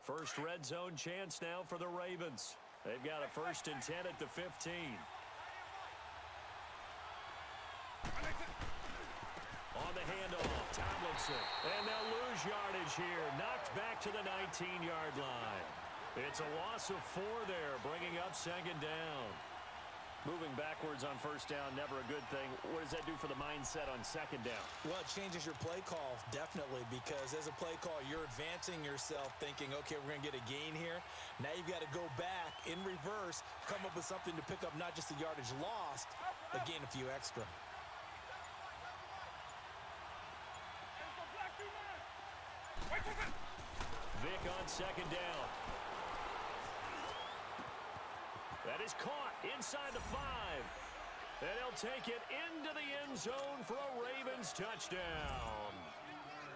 First red zone chance now for the Ravens. They've got a 1st and 10 at the 15. On the handoff, Tomlinson. And they'll lose yardage here. Knocked back to the 19-yard line. It's a loss of 4 there, bringing up 2nd down. Moving backwards on 1st down, never a good thing. What does that do for the mindset on 2nd down? Well, it changes your play call, definitely, because as a play call, you're advancing yourself thinking, okay, we're going to get a gain here. Now you've got to go back in reverse, come up with something to pick up not just the yardage lost, but gain a few extra. Vick on 2nd down. That is caught inside the 5. And he'll take it into the end zone for a Ravens touchdown.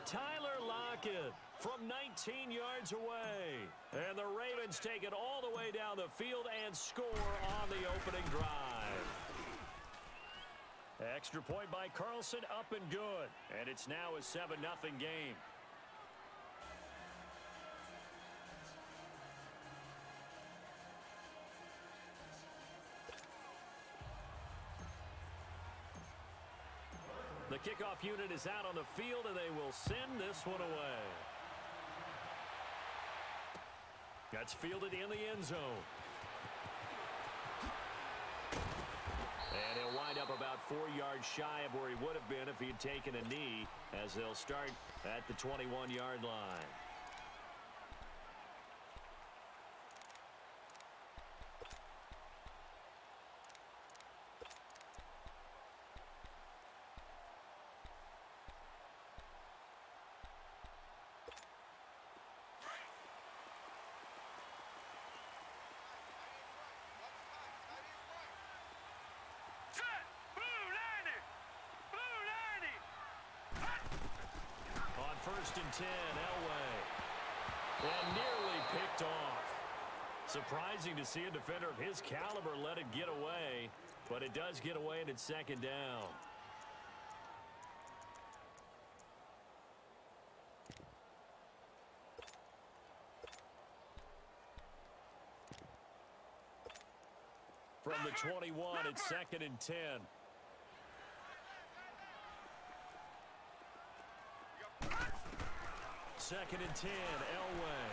Tyler Lockett from 19 yards away. And the Ravens take it all the way down the field and score on the opening drive. Extra point by Carlson, up and good. And it's now a 7-0 game. The kickoff unit is out on the field, and they will send this one away. That's fielded in the end zone. And he'll wind up about 4 yards shy of where he would have been if he'd taken a knee, as they'll start at the 21-yard line. First and 10, Elway. And nearly picked off. Surprising to see a defender of his caliber let it get away, but it does get away and it's 2nd down. From the 21, it's 2nd and 10. Second and 10, Elway.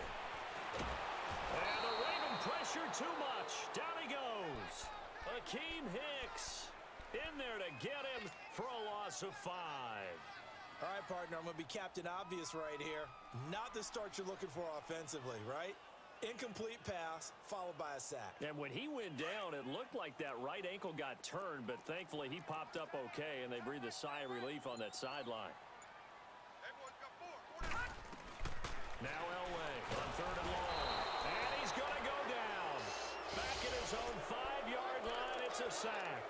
And the Raven pressure too much. Down he goes. Akeem Hicks in there to get him for a loss of 5. All right, partner, I'm going to be Captain Obvious right here. Not the start you're looking for offensively, right? Incomplete pass, followed by a sack. And when he went down, it looked like that right ankle got turned, but thankfully he popped up okay, and they breathed a sigh of relief on that sideline. Now Elway on 3rd and long. And he's going to go down. Back at his own 5-yard line, it's a sack.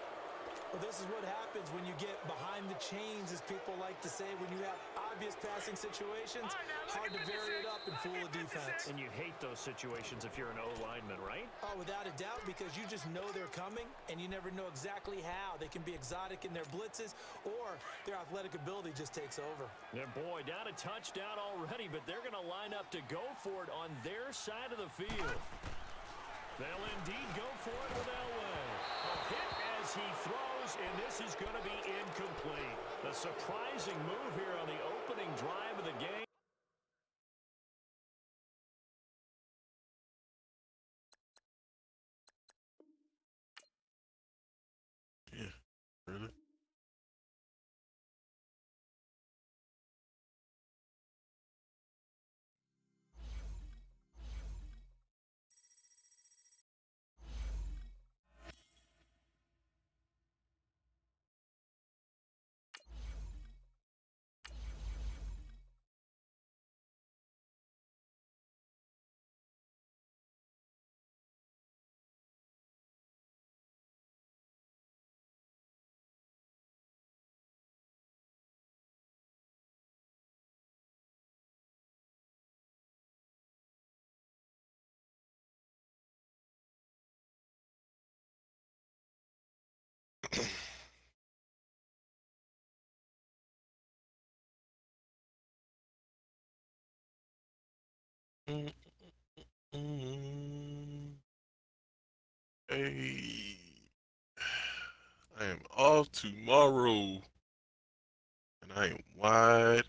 Well, this is what happens when you get behind the chains, as people like to say, when you have obvious passing situations. Hard to vary it up and fool a defense. And you hate those situations if you're an O-lineman, right? Oh, without a doubt, because you just know they're coming, and you never know exactly how. They can be exotic in their blitzes, or their athletic ability just takes over. Yeah, boy, down a touchdown already, but they're going to line up to go for it on their side of the field. They'll indeed go for it with Elway. A hit as he throws, and this is going to be incomplete. A surprising move here on the opening drive of the game. Yeah, really? Mm. Hey, I am off tomorrow, and I am wide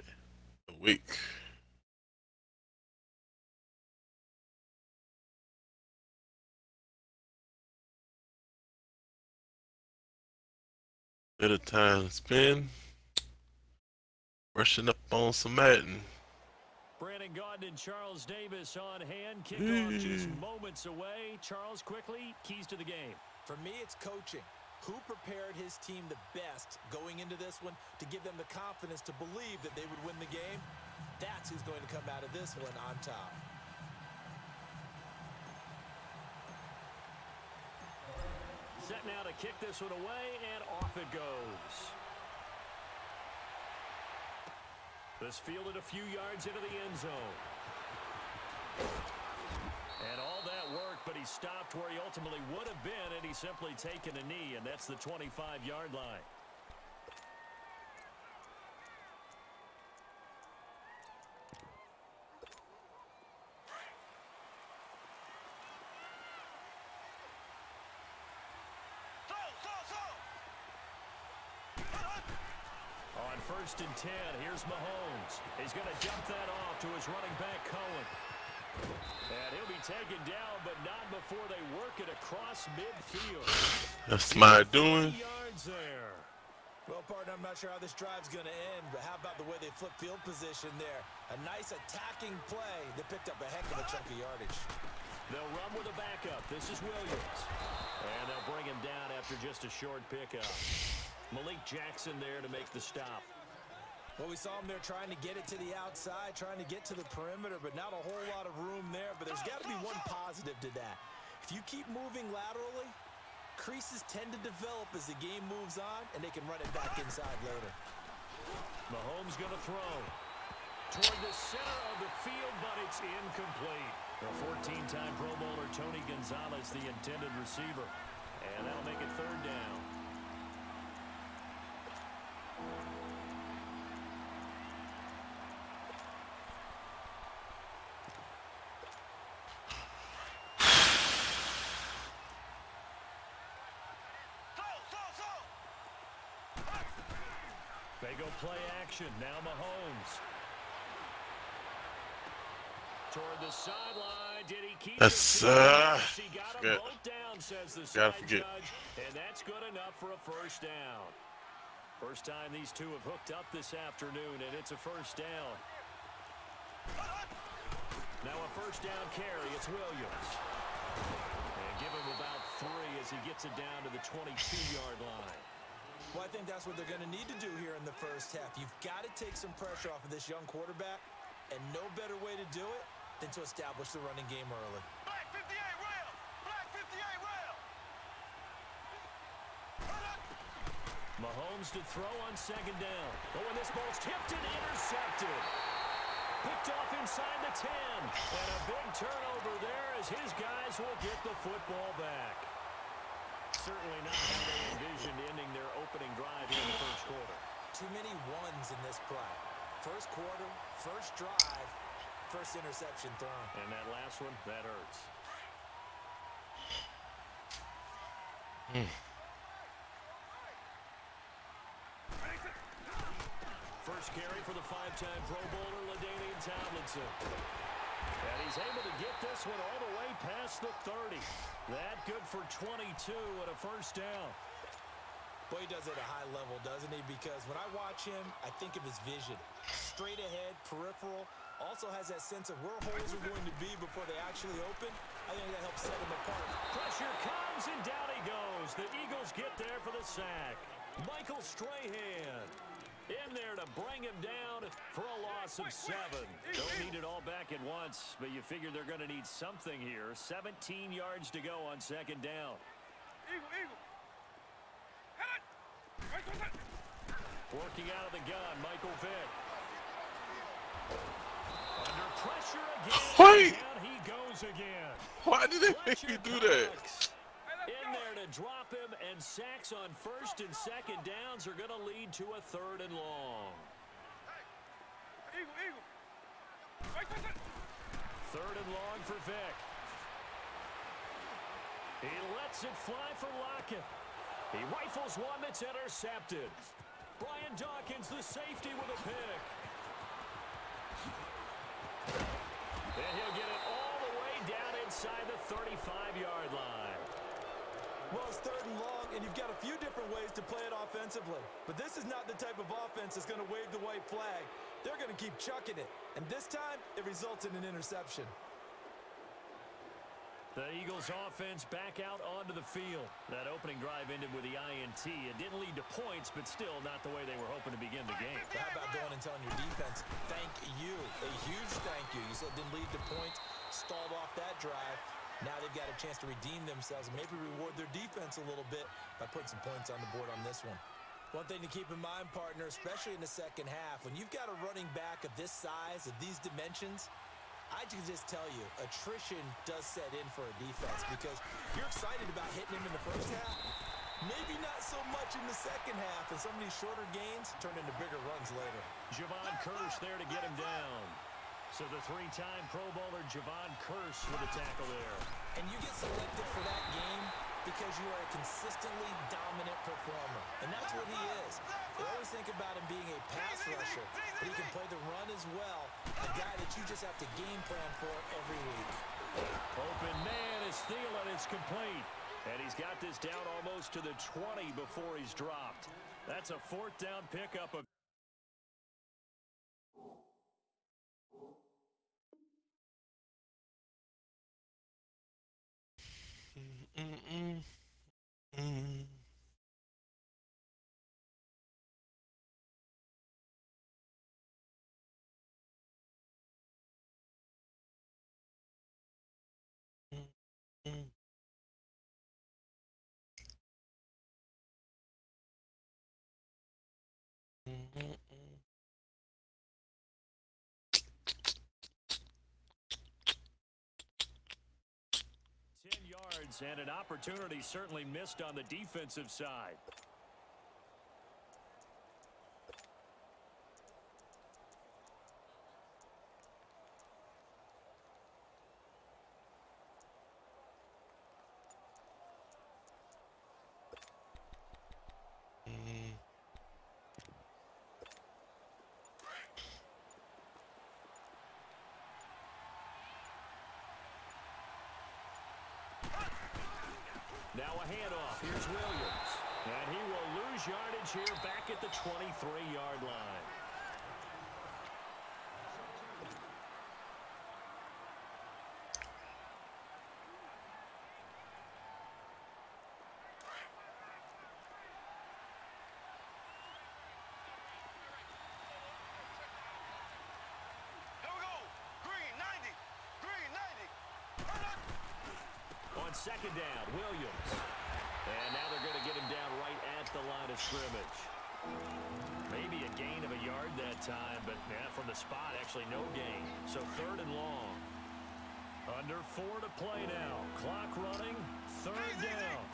awake. Bit of time spent brushing up on some Madden. Brandon Gaudin and Charles Davis on hand. Kickoff just moments away. Charles, quickly, keys to the game. For me, it's coaching. Who prepared his team the best going into this one to give them the confidence to believe that they would win the game? That's who's going to come out of this one on top. Set now to kick this one away, and off it goes. This fielded a few yards into the end zone. And all that work, but he stopped where he ultimately would have been, and he's simply taken a knee, and that's the 25-yard line. On 1st and 10, here's Mahomes. He's going to jump that off to his running back, Cohen. And he'll be taken down, but not before they work it across midfield. That's my doing. Yards there. Well, partner, I'm not sure how this drive's going to end, but how about the way they flip field position there? A nice attacking play that picked up a heck of a chunk of yardage. They'll run with a backup. This is Williams. And they'll bring him down after just a short pickup. Malik Jackson there to make the stop. Well, we saw him there trying to get it to the outside, trying to get to the perimeter, but not a whole lot of room there. But there's got to be one positive to that. If you keep moving laterally, creases tend to develop as the game moves on, and they can run it back inside later. Mahomes going to throw toward the center of the field, but it's incomplete. The 14-time Pro Bowler Tony Gonzalez, the intended receiver. And that'll make it 3rd down. They go play action. Now Mahomes. Toward the sideline. Did he keep That's, he got them both down, says the side judge. And that's good enough for a 1st down. First time these two have hooked up this afternoon, and it's a 1st down. Now a 1st down carry. It's Williams. And give him about 3 as he gets it down to the 22-yard line. Well, I think that's what they're going to need to do here in the first half. You've got to take some pressure off of this young quarterback, and no better way to do it than to establish the running game early. Black 58 rail! Black 58 rail! Mahomes to throw on 2nd down. Oh, and this ball's tipped and intercepted. Picked off inside the 10. And a big turnover there as his guys will get the football back. Certainly not how they envisioned ending their opening drive in the 1st quarter. Too many ones in this play. 1st quarter, 1st drive, 1st interception thrown. And that last one, that hurts. First carry for the 5-time Pro Bowler, LaDainian Tomlinson. And he's able to get this one all the way past the 30. That good for 22 and a 1st down. Boy, he does it at a high level, doesn't he? Because when I watch him, I think of his vision. Straight ahead, peripheral. Also has that sense of where holes are going to be before they actually open. I think that helps set him apart. Pressure comes, and down he goes. The Eagles get there for the sack. Michael Strahan in there to bring him down for a loss of 7. Don't need it all back at once, but you figure they're going to need something here. 17 yards to go on 2nd down. Eagle. Working out of the gun, Michael Vick. Under pressure again. Wait. Down he goes again. Why did they make you do that? In there to drop him, and sacks on 1st and 2nd downs are going to lead to a 3rd and long. Eagle. 3rd and long for Vick. He lets it fly for Lockett. He rifles one that's intercepted. Brian Dawkins, the safety, with a pick. And he'll get it all the way down inside the 35-yard line. Well, it's 3rd and long, and you've got a few different ways to play it offensively. But this is not the type of offense that's going to wave the white flag. They're going to keep chucking it. And this time, it results in an interception. The Eagles offense back out onto the field. That opening drive ended with the INT. It didn't lead to points, but still not the way they were hoping to begin the game. How about going and telling your defense, thank you, a huge thank you. You said it didn't lead to points, stalled off that drive. Now they've got a chance to redeem themselves and maybe reward their defense a little bit by putting some points on the board on this one. One thing to keep in mind, partner, especially in the second half, when you've got a running back of this size, of these dimensions, I can just tell you, attrition does set in for a defense because you're excited about hitting him in the first half. Maybe not so much in the second half, and some of these shorter gains turn into bigger runs later. Javon Kearse there to get him down. So the 3-time Pro Bowler Javon Kearse with a tackle there. And you get selected for that game because you are a consistently dominant performer. And that's what he is. They always think about him being a pass rusher, but he can play the run as well. A guy that you just have to game plan for every week. Open man is Thielen. It's complete. And he's got this down almost to the 20 before he's dropped. That's a 4th down pickup of yards, and an opportunity certainly missed on the defensive side. Now a handoff. Here's Williams. And he will lose yardage here back at the 23-yard line. Here we go. Green 90. Green 90. On 2nd down, Williams. And now they're going to get him down right at the line of scrimmage. Maybe a gain of a yard that time, but from the spot, actually no gain. So 3rd and long. Under 4 to play now. Clock running. 3rd down.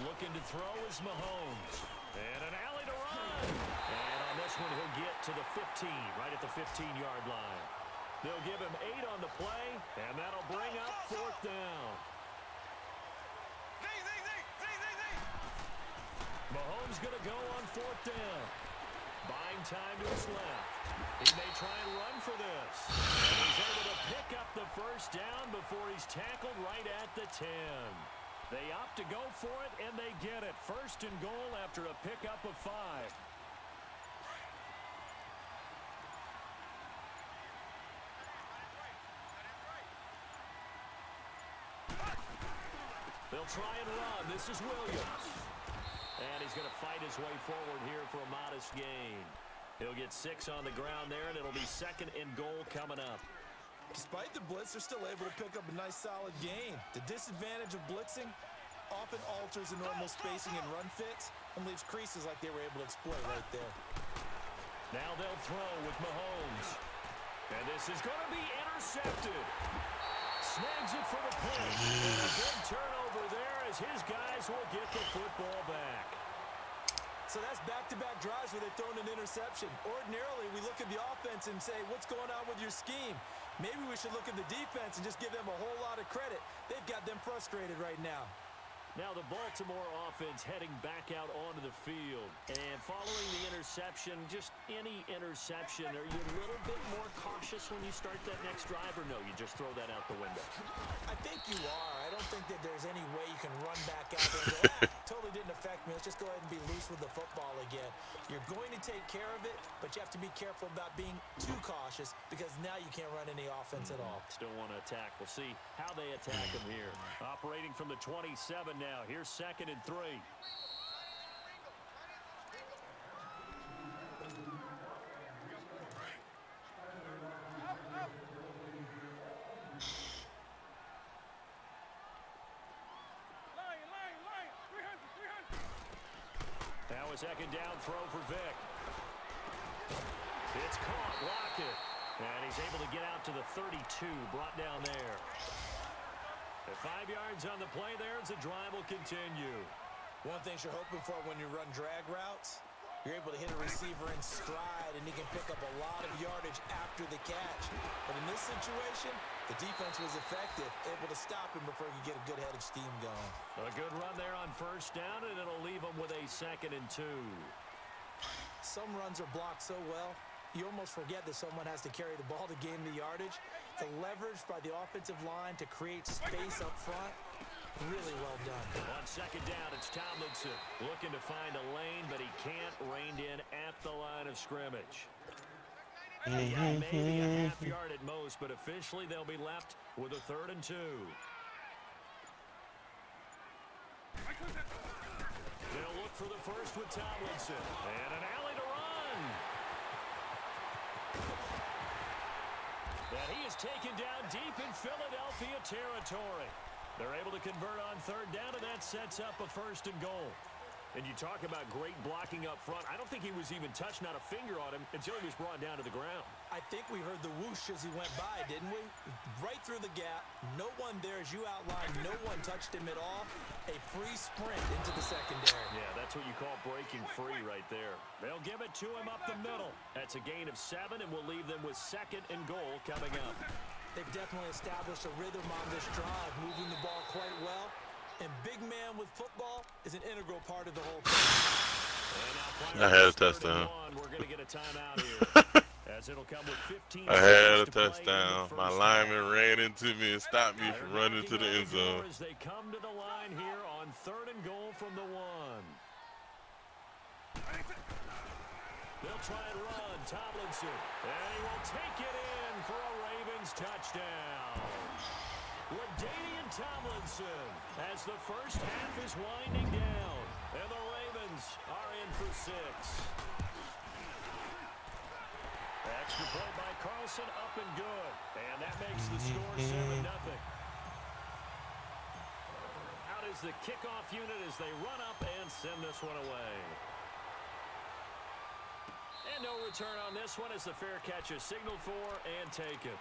Looking to throw is Mahomes. And an alley to run. And on this one, he'll get to the 15, right at the 15-yard line. They'll give him 8 on the play, and that'll bring up 4th down. Mahomes going to go on 4th down. Buying time to his left. He may try and run for this. And he's able to pick up the 1st down before he's tackled right at the 10. They opt to go for it, and they get it. 1st and goal after a pickup of 5. They'll try and run. This is Williams. And he's going to fight his way forward here for a modest gain. He'll get 6 on the ground there, and it'll be 2nd and goal coming up. Despite the blitz, they're still able to pick up a nice, solid gain. The disadvantage of blitzing often alters the normal spacing and run fits and leaves creases like they were able to exploit right there. Now they'll throw with Mahomes. And this is going to be intercepted. Snags it for the pick. And a big turnover there as his guys will get the football back. So that's back-to-back drives where they've thrown an interception. Ordinarily, we look at the offense and say, what's going on with your scheme? Maybe we should look at the defense and just give them a whole lot of credit. They've got them frustrated right now. Now the Baltimore offense heading back out onto the field. And following the interception, just any interception, are you a little bit more cautious when you start that next drive, or no, you just throw that out the window? I think you are. I don't think that there's any way you can run back out there and go, totally didn't affect me. Let's just go ahead and be loose with the football again. You're going to take care of it, but you have to be careful about being too cautious because now you can't run any offense at all. Still want to attack. We'll see how they attack him here. Operating from the 27 now. Here's 2nd and 3. Now a 2nd down throw for Vic. It's caught. Lockett. And he's able to get out to the 32. Brought down there. At 5 yards on the play there as the drive will continue. One thing you're hoping for when you run drag routes, you're able to hit a receiver in stride and he can pick up a lot of yardage after the catch. But in this situation, the defense was effective, able to stop him before he could get a good head of steam going. A good run there on 1st down, and it'll leave him with a 2nd and 2. Some runs are blocked so well, you almost forget that someone has to carry the ball to gain the yardage. The leverage by the offensive line to create space up front, really well done. On 2nd down, it's Tomlinson looking to find a lane, but he can't. Reined in at the line of scrimmage. Yeah, maybe a half yard at most, but officially they'll be left with a 3rd and 2. They'll look for the first with Tomlinson. And an alley to run. And he is taken down deep in Philadelphia territory. They're able to convert on 3rd down, and that sets up a 1st and goal. And you talk about great blocking up front. I don't think he was even touched, not a finger on him, until he was brought down to the ground. I think we heard the whoosh as he went by, didn't we? Right through the gap. No one there, as you outlined. No one touched him at all. A free sprint into the secondary. Yeah, that's what you call breaking free right there. They'll give it to him up the middle. That's a gain of 7, and we'll leave them with 2nd and goal coming up. They've definitely established a rhythm on this drive, moving the ball quite well. And big man with football is an integral part of the whole thing. I had a touchdown. We're going to get a timeout here. As it'll come with 15 I had a touchdown. My lineman ran into me and stopped me from running to the end zone. As they come to the line here on 3rd and goal from the 1. They'll try and run. Tomlinson. And he will take it in for a Ravens touchdown. LaDainian Tomlinson as the first half is winding down. And the Ravens are in for 6. Extra play by Carlson, up and good. And that makes the score 7-0. Out is the kickoff unit as they run up and send this one away. And no return on this one as the fair catch is signaled for and taken.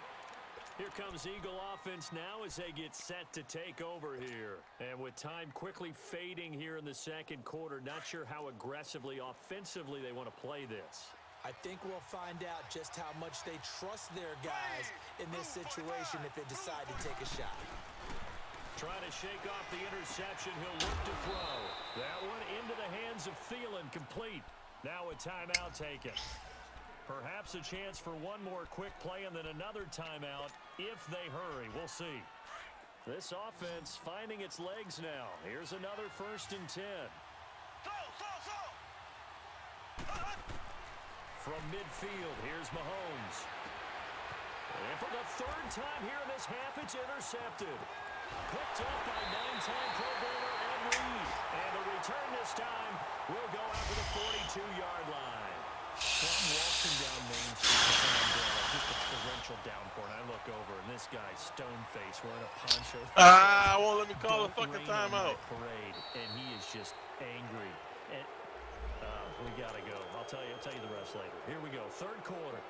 Here comes Eagle offense now as they get set to take over here. And with time quickly fading here in the 2nd quarter, not sure how aggressively, offensively they want to play this. I think we'll find out just how much they trust their guys in this situation if they decide to take a shot. Trying to shake off the interception, he'll look to throw. That one into the hands of Thielen, complete. Now a timeout taken. Perhaps a chance for one more quick play and then another timeout if they hurry. We'll see. This offense finding its legs now. Here's another 1st and 10. From midfield, here's Mahomes. And for the 3rd time here in this half, it's intercepted. Picked up by 9-time Pro Bowler Ed Reed. And the return this time will go out to the 42-yard line. So I'm walking down Main Street, just a torrential downpour, and I look over, and this guy's stone-faced wearing a poncho. I won't let me call a fucking timeout. Parade, and he is just angry. And we gotta go. I'll tell you the rest later. Here we go, 3rd quarter.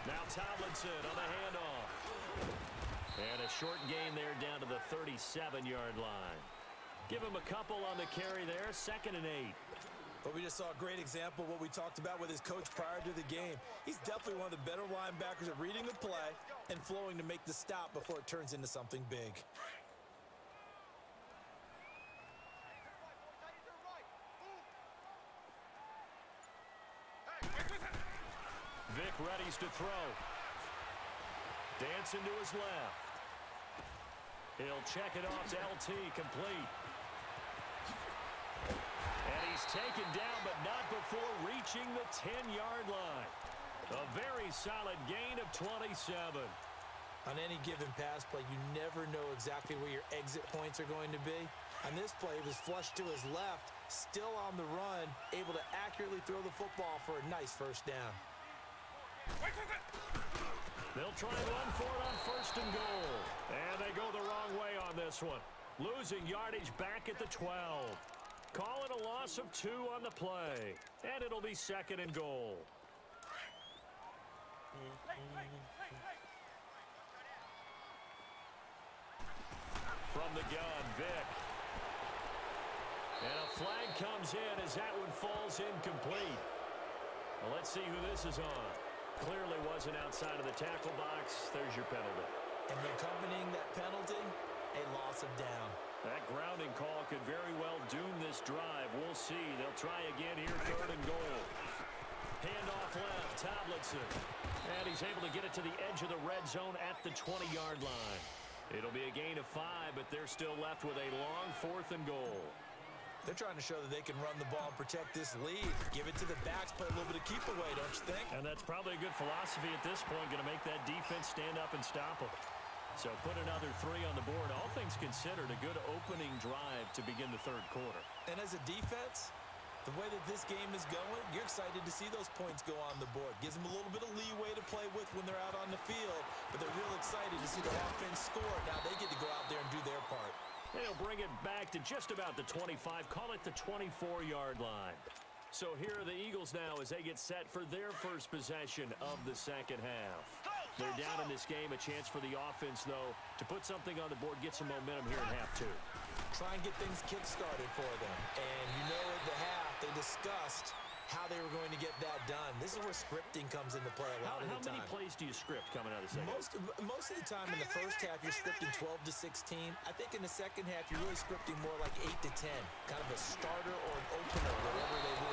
Now Tomlinson on the handoff. And a short gain there down to the 37-yard line. Give him a couple on the carry there, 2nd and 8. But we just saw a great example of what we talked about with his coach prior to the game. He's definitely one of the better linebackers at reading the play and flowing to make the stop before it turns into something big. Vic readies to throw. Dancing to his left. He'll check it off to LT, complete. And he's taken down, but not before reaching the 10-yard line. A very solid gain of 27. On any given pass play, you never know exactly where your exit points are going to be. On this play, it was flushed to his left, still on the run, able to accurately throw the football for a nice first down. They'll try and run for it on 1st and goal. And they go the wrong way on this one. Losing yardage back at the 12. Call it a loss of 2 on the play. And it'll be 2nd and goal. From the gun, Vic. And a flag comes in as that one falls incomplete. Well, let's see who this is on. Clearly wasn't outside of the tackle box. There's your penalty. And accompanying that penalty, a loss of down. That grounding call could very well doom this drive. We'll see. They'll try again here, 3rd and goal. Handoff left, Tomlinson. And he's able to get it to the edge of the red zone at the 20-yard line. It'll be a gain of 5, but they're still left with a long 4th and goal. They're trying to show that they can run the ball and protect this lead. Give it to the backs, play a little bit of keep away, don't you think? And that's probably a good philosophy at this point, going to make that defense stand up and stop them. So put another 3 on the board. All things considered, a good opening drive to begin the 3rd quarter. And as a defense, the way that this game is going, you're excited to see those points go on the board. Gives them a little bit of leeway to play with when they're out on the field, but they're real excited to see the offense score. Now they get to go out there and do their part. They'll bring it back to just about the 25, call it the 24-yard line. So here are the Eagles now as they get set for their first possession of the 2nd half. They're down in this game, a chance for the offense, though, to put something on the board, get some momentum here in half 2. Try and get things kick-started for them. And you know at the half, they discussed how they were going to get that done. This is where scripting comes into play a lot of the time. How many plays do you script coming out of the second? Most of the time in the first half, you're scripting 12 to 16. I think in the second half, you're really scripting more like 8 to 10. Kind of a starter or an opener,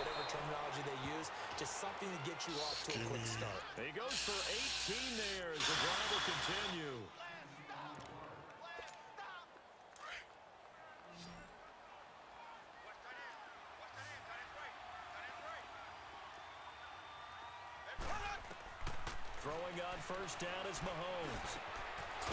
whatever terminology they use. Just something to get you off to a quick start. He goes for 18 there as the drive will continue. Throwing on 1st down is Mahomes.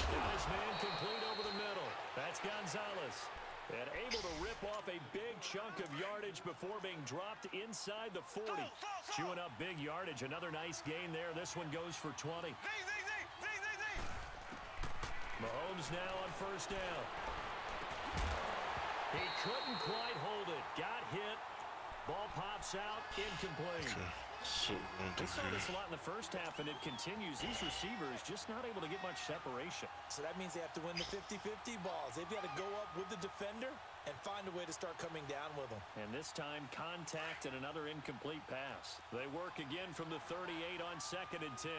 Got his man complete over the middle. That's Gonzalez. And able to rip off a big chunk of yardage before being dropped inside the 40. Chewing up big yardage. Another nice gain there. This one goes for 20. Mahomes now on 1st down. He couldn't quite hold it. Got hit. Ball pops out. Incomplete. We saw this a lot in the first half, and it continues. These receivers just not able to get much separation. So that means they have to win the 50-50 balls. They've got to go up with the defender and find a way to start coming down with them. And this time, contact and another incomplete pass. They work again from the 38 on 2nd and 10.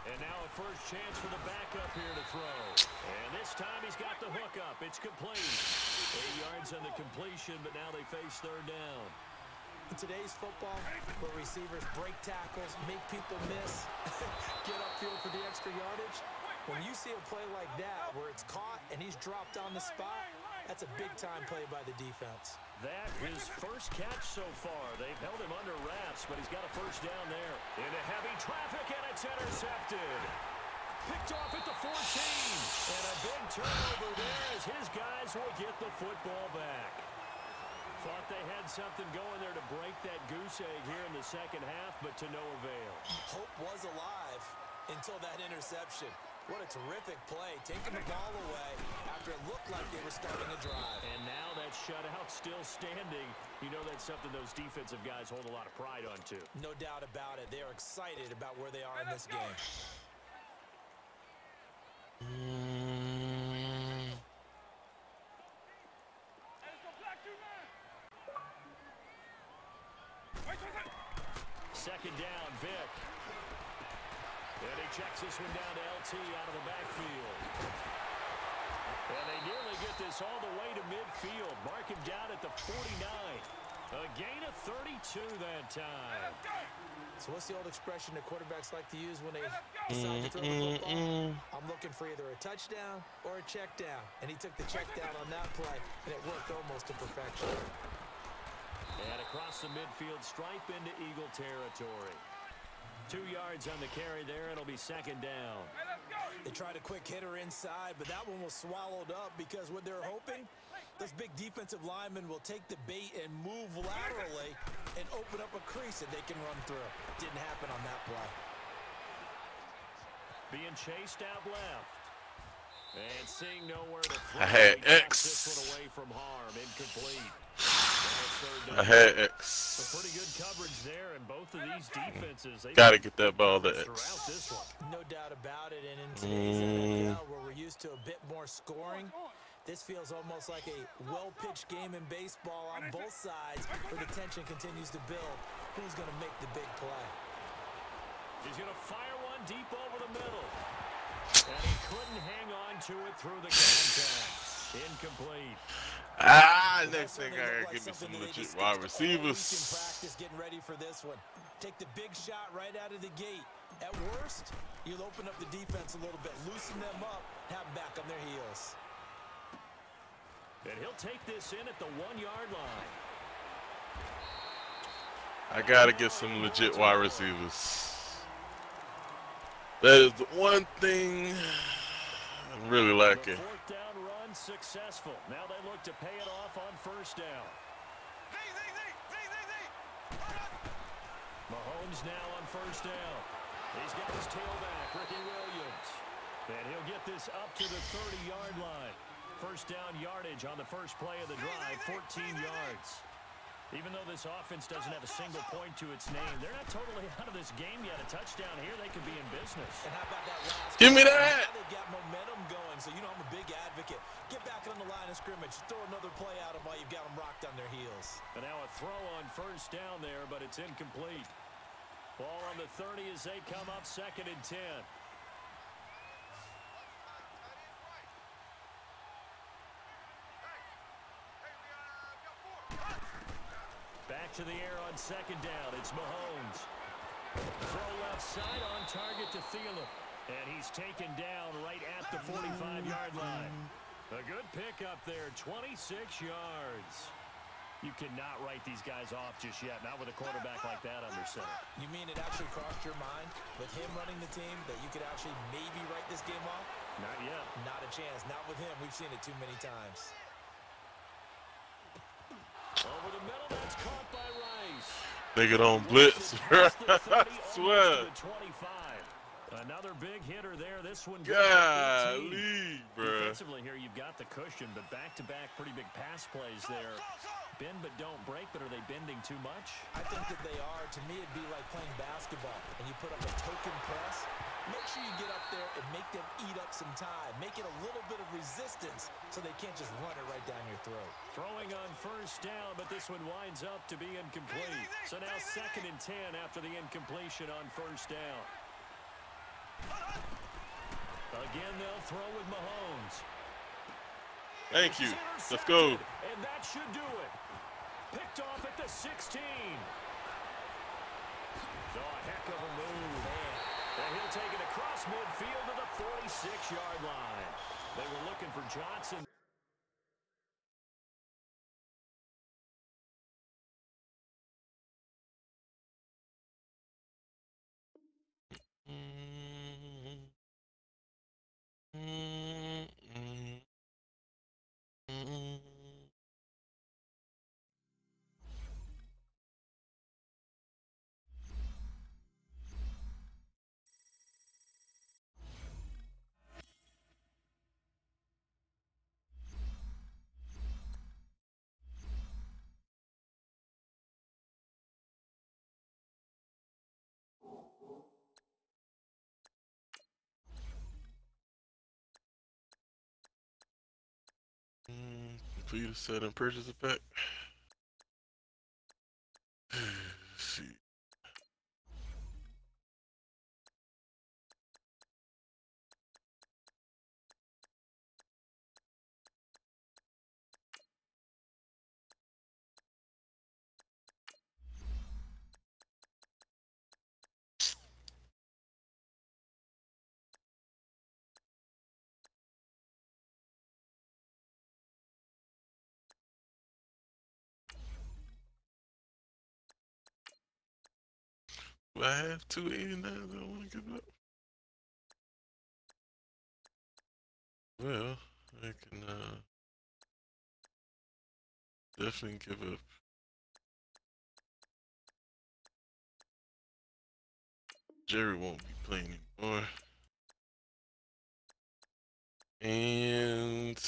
And now a first chance for the backup here to throw. And this time he's got the hook up. It's complete. 8 yards on the completion, but now they face 3rd down. In today's football, where receivers break tackles, make people miss, get upfield for the extra yardage, when you see a play like that where it's caught and he's dropped on the spot, that's a big-time play by the defense. That his first catch so far. They've held him under wraps, but he's got a first down there. Into heavy traffic, and it's intercepted. Picked off at the 14. And a big turnover there as his guys will get the football back. Thought they had something going there to break that goose egg here in the 2nd half, but to no avail. Hope was alive until that interception. What a terrific play, taking the ball away after it looked like they were starting a drive. And now that shutout still standing. You know that's something those defensive guys hold a lot of pride on, too. No doubt about it. They are excited about where they are in this game. Second down, Vick. And he checks this one down to LT out of the backfield. And they nearly get this all the way to midfield. Mark him down at the 49. A gain of 32 that time. So what's the old expression that quarterbacks like to use when they decide to throw the football? I'm looking for either a touchdown or a check down. And he took the check down on that play, and it worked almost to perfection. And across the midfield stripe into Eagle territory. 2 yards on the carry there. It'll be second down. They tried a quick hitter inside, but that one was swallowed up because what they're hoping, this big defensive lineman will take the bait and move laterally and open up a crease that they can run through. Didn't happen on that play. Being chased out left. And seeing nowhere to throw. I had X. This one away from harm. Incomplete. I had X. A pretty good coverage there, and both of these defenses, they Gotta get that ball to X. throughout this one. No doubt about it. And in today's NFL, where we're used to a bit more scoring, this feels almost like a well-pitched game in baseball on both sides, where the tension continues to build. Who's going to make the big play? He's going to fire one deep over the middle. And he couldn't hang on to it through the contact. Incomplete. Next thing I gotta give me some legit wide receivers. Practice getting ready for this one. Take the big shot right out of the gate. At worst, you'll open up the defense a little bit, loosen them up, have them back on their heels. And he'll take this in at the 1-yard line. I gotta get some legit wide receivers. That is the one thing I'm really lacking. The fourth down run successful. Now they look to pay it off on first down. Mahomes now on first down. He's got his tailback, Ricky Williams. And he'll get this up to the 30-yard line. First down yardage on the first play of the drive, 14 yards. Even though this offense doesn't have a single point to its name, they're not totally out of this game yet. A touchdown here, they could be in business. And how about that last Give me play? that! Now they've got momentum going, so you know I'm a big advocate. Get back on the line of scrimmage. Throw another play out of while you've got them rocked on their heels. And now a throw on first down there, but it's incomplete. Ball on the 30 as they come up second and 10. Back to the air on second down. It's Mahomes. Throw left side on target to Thielen. And he's taken down right at the 45-yard line. A good pickup there, 26 yards. You cannot write these guys off just yet, not with a quarterback like that under center. You mean it actually crossed your mind with him running the team that you could actually maybe write this game off? Not yet. Not a chance. Not with him. We've seen it too many times. Over the middle, that's caught by Rice. Nigga don't blitz, bro. I swear. 25. Another big hitter there. This one Golly, bro. Defensively here, you've got the cushion, but back-to-back pretty big pass plays there. Bend but don't break, but are they bending too much? I think that they are. To me, it'd be like playing basketball, and you put up a token press. Make sure you get up there and make them eat up some time. Make it a little bit of resistance so they can't just run it right down your throat. Throwing on first down, but this one winds up to be incomplete. So now second and 10 after the incompletion on first down. Again, they'll throw with Mahomes. Thank you. Let's go. And that should do it. Picked off at the 16. Oh, a heck of a move. And he'll take it across midfield to the 46-yard line. They were looking for Johnson. for you to set and purchase a pack. Let's see. Do I have 289 that I want to give up? Well, I can definitely give up. Jerry won't be playing anymore. And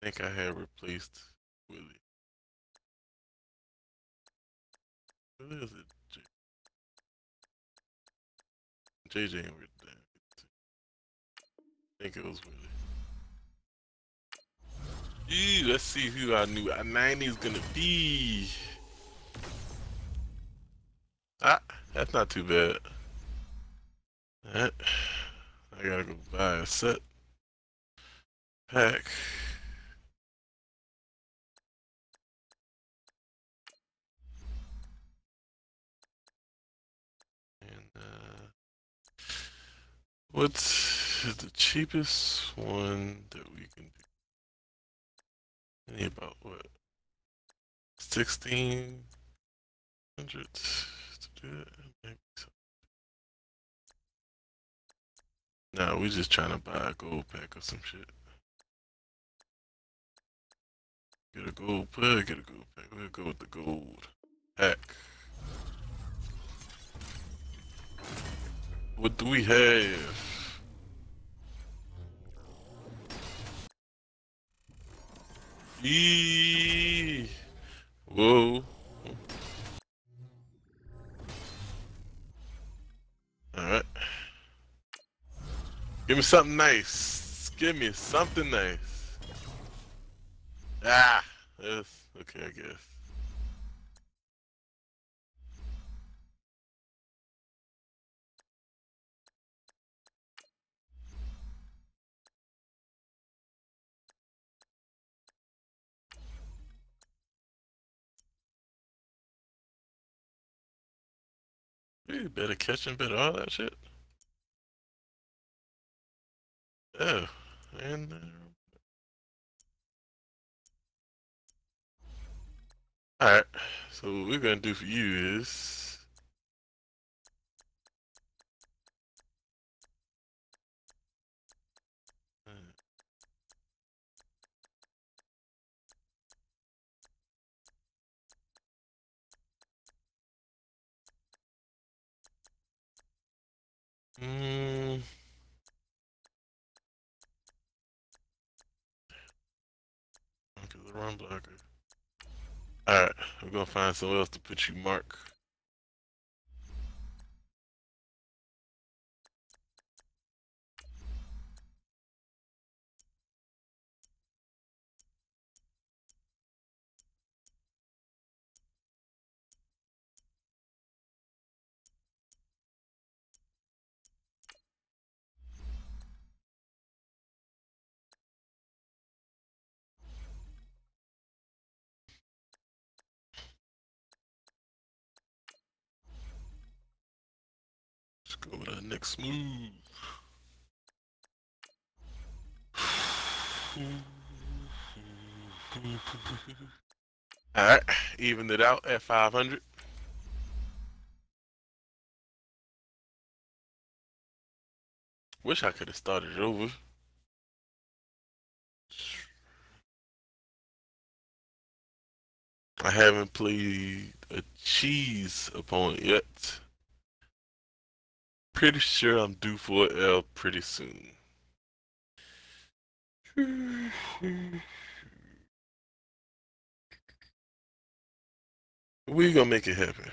I think I have replaced Willie. Who is it? JJ ain't with that. I think it was Willie. Let's see who our new 90 is gonna be. Ah, that's not too bad. Alright. I gotta go buy a set pack. And what's the cheapest one that we can do? I need about what? 1600 to do it? Maybe so. No, we just trying to buy a gold pack or some shit. Get a gold pack, get a gold pack. We'll go with the gold pack. What do we have? Eee. Whoa. Alright. Give me something nice. Give me something nice. Ah, that's okay, I guess. You better catch and better all that shit. Oh, and alright. So what we're gonna do for you is okay, the run blocker. Alright, we're gonna find somewhere else to put you, Mark. Let's go with our next move. Alright, evened it out at 500. Wish I could have started it over. I haven't played a cheese opponent yet. Pretty sure I'm due for an L pretty soon. We gonna make it happen.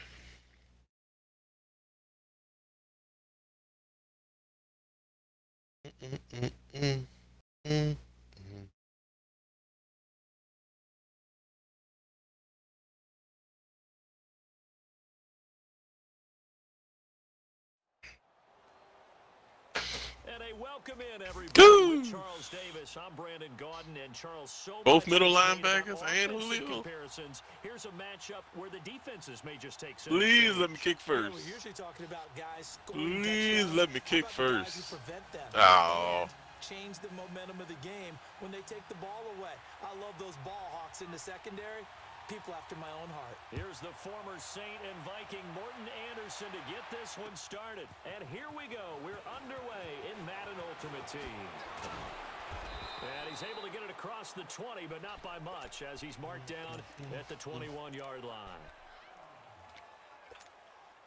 welcome in everybody. Go! With Charles Davis, I'm Brandon Gaudin, and Charles, so Both much middle is made linebackers about and offensive Julio. comparisons. Here's a matchup where the defenses may just take center Please stage. let me kick Yeah, first. we're usually talking about guys scoring Please touchdowns. let me How kick about the guys first. who prevent them Oh. and change the momentum of the game when they take the ball away? I love those ball hawks in the secondary. People after my own heart. Here's the former Saint and Viking Morton Anderson to get this one started. And here we go. We're underway in Madden Ultimate Team. And he's able to get it across the 20, but not by much, as he's marked down at the 21-yard line.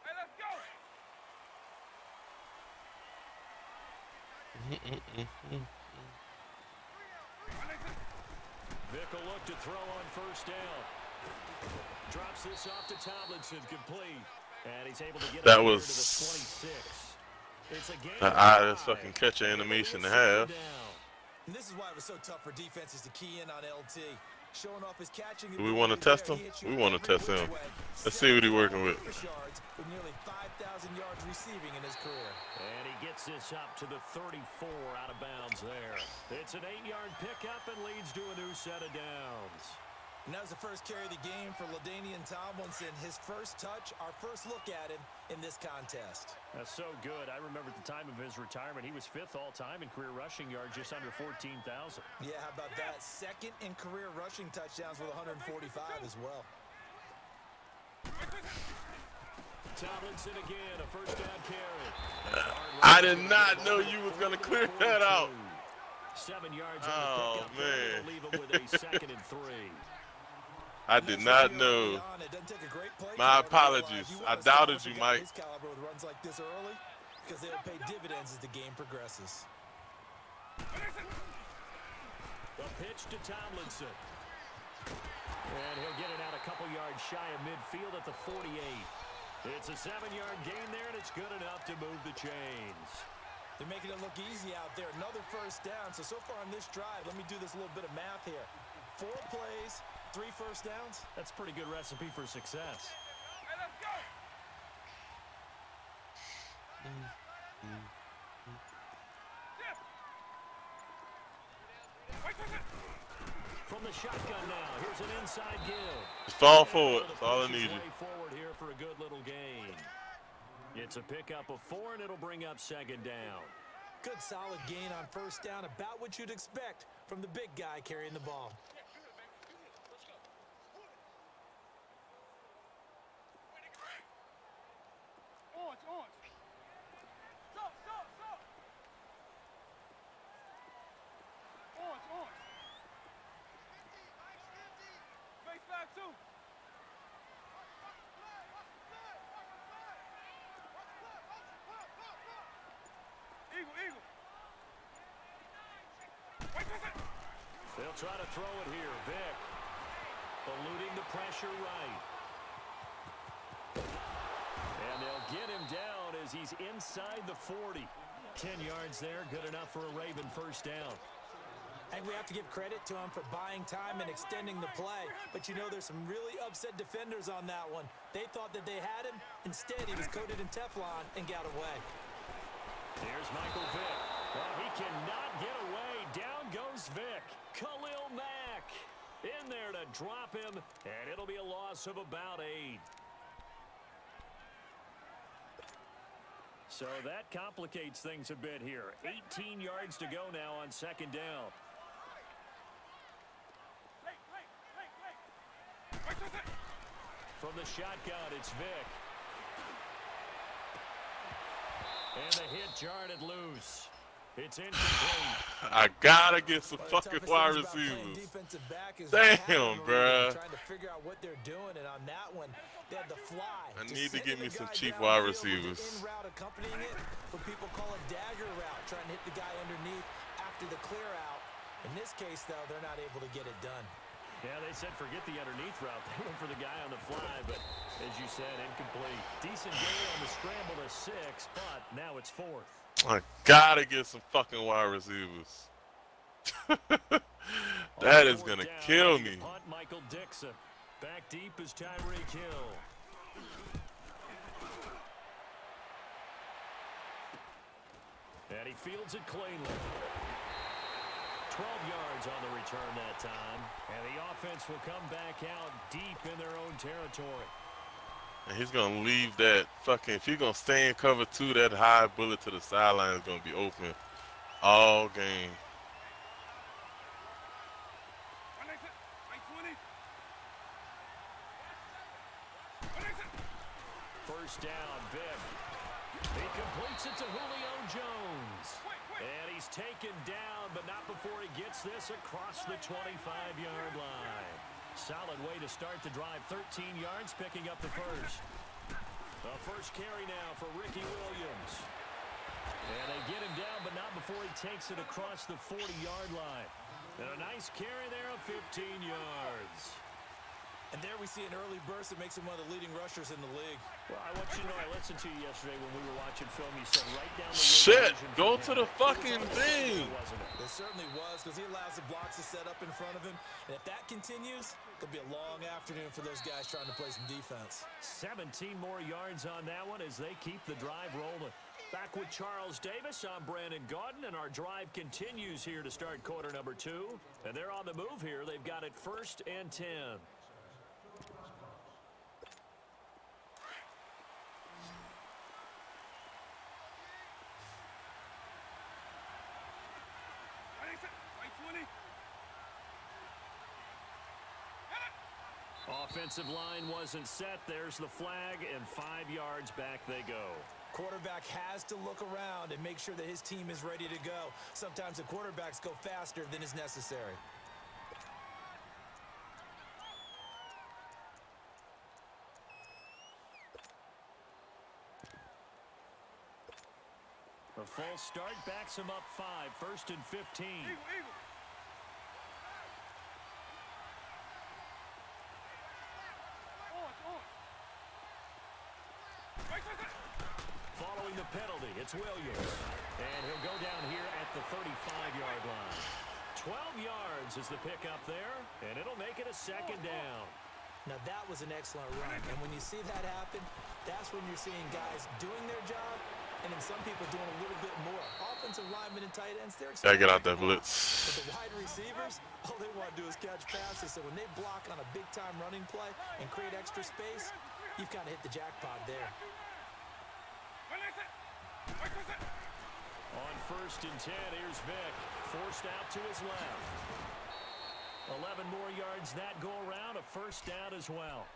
Hey, let's go. Vick will look to throw on first down. Drops this off to Tomlinson, complete. And he's able to get That it here was to the 26. It's a game the of oddest 5. fucking catch animation to It's have. down. And this is why it was so tough for defenses to key in on LT. Showing off his catching. Do we want to test him? We want to test him. Let's see what he's working with. With nearly 5,000 yards receiving in his career. And he gets this up to the 34 out of bounds there. It's an 8-yard pickup and leads to a new set of downs. And that was the first carry of the game for LaDainian Tomlinson. His first touch, our first look at him in this contest. That's so good. I remember at the time of his retirement, he was 5th all-time in career rushing yards, just under 14,000. Yeah, how about that? Second in career rushing touchdowns with 145 as well. Tomlinson again, a first down carry. I did not know you was going to clear that out. 7 yards Oh, on the pickup. man. Will leave him with a 2nd and 3. I did not know. My apologies. I doubted you, Mike. His caliber with runs like this early because they'll pay dividends as the game progresses. The pitch to Tomlinson. And he'll get it out a couple yards shy of midfield at the 48. It's a 7-yard gain there, and it's good enough to move the chains. They're making it look easy out there. Another first down. So far on this drive, let me do this little bit of math here. 4 plays, 3 first downs. That's a pretty good recipe for success. Hey, let's go. From the shotgun now, here's an inside give. Just fall forward. That's all I Pushes needed. way forward here for a good little gain. It's a pickup of 4, and it'll bring up 2nd down. Good solid gain on first down. About what you'd expect from the big guy carrying the ball. Orange, orange. Stop, stop, stop. Orange, orange. Face back, too. Eagle, eagle. They'll try to throw it here. Vick eluding the pressure right. And they'll get him down as he's inside the 40. 10 yards there, good enough for a Raven first down. I think we have to give credit to him for buying time and extending the play. But you know, there's some really upset defenders on that one. They thought that they had him. Instead, he was coated in Teflon and got away. Here's Michael Vick. Well, he cannot get away. Down goes Vick. Khalil Mack in there to drop him, and it'll be a loss of about 8. So that complicates things a bit here. 18 yards to go now on 2nd down. From the shotgun, it's Vick. And the hit jarred it loose. It's incomplete. I gotta get some One of the fucking toughest wide things about playing receivers. defensive back is Damn, having bruh. trying to figure out what they're doing, and on that one, they had the fly. I Just need to sending get me the some guy cheap downfield wide with the receivers. in route accompanying it, what people call a dagger route, trying to hit the guy underneath after the clear out. In this case, though, they're not able to get it done. Yeah, they said forget the underneath route. They went for the guy on the fly, but as you said, incomplete. Decent gain on the scramble to 6, but now it's 4th. I gotta get some fucking wide receivers. That is gonna kill me. Punt, Michael Dixon. Back deep is Tyreek Hill. And he fields it cleanly. 12 yards on the return that time. And the offense will come back out deep in their own territory. And he's going to leave that fucking, if he's going to stay in cover 2, that high bullet to the sideline is going to be open all game. First down, Vick. He completes it to Julio Jones. And he's taken down, but not before he gets this across the 25-yard line. Solid way to start the drive. 13 yards, picking up the first. The first carry now for Ricky Williams. And they get him down, but not before he takes it across the 40-yard line. And a nice carry there of 15 yards. And there we see an early burst that makes him one of the leading rushers in the league. Well, I want you to know, I listened to you yesterday when we were watching film. You said right down the Shit, go to the fucking thing. It certainly was, because he allows the blocks to set up in front of him. And if that continues, it'll be a long afternoon for those guys trying to play some defense. 17 more yards on that one as they keep the drive rolling. Back with Charles Davis, I'm Brandon Gaudin, and our drive continues here to start quarter number 2. And they're on the move here. They've got it 1st and 10. Offensive line wasn't set. There's the flag, and 5 yards back they go. Quarterback has to look around and make sure that his team is ready to go. Sometimes the quarterbacks go faster than is necessary. A false start backs him up 5, 1st and 15. Eagle. Following the penalty, it's Williams. And he'll go down here at the 35-yard line. 12 yards is the pickup there, and it'll make it a 2nd down. Now that was an excellent run, and when you see that happen, that's when you're seeing guys doing their job, and then some people doing a little bit more. Offensive linemen and tight ends, they're Gotta get out that blitz. But the wide receivers, all they want to do is catch passes. So when they block on a big-time running play and create extra space, you've kind of hit the jackpot there. On 1st and 10, here's Vick. Forced out to his left. 11 more yards that go around, a 1st down as well.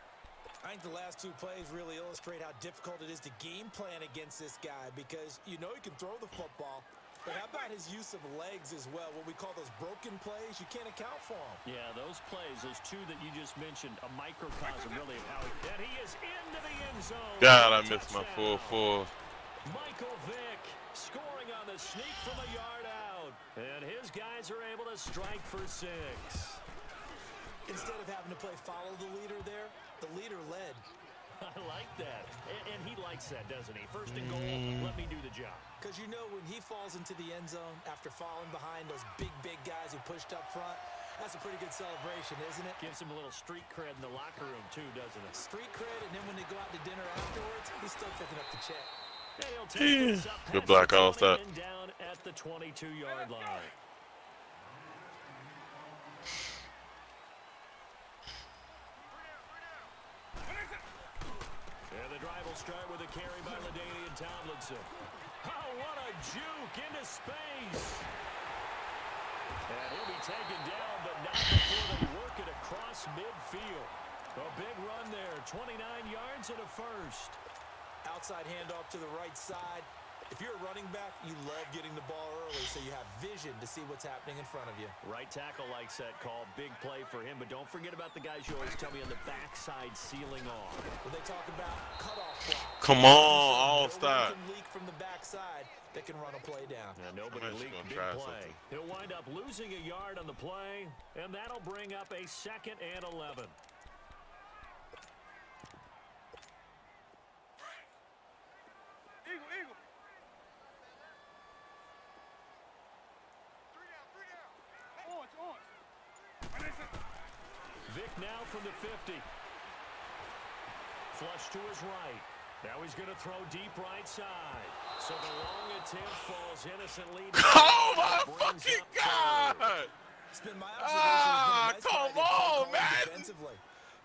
I think the last 2 plays really illustrate how difficult it is to game plan against this guy, because you know he can throw the football, but how about his use of legs as well? What we call those broken plays, you can't account for them. Yeah, those plays, those 2 that you just mentioned, a microcosm really of how he is into the end zone. God, I missed my 4-4. Michael Vick scoring on the sneak from a yard out. And his guys are able to strike for 6. Instead of having to play follow the leader there, the leader led. I like that. And he likes that, doesn't he? 1st and goal, let me do the job. Because you know when he falls into the end zone after falling behind those big guys who pushed up front, that's a pretty good celebration, isn't it? Gives him a little street cred in the locker room, too, doesn't it? Street cred, and then when they go out to dinner afterwards, he's still picking up the check. Good block, all stop. Down at the 22-yard line. And the drive will start with a carry by LaDainian Tomlinson. Oh, what a juke into space. And he'll be taken down, but not before they work it across midfield. A big run there, 29 yards and a 1st. Outside handoff to the right side. If you're a running back, you love getting the ball early so you have vision to see what's happening in front of you. Right tackle likes that call. Big play for him, but don't forget about the guys you always tell me on the backside sealing off. When they talk about cutoff block. Come on, all stop. Nobody can leak from the backside that can run a play down. Yeah, nobody leaked big play. He'll wind up losing a yard on the play, and that'll bring up a 2nd and 11. Eagle. Vick now from the 50. Flush to his right. Now he's going to throw deep right side. So the long attempt falls innocently. Oh, my fucking God! It's been my observation. Come on, man! Defensively.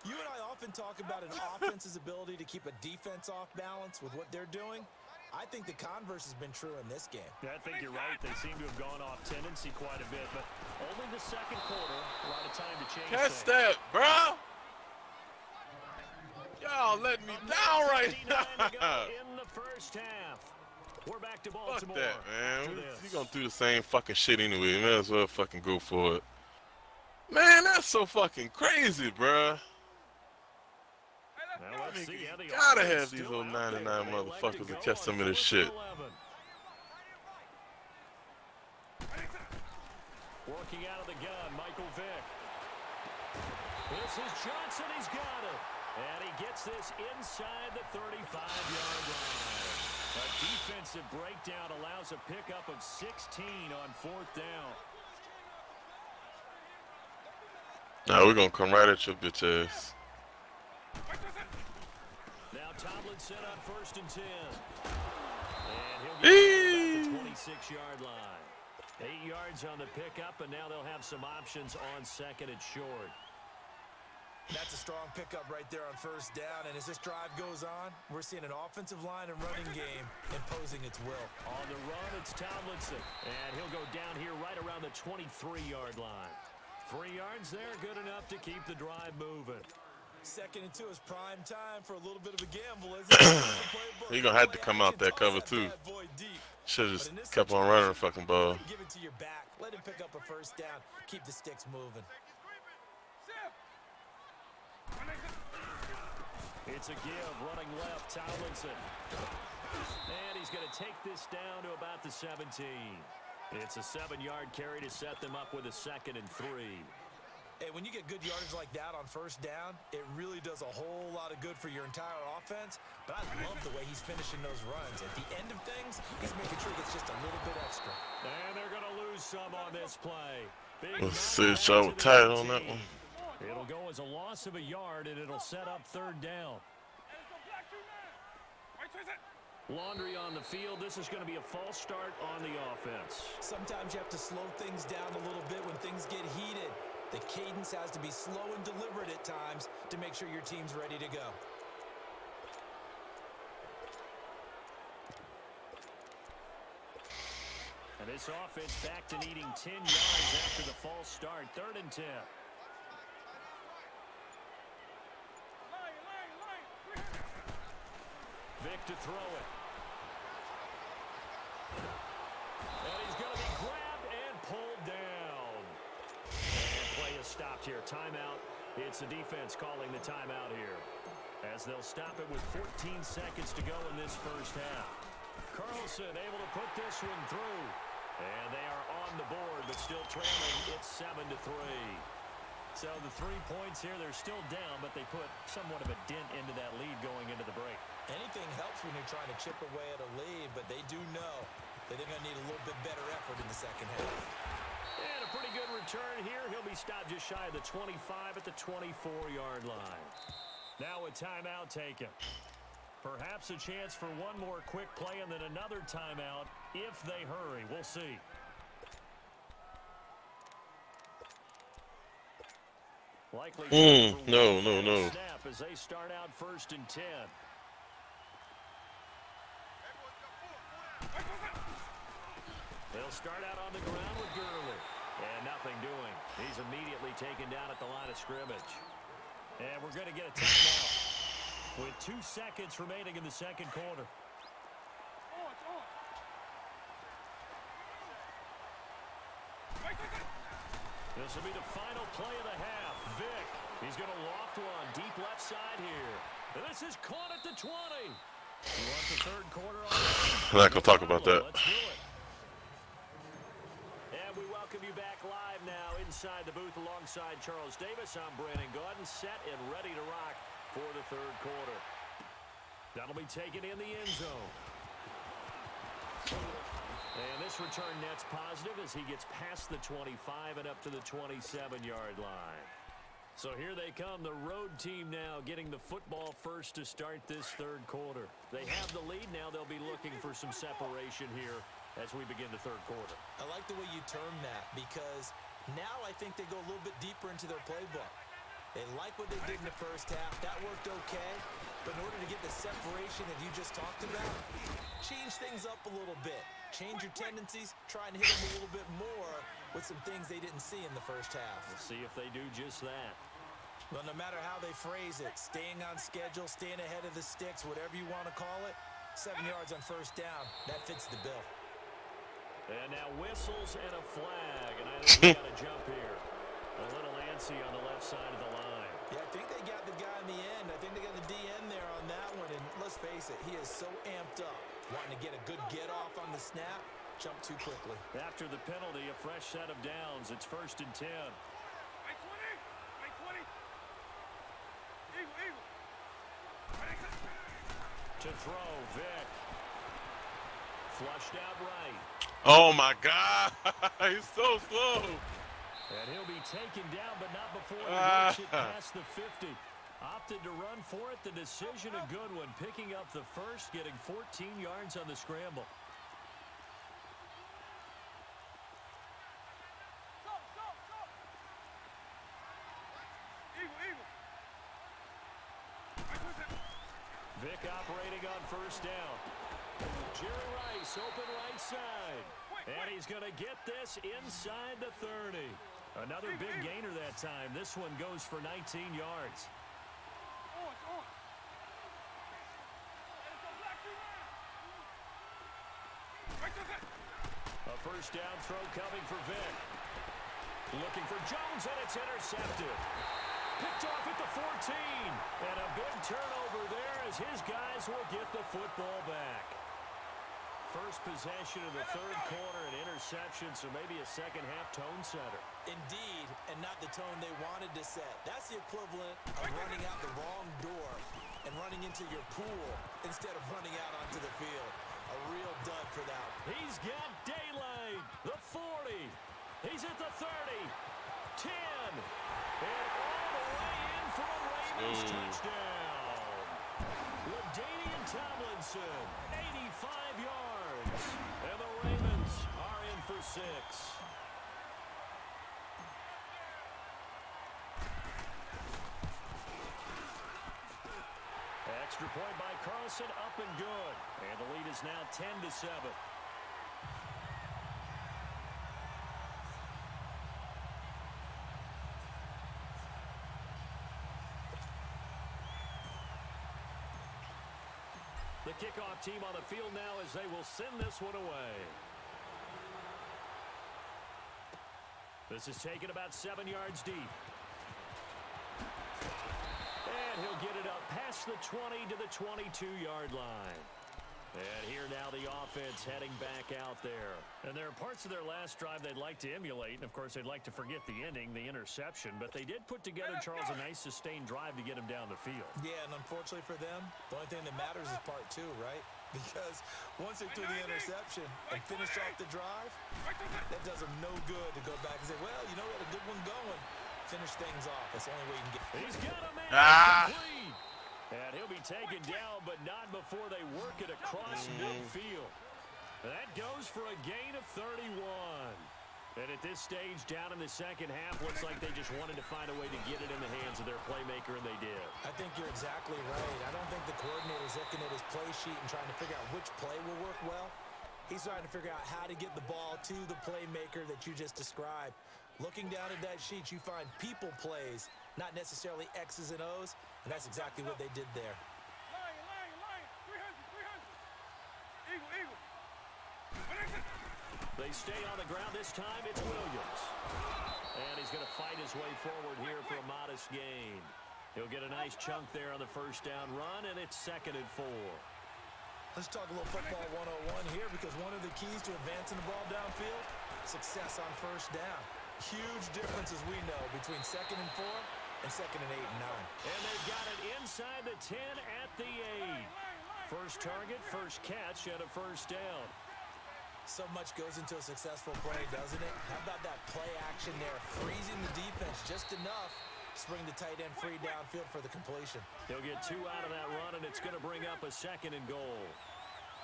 You and I often talk about an offense's ability to keep a defense off balance with what they're doing. I think the converse has been true in this game. Yeah, I think you're right. They seem to have gone off tendency quite a bit, but only the second quarter. A lot of time to change Catch things. that, bro! Y'all let me down right now. In the first half. We're back to Fuck Baltimore. that, man. You're gonna do the same fucking shit anyway. You may as well fucking go for it. Man, that's so fucking crazy, bruh. Now let's see how the Gotta offense have these still little out there. 99 They elect motherfuckers to to go catch on some of this 4th and shit. 11. Working out of the gun, Michael Vick. This is Johnson. He's got it. And he gets this inside the 35-yard line. A defensive breakdown allows a pickup of 16 on 4th down. Now we're gonna come right at your bitch ass. Now Tomlinson on 1st and 10. And he'll get about the 26-yard line. 8 yards on the pickup, and now they'll have some options on 2nd and short. That's a strong pickup right there on 1st down, and as this drive goes on, we're seeing an offensive line and running game imposing its will. On the run, it's Tomlinson, and he'll go down here right around the 23-yard line. 3 yards there, good enough to keep the drive moving. 2nd and 2 is prime time for a little bit of a gamble, isn't it? You're gonna have to come out that cover too. Should've just kept on running the fucking ball. Give it to your back. Let him pick up a 1st down. Keep the sticks moving. It's a give, running left, Tomlinson. And he's going to take this down to about the 17. It's a 7-yard carry to set them up with a 2nd and 3. Hey, when you get good yardage like that on 1st down, it really does a whole lot of good for your entire offense. But I love the way he's finishing those runs. At the end of things, he's making sure he gets just a little bit extra. And they're going to lose some on this play. Let's see, so tight on that one. It'll go as a loss of a yard, and it'll set up 3rd down. Laundry on the field. This is going to be a false start on the offense. Sometimes you have to slow things down a little bit when things get heated. The cadence has to be slow and deliberate at times to make sure your team's ready to go. And this offense back to needing 10 yards after the false start. 3rd and 10. Vick to throw it. And he's going to be grabbed and pulled down. And play is stopped here. Timeout. It's the defense calling the timeout here, as they'll stop it with 14 seconds to go in this 1st half. Carlson able to put this one through. And they are on the board, but still trailing. It's 7-3. So the 3 points here, they're still down, but they put somewhat of a dent into that lead going into the break. Anything helps when you're trying to chip away at a lead, but they do know that they're going to need a little bit better effort in the 2nd half. And a pretty good return here. He'll be stopped just shy of the 25 at the 24-yard line. Now a timeout taken. Perhaps a chance for one more quick play and then another timeout if they hurry. We'll see. Likely no. snap as they start out 1st and 10. They'll start out on the ground with Gurley. And nothing doing. He's immediately taken down at the line of scrimmage. And we're going to get a timeout with 2 seconds remaining in the 2nd quarter. This will be the final play of the half. Vick, he's going to loft one deep left side here. And this is caught at the 20. You want the 3rd quarter on? I'm not going to talk about that. Let's do it. And we welcome you back live now inside the booth alongside Charles Davis. I'm Brandon Gaudin, set and ready to rock for the 3rd quarter. That'll be taken in the end zone. And this return net's positive as he gets past the 25 and up to the 27-yard line. So here they come, the road team now getting the football first to start this third quarter. They have the lead now. They'll be looking for some separation here as we begin the third quarter. I like the way you term that because now I think they go a little bit deeper into their playbook. They like what they did in the first half. That worked okay. But in order to get the separation that you just talked about, change things up a little bit. Change your tendencies. Try and hit them a little bit more with some things they didn't see in the first half. We'll see if they do just that. Well, no matter how they phrase it, staying on schedule, staying ahead of the sticks, whatever you want to call it, 7 yards on first down, that fits the bill. And now whistles and a flag, and I think we got a jump here. A little antsy on the left side of the line. Yeah, I think they got the guy in the end. I think they got the DN there on that one, and let's face it, he is so amped up, wanting to get a good get-off on the snap, jump too quickly. After the penalty, a fresh set of downs. It's 1st and 10. To throw, Vick. Flushed out right. Oh, my God. He's so slow. And he'll be taken down, but not before he makes it past the 50. Opted to run for it. The decision a good one. Picking up the first, getting 14 yards on the scramble. Vick operating on first down. Jerry Rice, open right side. And he's going to get this inside the 30. Another big gainer that time. This one goes for 19 yards. A first down throw coming for Vick. Looking for Jones, and it's intercepted. Picked off at the 14. And a big turnover there as his guys will get the football back. First possession of the third quarter, an interception, so maybe a second-half tone setter. Indeed, and not the tone they wanted to set. That's the equivalent of running out the wrong door and running into your pool instead of running out onto the field. A real dud for that. He's got daylight. The 40. He's at the 30. 10. And all the way in for a Ravens touchdown. LaDainian Tomlinson, 85 yards. And the Ravens are in for 6. Extra point by Carlson, up and good. And the lead is now 10-7. The kickoff team on the field now as they will send this one away. This is taken about 7 yards deep. And he'll get it up past the 20 to the 22-yard line. And here now the offense heading back out there. And there are parts of their last drive they'd like to emulate. And, of course, they'd like to forget the ending, the interception. But they did put together, Charles, a nice sustained drive to get him down the field. Yeah, and unfortunately for them, the only thing that matters is part 2, right? Because once they threw the interception and finished off the drive, that does them no good to go back and say, well, you know, we had a good one going. Finish things off. That's the only way you can get. He's got a man complete. And he'll be taken down, but not before they work it across midfield. That goes for a gain of 31. And at this stage, down in the second half, looks like they just wanted to find a way to get it in the hands of their playmaker, and they did. I think you're exactly right. I don't think the coordinator's looking at his play sheet and trying to figure out which play will work well. He's trying to figure out how to get the ball to the playmaker that you just described. Looking down at that sheet, you find people plays, not necessarily X's and O's, and that's exactly what they did there. They stay on the ground this time. It's Williams. And he's going to fight his way forward here for a modest gain. He'll get a nice chunk there on the first down run, and it's 2nd and 4. Let's talk a little football 101 here, because one of the keys to advancing the ball downfield, success on first down. Huge difference, as we know, between 2nd and 4 and 2nd and 8 and 9. And they've got it inside the 10 at the 8. First target, first catch, and a first down. So much goes into a successful play, doesn't it? How about that play action there, freezing the defense just enough Vick's bring the tight end free downfield for the completion. He'll get 2 out of that run, and it's going to bring up a 2nd and goal.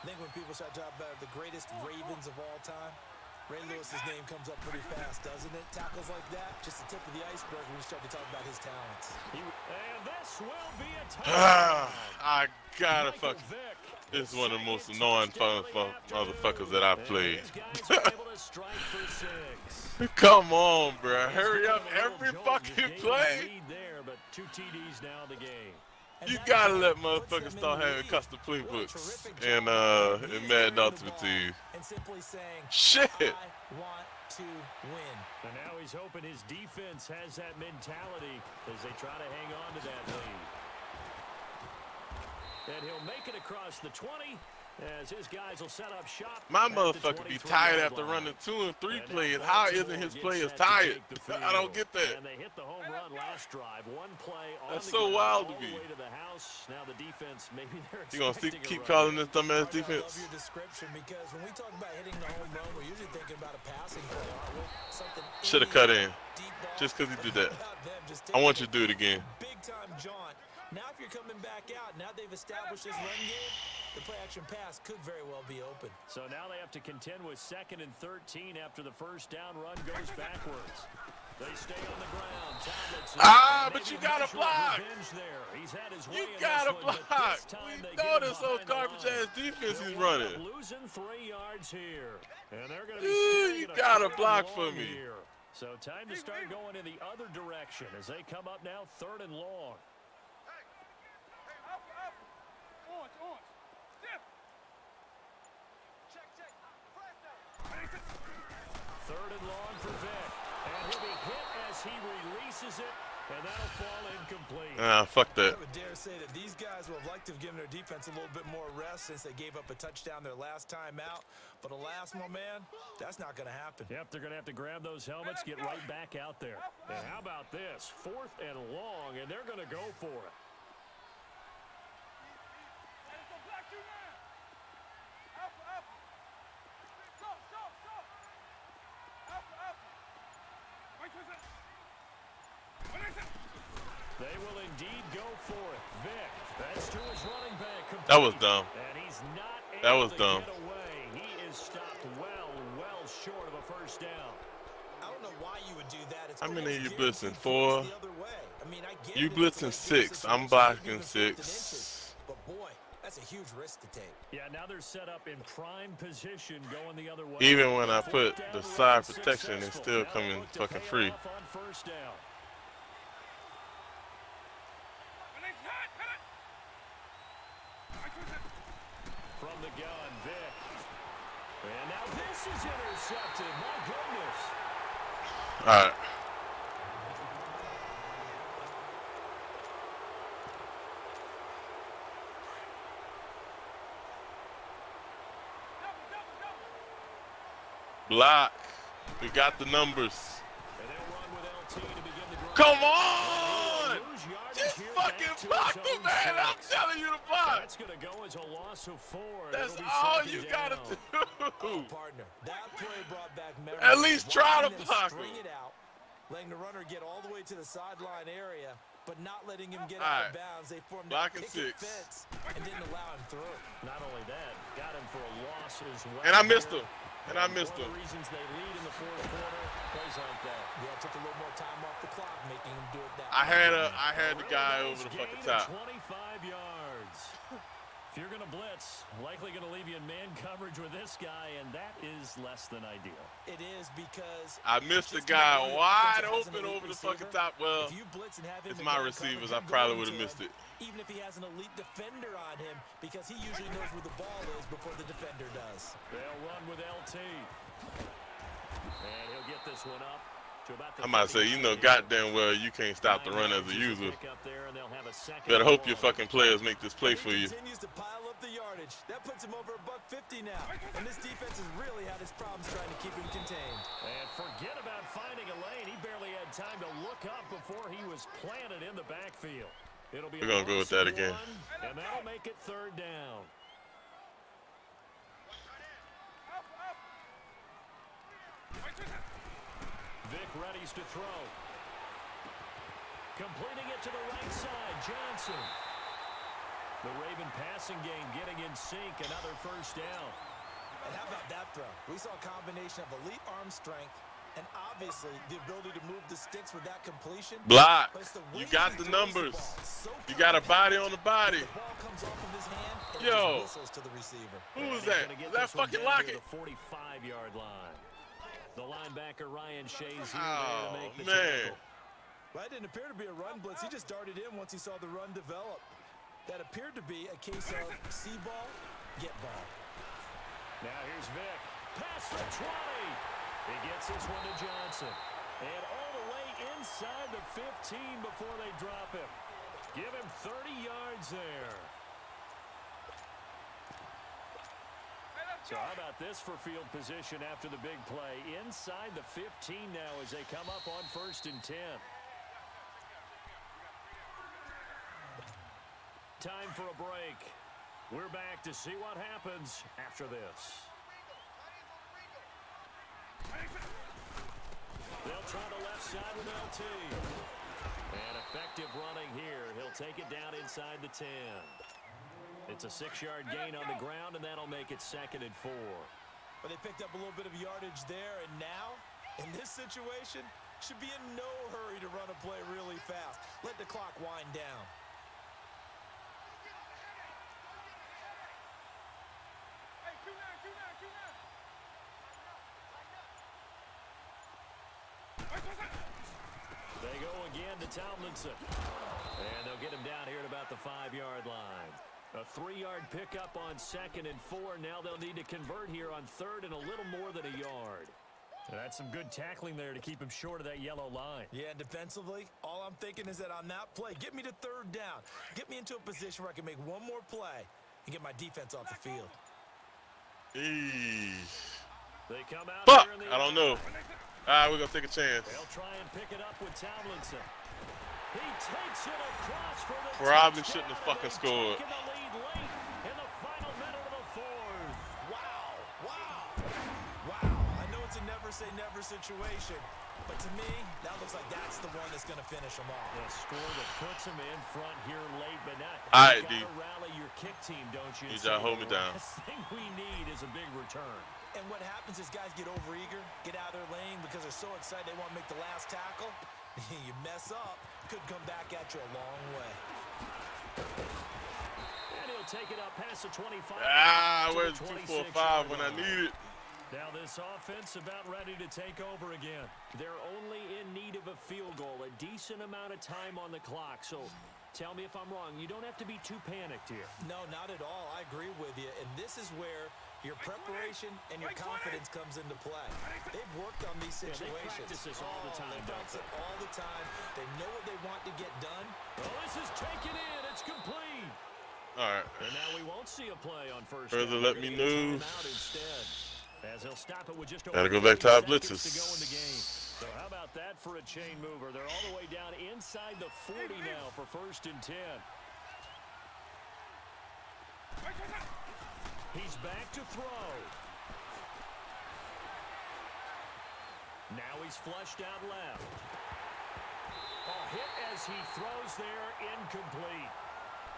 I think when people start talking about the greatest Ravens of all time, Ray Lewis's name comes up pretty fast, doesn't it? Tackles like that, just the tip of the iceberg when you start to talk about his talents. And this will be a touchdown. I gotta fuck. This is one of the most annoying motherfuckers that I played. Come on, bro. Hurry up every fucking play. But 2 TDs now in the game. You gotta let motherfuckers start having custom playbooks and Madden Ultimate Team. And simply saying, shit. I want to win. And now he's hoping his defense has that mentality as they try to hang on to that lead. And he'll make it across the 20 as his guys will set up shop. My motherfucker be tired after running 2 and 3 plays. How isn't his players tired? I don't get that. And they hit the home run last drive. 1 play on That's the so ground, wild to all me. the way to the house. Now the defense, maybe they're You gonna expecting a keep run. calling this dumbass I love defense? your description because when we talk about hitting the home run, we're usually thinking about a passing play, aren't we? Something Should have cut in. deep ball. Just because he did that. About them just I want you taking to do it again. big time jaunt. Now if you're coming back out, now they've established this run game, the play action pass could very well be open. So now they have to contend with 2nd and 13 after the first down run goes backwards. They stay on the ground. Tomlinson, But you maybe gotta visual block. revenge there. He's had his way You in gotta this one, but block. this time they We get know him this old behind the garbage line. ass defense he's They'll wind up running. losing 3 yards here. And they're going to be Ooh, staying you in a gotta 3rd and block for long me. here. So time to start going in the other direction as they come up now 3rd and long. Third and long for Vick. And he'll be hit as he releases it, and that'll fall incomplete. Fuck I that. would dare say that these guys would have liked to have given their defense a little bit more rest since they gave up a touchdown their last time out. But alas, my man, that's not going to happen. Yep, they're going to have to grab those helmets, get right back out there. And how about this? 4th and long, and they're going to go for it. They will indeed go for it. Vick, that's to his running back. Complete. That was dumb. And he's not able That was to dumb. get away. He is stopped well short of a first down. I don't know why you would do that. It's How many almost are you guaranteed blitzing? 4? points the other way. I mean, I get You it, it's a blitzing late 6. game I'm situation, blocking even 4th and 6. inches. But boy, that's a huge risk to take. Yeah, now they're set up in prime position going the other way. Even when I put Fourth the down side run protection, it's successful. still Now coming look to fucking pay free. off on first down. From the gun, Vick. And now this is intercepted. My goodness. All right. Block. We got the numbers. And they'll run with LT to begin the drive. Come on! Lose yardage Just here fucking back to block his them, own man! I'm 6. telling you to block. That's going to go as a loss of 4. That's It'll be all 2nd you down. gotta do. Partner, that play brought back memories. At least try to Watching them block string him. it out, letting the runner get all the way to the sideline area, but not letting him get All out of right. bounds. They formed Blocking a picket 6. fence and didn't allow him through. Not only that, got him for a loss as well. And I missed here. him. And I missed One him. of the reasons they lead in the 4th quarter, plays like that. Yeah, it took a little more time off the clock, making him do it that I way. had the guy over the fucking top. 25 yards. If you're going to blitz, likely going to leave you in man coverage with this guy, and that is less than ideal. It is because I missed the just guy about every wide defense has an open elite over the receiver. fucking top. Well, If you blitz and have him it's in my man receivers. coverage, I you're probably going would have to missed him, it. even if he has an elite defender on him, because he usually knows where the ball is before the defender does. They'll run with LT. And he'll get this one up to about the I might say, you know, 30. goddamn well you can't stop the run as a user. Pick up there, and they'll have a 2nd Better hope your and fucking players make this play And for he you. continues to pile up the yardage. That puts him over $150 now. And this defense has really had his problems trying to keep him contained. And forget about finding a lane. He barely had time to look up before he was planted in the backfield. It'll be We're gonna go with that again. And that'll make it 3rd down. Vick readies to throw. Completing it to the right side, Johnson. The Raven passing game getting in sync, another first down. And how about that throw? We saw a combination of elite arm strength and obviously the ability to move the sticks with that completion. Block. But it's the way You got he the throws numbers. ball. So You got a body on the body. the ball comes off of his hand and Yo. it just whistles to the receiver. Who was He's that? gonna get Is that this one fucking down to Lockett? the 45-yard line. The linebacker Ryan Shazier there Oh, to make the man. tackle. Well, that didn't appear to be a run blitz. He just darted in once he saw the run develop. That appeared to be a case of see ball, get ball. Now here's Vick. Pass for 20. He gets this one to Johnson. And all the way inside the 15 before they drop him. Give him 30 yards there. So how about this for field position after the big play? Inside the 15 now as they come up on 1st and 10. Time for a break. We're back to see what happens after this. They'll try the left side with LT. And effective running here. He'll take it down inside the 10. It's a 6-yard gain on the ground, and that'll make it 2nd and 4. But they picked up a little bit of yardage there, and now, in this situation, should be in no hurry to run a play really fast. Let the clock wind down. They go again to Tomlinson. And they'll get him down here at about the 5-yard line. A 3-yard pickup on 2nd and 4. Now they'll need to convert here on 3rd and a little more than a yard. That's some good tackling there to keep him short of that yellow line. Yeah, defensively, all I'm thinking is that on that play, get me to 3rd down. Get me into a position where I can make one more play and get my defense off the field. Eesh. They come out Fuck! here in the I don't know. All right, we're going to take a chance. They'll try and pick it up with Tomlinson. He takes it across for the Probably touchdown, shouldn't have fucking and they've scored. taken the lead late in the final minute of the 4th. Wow, wow, wow. I know it's a never-say-never situation, but to me, that looks like that's the one that's going to finish them off. A score that puts him in front here late, but not. All right, you D. gotta rally your kick team, don't you? You gotta hold me The down. last thing we need is a big return. And what happens is guys get overeager, get out of their lane because they're so excited they want to make the last tackle. You mess up, could come back at you a long way. And he'll take it up past the 25. Ah, to where's the 245 when I 26-yard line. need it? Now this offense about ready to take over again. They're only in need of a field goal, a decent amount of time on the clock. So tell me if I'm wrong. You don't have to be too panicked here. No, not at all. I agree with you. And this is where your preparation and your confidence comes into play. They've worked on these situations. They practice this all the time, They don't practice it all the time. They know what they want to get done. Well, this is taken in. It's complete. All right. And now we won't see a play on first Further, down. let We're me gonna get know. timeout instead. As he'll stop it with just over Gotta go back to our 30 seconds blitzes. to go in the game. So how about that for a chain mover? They're all the way down inside the 40 now for 1st and 10. He's back to throw. Now he's flushed out left. A hit as he throws there, incomplete.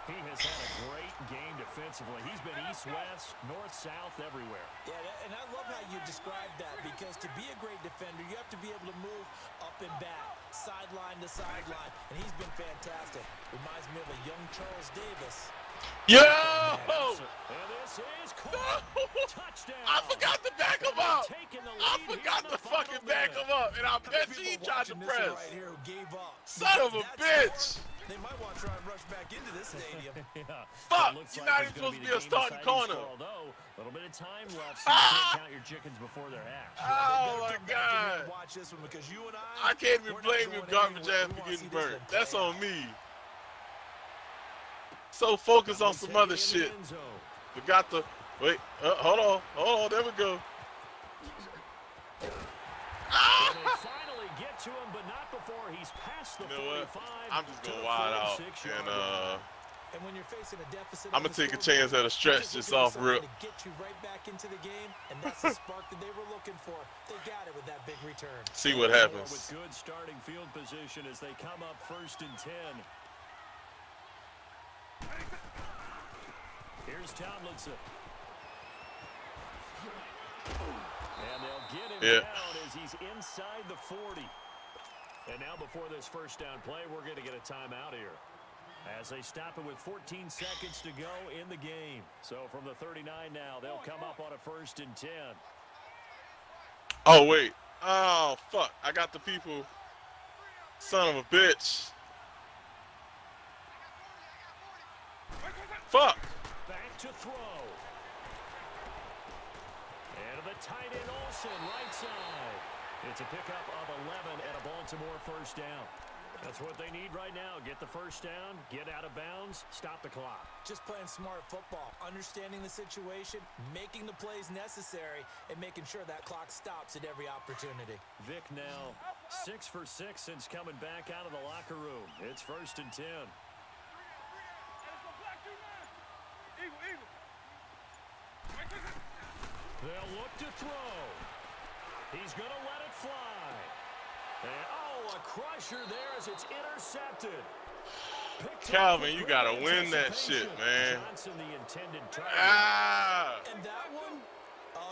He has had a great game defensively. He's been east-west, north-south, everywhere. Yeah, and I love how you describe that because to be a great defender, you have to be able to move up and back, sideline to sideline, and he's been fantastic. Reminds me of a young Charles Davis. Yo! And this is caught. Touchdown. I forgot to back him up. Taking the I lead here forgot in the to fucking final back minute. him up, and I bet People you he tried to watching this press. right here who gave up. Son of a Because bitch. that score, they might want to try and rush back into this stadium. Yeah. Fuck, It looks you're like not it's even gonna supposed to be the a starting game-deciding corner. score, although a little bit of time left, so you can't count your chickens before they're hatched. Oh They better my come back in here and God. watch this one because you and I can't even we're not blame you, going garbage anywhere. ass, We for wanna getting see this burnt. one That's play on out. me. So focused on some other Taking it in shit. the end zone. Forgot to wait. Hold on. There we go. And Ah! they finally get to him, but not before he's past the You know what? 45. I'm just to gonna the wide out 46-yard and line. And when you're facing a deficit, I'm gonna take a chance at a stretch just off rip. To get you right back into the game, and that's the spark that they were looking for. They got it with that big return. See what happens. With good starting field position as they come up 1st and 10. Here's Tomlinson. And they'll get him down as he's inside the 40. And now before this first down play, we're going to get a timeout here, as they stop it with 14 seconds to go in the game. So from the 39 now, they'll come up on a 1st and 10. Oh, wait. Oh, fuck. I got the people. Son of a bitch. Fuck. Back to throw. And the tight end Olsen, right side. It's a pickup of 11 and a Baltimore first down. That's what they need right now. Get the first down, get out of bounds, stop the clock. Just playing smart football, understanding the situation, making the plays necessary, and making sure that clock stops at every opportunity. Vic now 6 for 6 since coming back out of the locker room. It's 1st and 10. They'll look to throw. He's going to let it fly. And, a crusher there as it's intercepted. Calvin, you got to win that shit, man. Johnson, the intended target. And that one,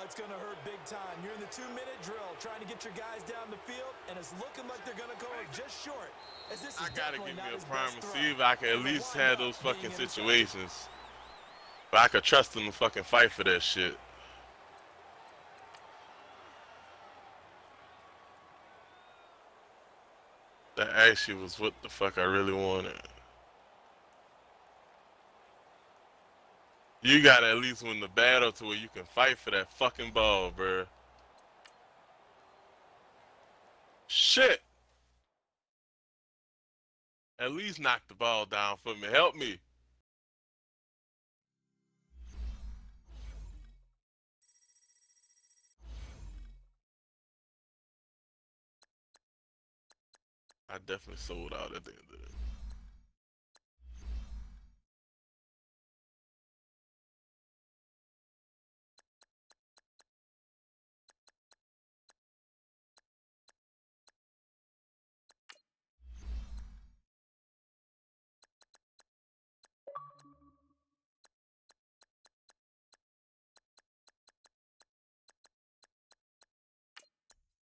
it's going to hurt big time. You're in the 2-minute drill trying to get your guys down the field, and it's looking like they're going to go just short. As this is I got to give me a prime receiver. receiver. I can at least have those fucking situations. But I could trust them to fucking fight for that shit. That actually was what the fuck I really wanted. You gotta at least win the battle to where you can fight for that fucking ball, bruh. Shit. At least knock the ball down for me. Help me. I definitely sold out at the end of it.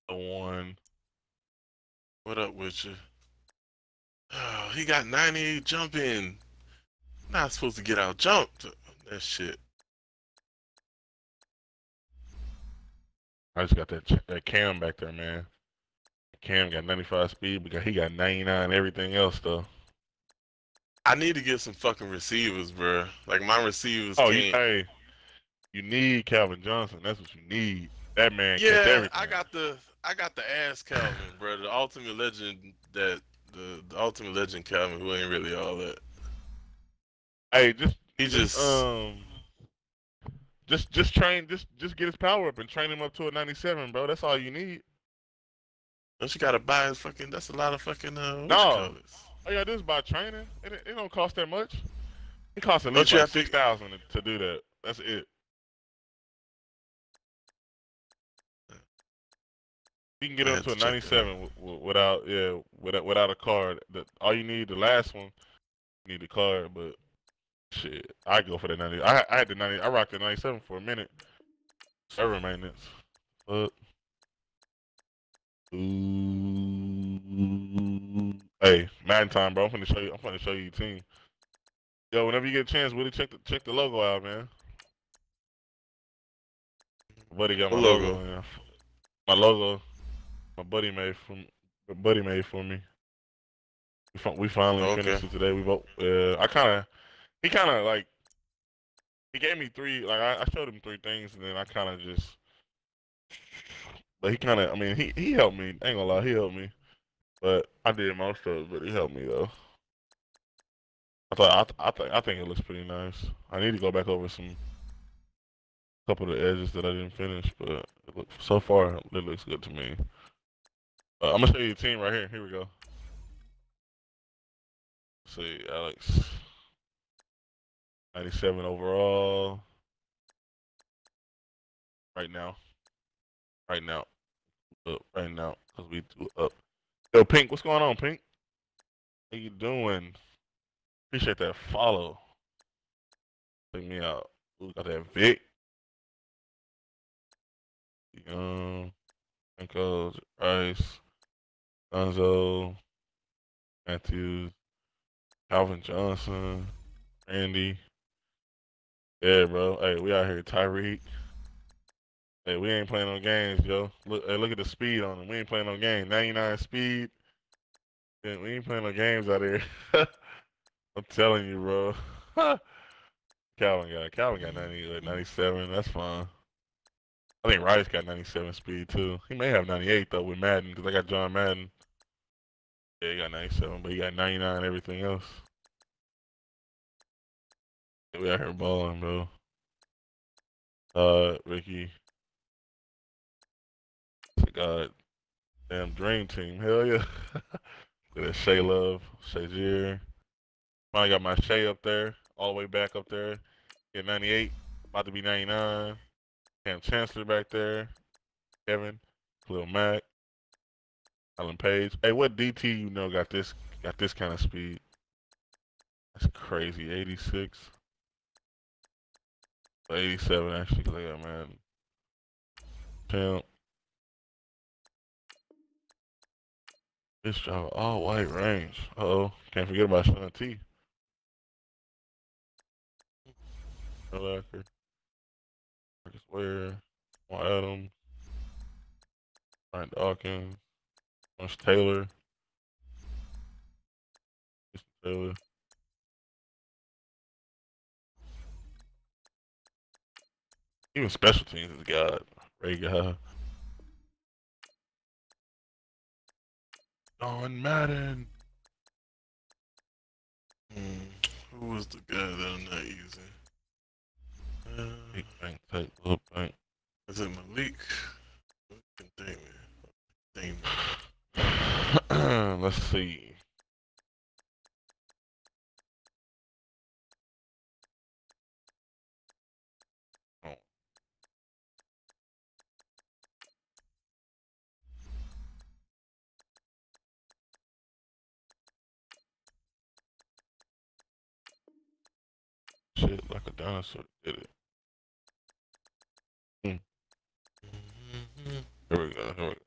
One. What up with you? Oh, he got 98 jumping. Not supposed to get out jumped. That shit. I just got that Cam back there, man. Cam got 95 speed, but he got 99 everything else, though. I need to get some fucking receivers, bro. Like, my receivers hey, you need Calvin Johnson. That's what you need. That man catch everything. I got the ass Calvin, bro. The ultimate legend the ultimate legend Calvin, who ain't really all that. Hey, just train, just get his power up and train him up to a 97, bro. That's all you need. Don't you gotta buy his fucking? That's a lot of fucking. No, all you gotta do is buy training. It don't cost that much. It costs at least like $6,000 to do that. That's it. You can get up to a 97 without a card. All you need, the last one, you need the card. But shit, I go for the 90. I had the 90. I rocked the 97 for a minute. Server maintenance. But hey, Madden time, bro. I'm gonna show you your team. Yo, whenever you get a chance, really check the logo out, man. My buddy got my logo. Man. My logo. My buddy made for me. We finally finished it today. We both. He gave me 3. Like I showed him 3 things, and then I kind of just. But he helped me. I ain't gonna lie, he helped me. But I did most of it, but he helped me though. I think it looks pretty nice. I need to go back over couple of the edges that I didn't finish, but so far it looks good to me. I'm gonna show you the team right here. Here we go. Let's see, Alex. 97 overall. Right now. Right now. Right now. Because we do up. Yo, Pink, what's going on, Pink? How you doing? Appreciate that follow. Check me out. Ooh, got that Vic. Franco, Rice, Gonzo, Matthews, Calvin Johnson, Randy. Yeah, bro. Hey, we out here, Tyreek. Hey, we ain't playing no games, yo. Look, hey, look at the speed on him. We ain't playing no games. 99 speed. Yeah, we ain't playing no games out here. I'm telling you, bro. Calvin got 90, 97. That's fine. I think Rice got 97 speed too. He may have 98 though with Madden because I got John Madden. Yeah, he got 97, but he got 99 everything else. Yeah, we out here balling, bro. Ricky. God, damn dream team. Hell yeah. Look at Shea Love, Shazier. Finally got my Shea up there, all the way back up there. Get 98, about to be 99. Cam Chancellor back there. Kevin, Khalil Mack, Alan Page. Hey, what DT you know got this kind of speed? That's crazy. 86. 87 actually, cause I got man. Pimp. This driver all white range. Uh-oh. Can't forget about Sean T. Urlacher. Marcus Ware. Adams. Ryan Dawkins. Bunch Taylor. Taylor. Even special teams is God. Ray God. Don Madden. Who was the guy that I'm not using? Big bank type, little bank. Is it Malik? Let's see. Oh. Shit, like a dinosaur did it. Here we go. Here we go.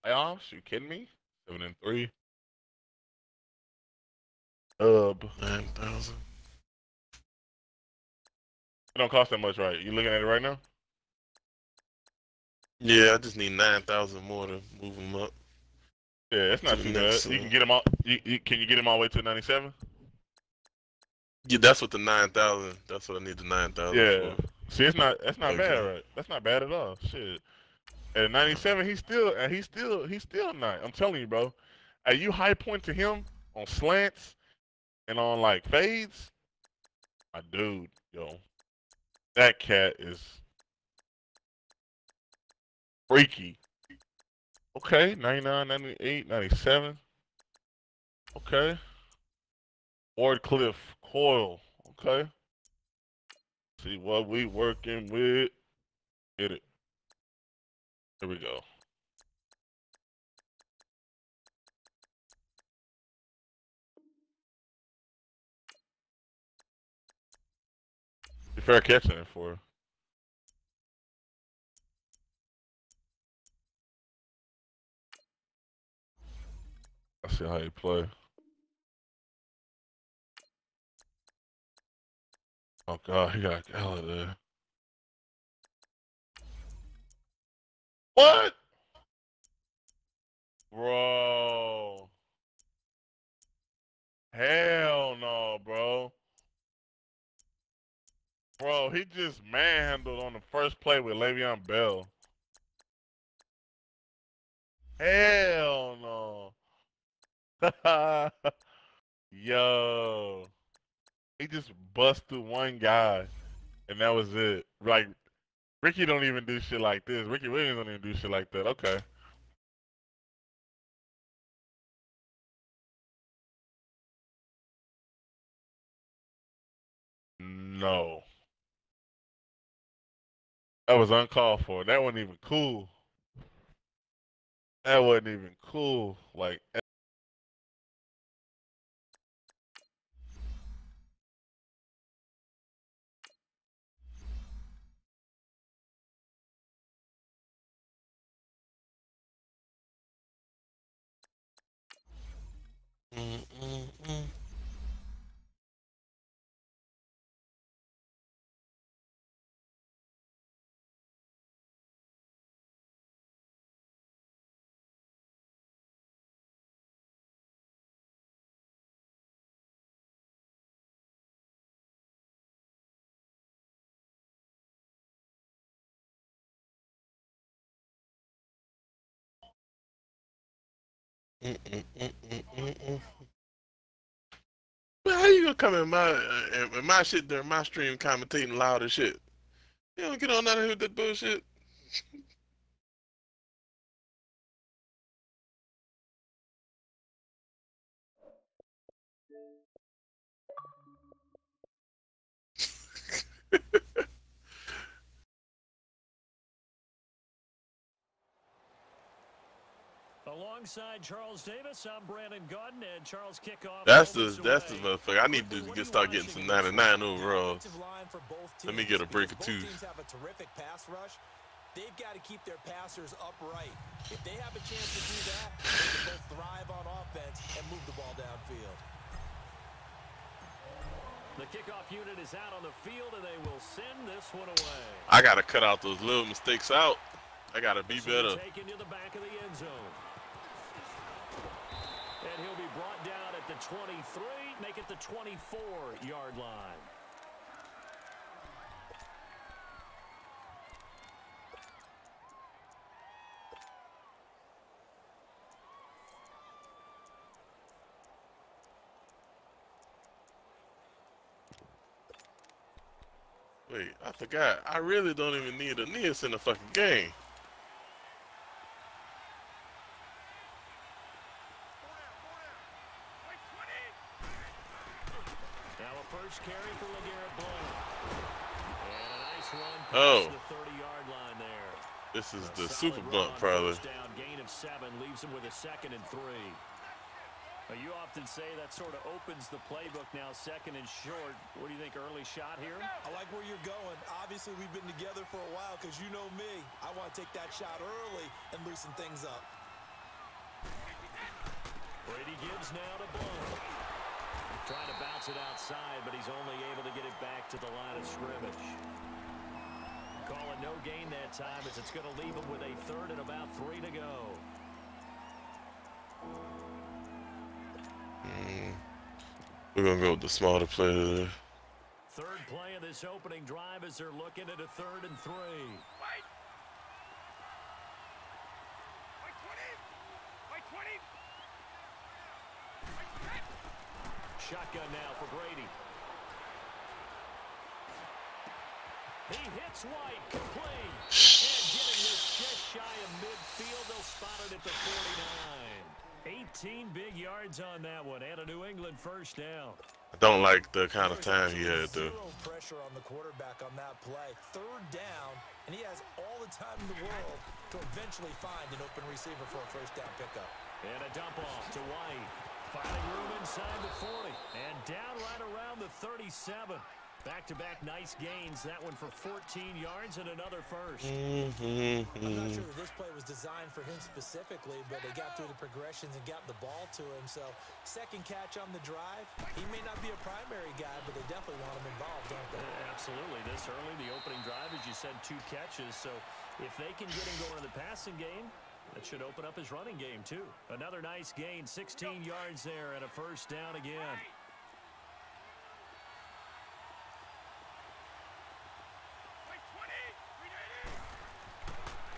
Playoffs? You kidding me? 7-3. 9,000. It don't cost that much, right? You looking at it right now? Yeah, I just need 9,000 more to move them up. Yeah, it's not too bad. You can get them all. Can you get them all the way to 97? Yeah, that's what the 9,000. That's what I need the 9,000. Yeah. For. See, that's not Okay. bad, right? That's not bad at all. Shit. At 97, he's still not. I'm telling you, bro. Hey, you high point to him on slants and on like fades, my dude, yo, that cat is freaky. Okay, 99, 98, 97. Okay. Wardcliffe, Coyle. Okay. See what we working with. Get it. Here we go. Fair catching it for. I see how you play. Oh God, he got Gala there. What? Bro. Hell no, bro. Bro, he just manhandled on the first play with Le'Veon Bell. Hell no. Yo. He just bust through one guy, and that was it. Like, Ricky don't even do shit like this. Ricky Williams don't even do shit like that. Okay. No. That was uncalled for. That wasn't even cool. That wasn't even cool. Like. Man, how you gonna come in my shit during my stream commentating loud as shit? You don't get on out of here with that bullshit. Alongside Charles Davis, I'm Brandon Gaudin, and Charles kickoff. That's the motherfucker. I need to start getting some 99 overalls. Let me get a break or two. Have a terrific pass rush. They've got to keep their passers upright. If they have a chance to do that, they can both thrive on offense and move the ball downfield. The kickoff unit is out on the field, and they will send this one away. I gotta cut out those little mistakes out. I gotta be better. Taken to the back of the end zone. And he'll be brought down at the 23, make it the 24-yard line. Wait, I forgot. I really don't even need Aeneas in the fucking game. Carry for LeGarrette Blount. And a nice run past the 30-yard line there. This is the super bump, probably. Down, gain of 7, leaves him with a 2nd and 3. Now, you often say that sort of opens the playbook now, 2nd and short. What do you think, early shot here? I like where you're going. Obviously, we've been together for a while because you know me. I want to take that shot early and loosen things up. Brady gives now to Blount. Trying to bounce it outside, but he's only able to get it back to the line of scrimmage. Call it no gain that time, as it's going to leave him with a 3rd and about 3 to go. We're going to go with the smarter player. 3rd play of this opening drive as they're looking at a 3rd and 3. Shotgun now for Brady. He hits White, complete. And getting this just shy of midfield, they'll spot it at the 49. 18 big yards on that one, and a New England first down. I don't like the kind of time he had, though. Zero pressure on the quarterback on that play. 3rd down, and he has all the time in the world to eventually find an open receiver for a first down pickup. And a dump off to White. Finding room inside the 40. And down right around the 37. Back-to-back nice gains. That one for 14 yards and another first. I'm not sure that this play was designed for him specifically, but they got through the progressions and got the ball to him. So, 2nd catch on the drive. He may not be a primary guy, but they definitely want him involved, don't they? Absolutely. This early, the opening drive, as you said, 2 catches. So, if they can get him going in the passing game, that should open up his running game, too. Another nice gain, 16 yards there, and a first down again.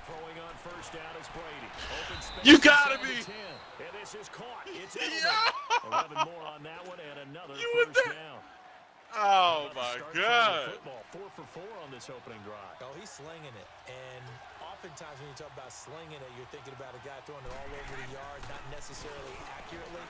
Throwing on first down is Brady. Open space. You gotta be. And this is caught. It's Edelman. 11 more on that one, and another first down. Oh my God! Football 4 for 4 on this opening drive. Oh, he's slinging it, and oftentimes when you talk about slinging it, you're thinking about a guy throwing it all over the yard, not necessarily accurately.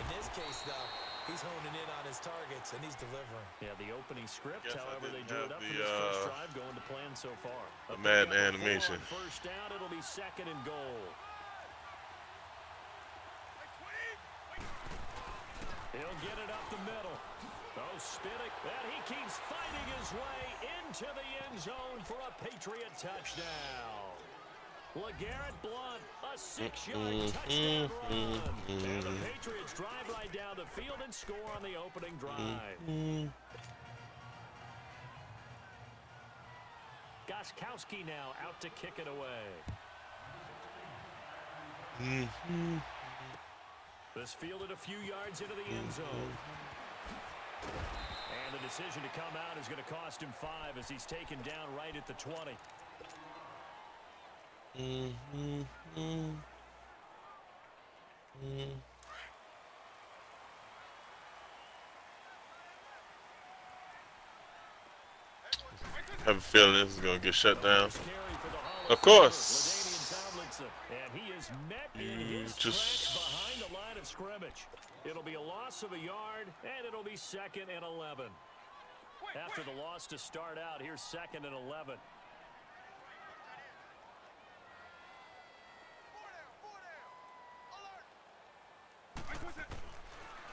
In this case, though, he's honing in on his targets and he's delivering. Yeah, the opening script, Guess however, they I drew didn't it up have for this first drive going to plan so far. the Madden animation. First down, it'll be 2nd and goal. He'll get it up the middle. Oh, spinning. And he keeps fighting his way into the end zone for a Patriot touchdown. LeGarrette Blount, a 6-yard touchdown run. And the Patriots drive right down the field and score on the opening drive. Gostkowski now out to kick it away. This fielded a few yards into the end zone. And the decision to come out is going to cost him 5 as he's taken down right at the 20. I have a feeling this is going to get shut down. Of course. And he is met in his tracks behind the line of scrimmage. It'll be a loss of a yard, and it'll be 2nd and 11. After the loss to start out, here's 2nd and 11.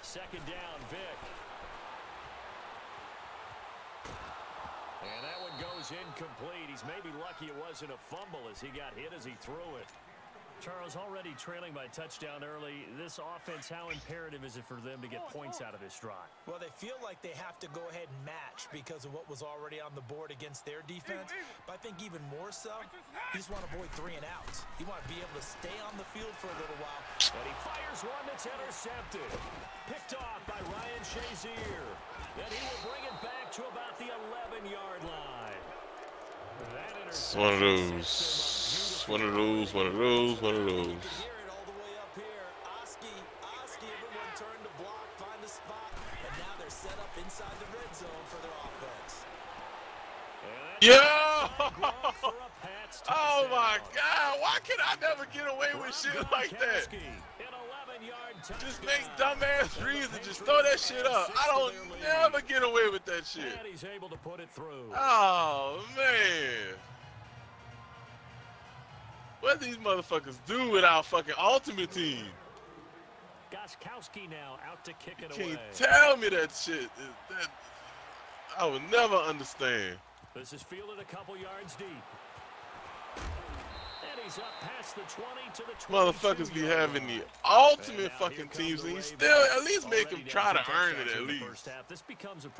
Second down, Vick. And that one goes incomplete. He's maybe lucky it wasn't a fumble as he got hit as he threw it. Charles, already trailing by touchdown early. This offense, how imperative is it for them to get points out of this drive? Well, they feel like they have to go ahead and match because of what was already on the board against their defense. But I think even more so, you just want to avoid 3 and outs. You want to be able to stay on the field for a little while. And he fires one that's intercepted. Picked off by Ryan Shazier. And he will bring it back to about the 11-yard line. It's one of those. One of those. All the way up here. Oski, everyone turned to block, find a spot, and now they're set up inside the red zone for their offense. Yeah! Oh my God! Why can I never get away with shit like that? Just make dumbass reads and just throw that shit up. I don't never get away with that shit. And he's able to put it through. Oh man. What these motherfuckers do without fucking Ultimate Team? Gostkowski now out to kick it Can't away. tell me that shit. That, I would never understand. This is fielded a couple yards deep. And he's up past the 20 to the 22. Motherfuckers be having the ultimate fucking teams, and you still at least make them try to earn it at least.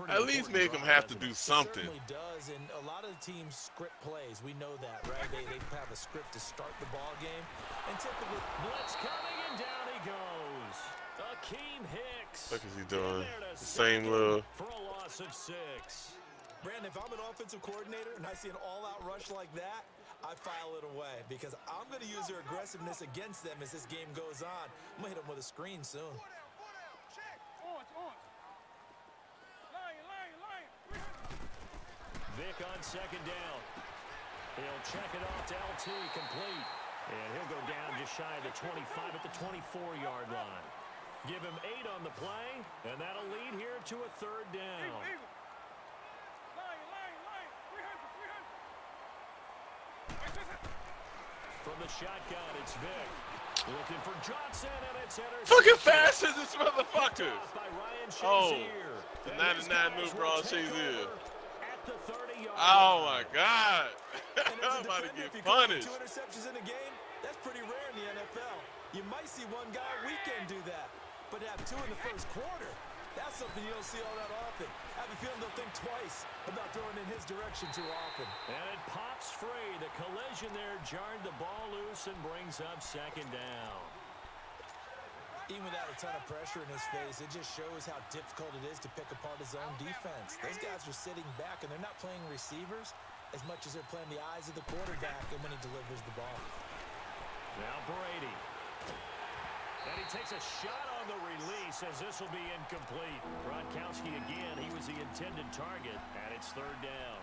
At least make them have to do something. It certainly does, and a lot of the teams script plays. We know that, right? They have a script to start the ball game, and typically blitz coming, and down he goes. Akeem Hicks. What is he doing? The same little. For a loss of 6. Brandon, if I'm an offensive coordinator and I see an all-out rush like that, I file it away because I'm going to use their aggressiveness against them as this game goes on. I'm going to hit them with a screen soon. Vick on second down. He'll check it off to LT, complete. And he'll go down just shy of the 25 at the 24-yard line. Give him 8 on the play, and that'll lead here to a 3rd down. From the shotgun, it's Vick. Looking for Johnson, and it's intercepted. Fucking fast as this motherfucker. By Ryan Shazier. Oh, the 99 new Braun Shazier. At the 30-yard Oh my God. I'm about to get punished. 2 interceptions in a game, that's pretty rare in the NFL. You might see one guy a weekend do that, but to have 2 in the first quarter, that's something you don't see all that often. I have a feeling they'll think twice about throwing in his direction too often. And it pops free. The collision there jarred the ball loose and brings up 2nd down. Even without a ton of pressure in his face, it just shows how difficult it is to pick apart his own defense. Those guys are sitting back, and they're not playing receivers as much as they're playing the eyes of the quarterback and when he delivers the ball. Now Brady. And he takes a shot on the release as this will be incomplete. Gronkowski again, he was the intended target, and it's third down.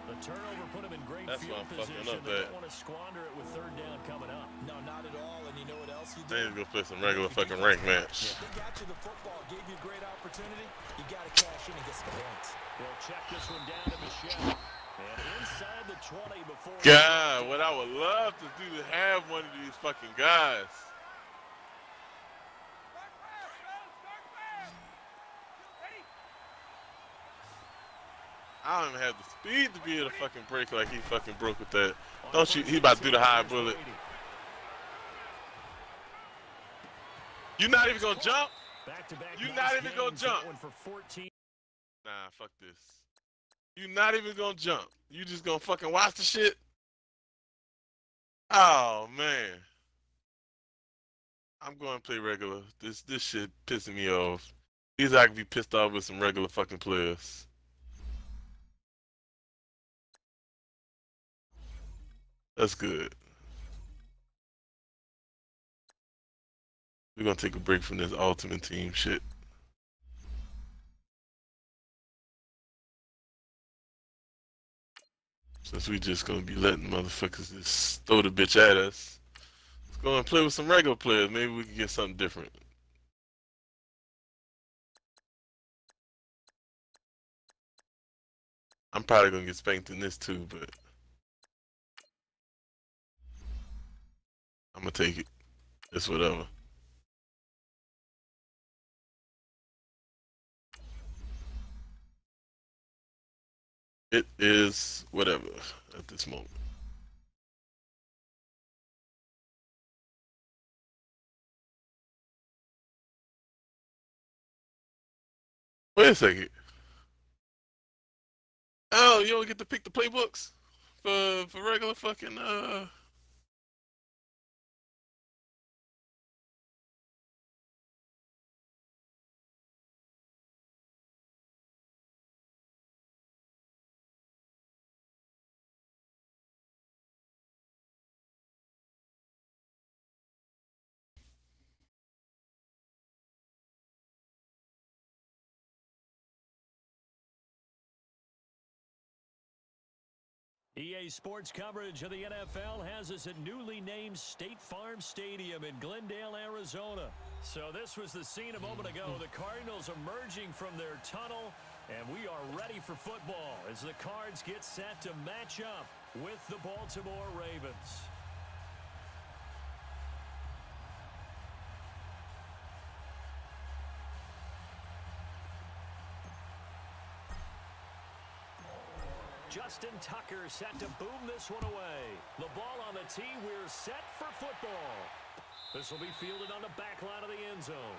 The turnover put him in great field position. They don't want to squander it with third down coming up. No, not at all. And you know what else you do? They just go play some regular fucking rank match. They got you the football, gave you a great opportunity. You got to cash in and get some points. They'll check this one down to Michelle. And inside the 20 before. God, what I would love to do to have one of these fucking guys. I don't even have the speed to be able to fucking break like he fucking broke with that. Don't shoot. He about to do the high bullet. You not even gonna jump? You not even gonna jump? Nah, fuck this. You not even gonna jump. You just gonna fucking watch the shit? Oh man. I'm going to play regular. This shit pissing me off. These I can be pissed off with some regular fucking players. That's good. We're gonna take a break from this Ultimate Team shit. Since we just gonna be letting motherfuckers just throw the bitch at us. Let's go and play with some regular players. Maybe we can get something different. I'm probably gonna get spanked in this too, but I'm gonna take it. It's whatever. It is whatever at this moment. Wait a second. Oh, you don't get to pick the playbooks for regular fucking EA Sports coverage of the NFL has us at newly named State Farm Stadium in Glendale, Arizona. So this was the scene a moment ago. The Cardinals emerging from their tunnel, and we are ready for football as the Cards get set to match up with the Baltimore Ravens. Justin Tucker set to boom this one away. The ball on the tee. We're set for football. This will be fielded on the back line of the end zone.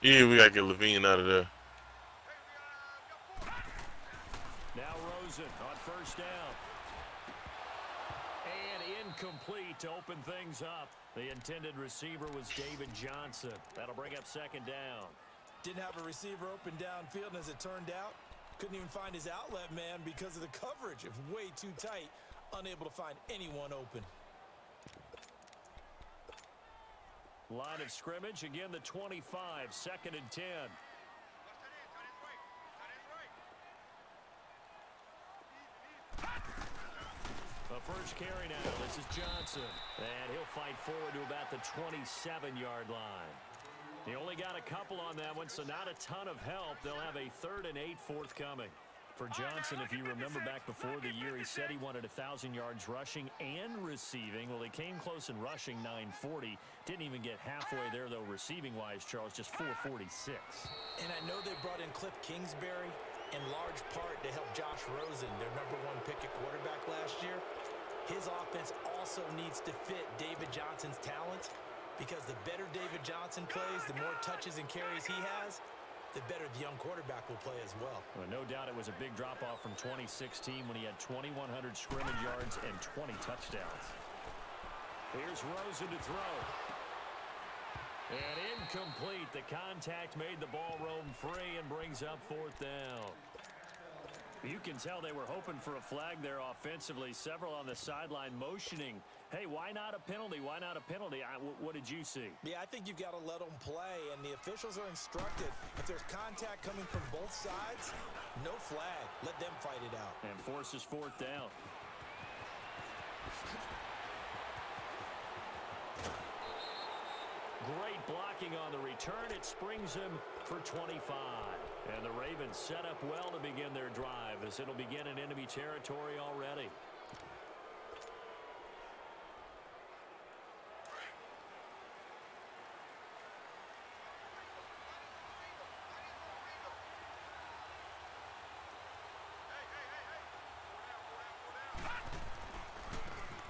yeah, we gotta get Levine out of there. Now Rosen on first down. And incomplete to open things up. The intended receiver was David Johnson. That'll bring up second down. Didn't have a receiver open downfield, and as it turned out, couldn't even find his outlet man because of the coverage. It was way too tight, unable to find anyone open. Line of scrimmage, again the 25, second and 10. The first carry now, this is Johnson. And he'll fight forward to about the 27-yard line. He only got a couple on that one, so not a ton of help. They'll have a 3rd and 8 forthcoming. For Johnson, if you remember back before the year, he said he wanted 1,000 yards rushing and receiving. Well, he came close in rushing, 940. Didn't even get halfway there, though, receiving-wise, Charles, just 446. And I know they brought in Cliff Kingsbury in large part to help Josh Rosen, their #1 pick at quarterback last year. His offense also needs to fit David Johnson's talent, because the better David Johnson plays, the more touches and carries he has, the better the young quarterback will play as well. Well, no doubt it was a big drop-off from 2016 when he had 2,100 scrimmage yards and 20 touchdowns. Here's Rosen to throw. And incomplete. The contact made the ball roam free and brings up 4th down. You can tell they were hoping for a flag there offensively. Several on the sideline motioning, hey, why not a penalty? Why not a penalty? What did you see? Yeah, I think you've got to let them play, and the officials are instructed. If there's contact coming from both sides, no flag. Let them fight it out. And forces 4th down. Great blocking on the return. It springs him for 25. And the Ravens set up well to begin their drive as it'll begin in enemy territory already.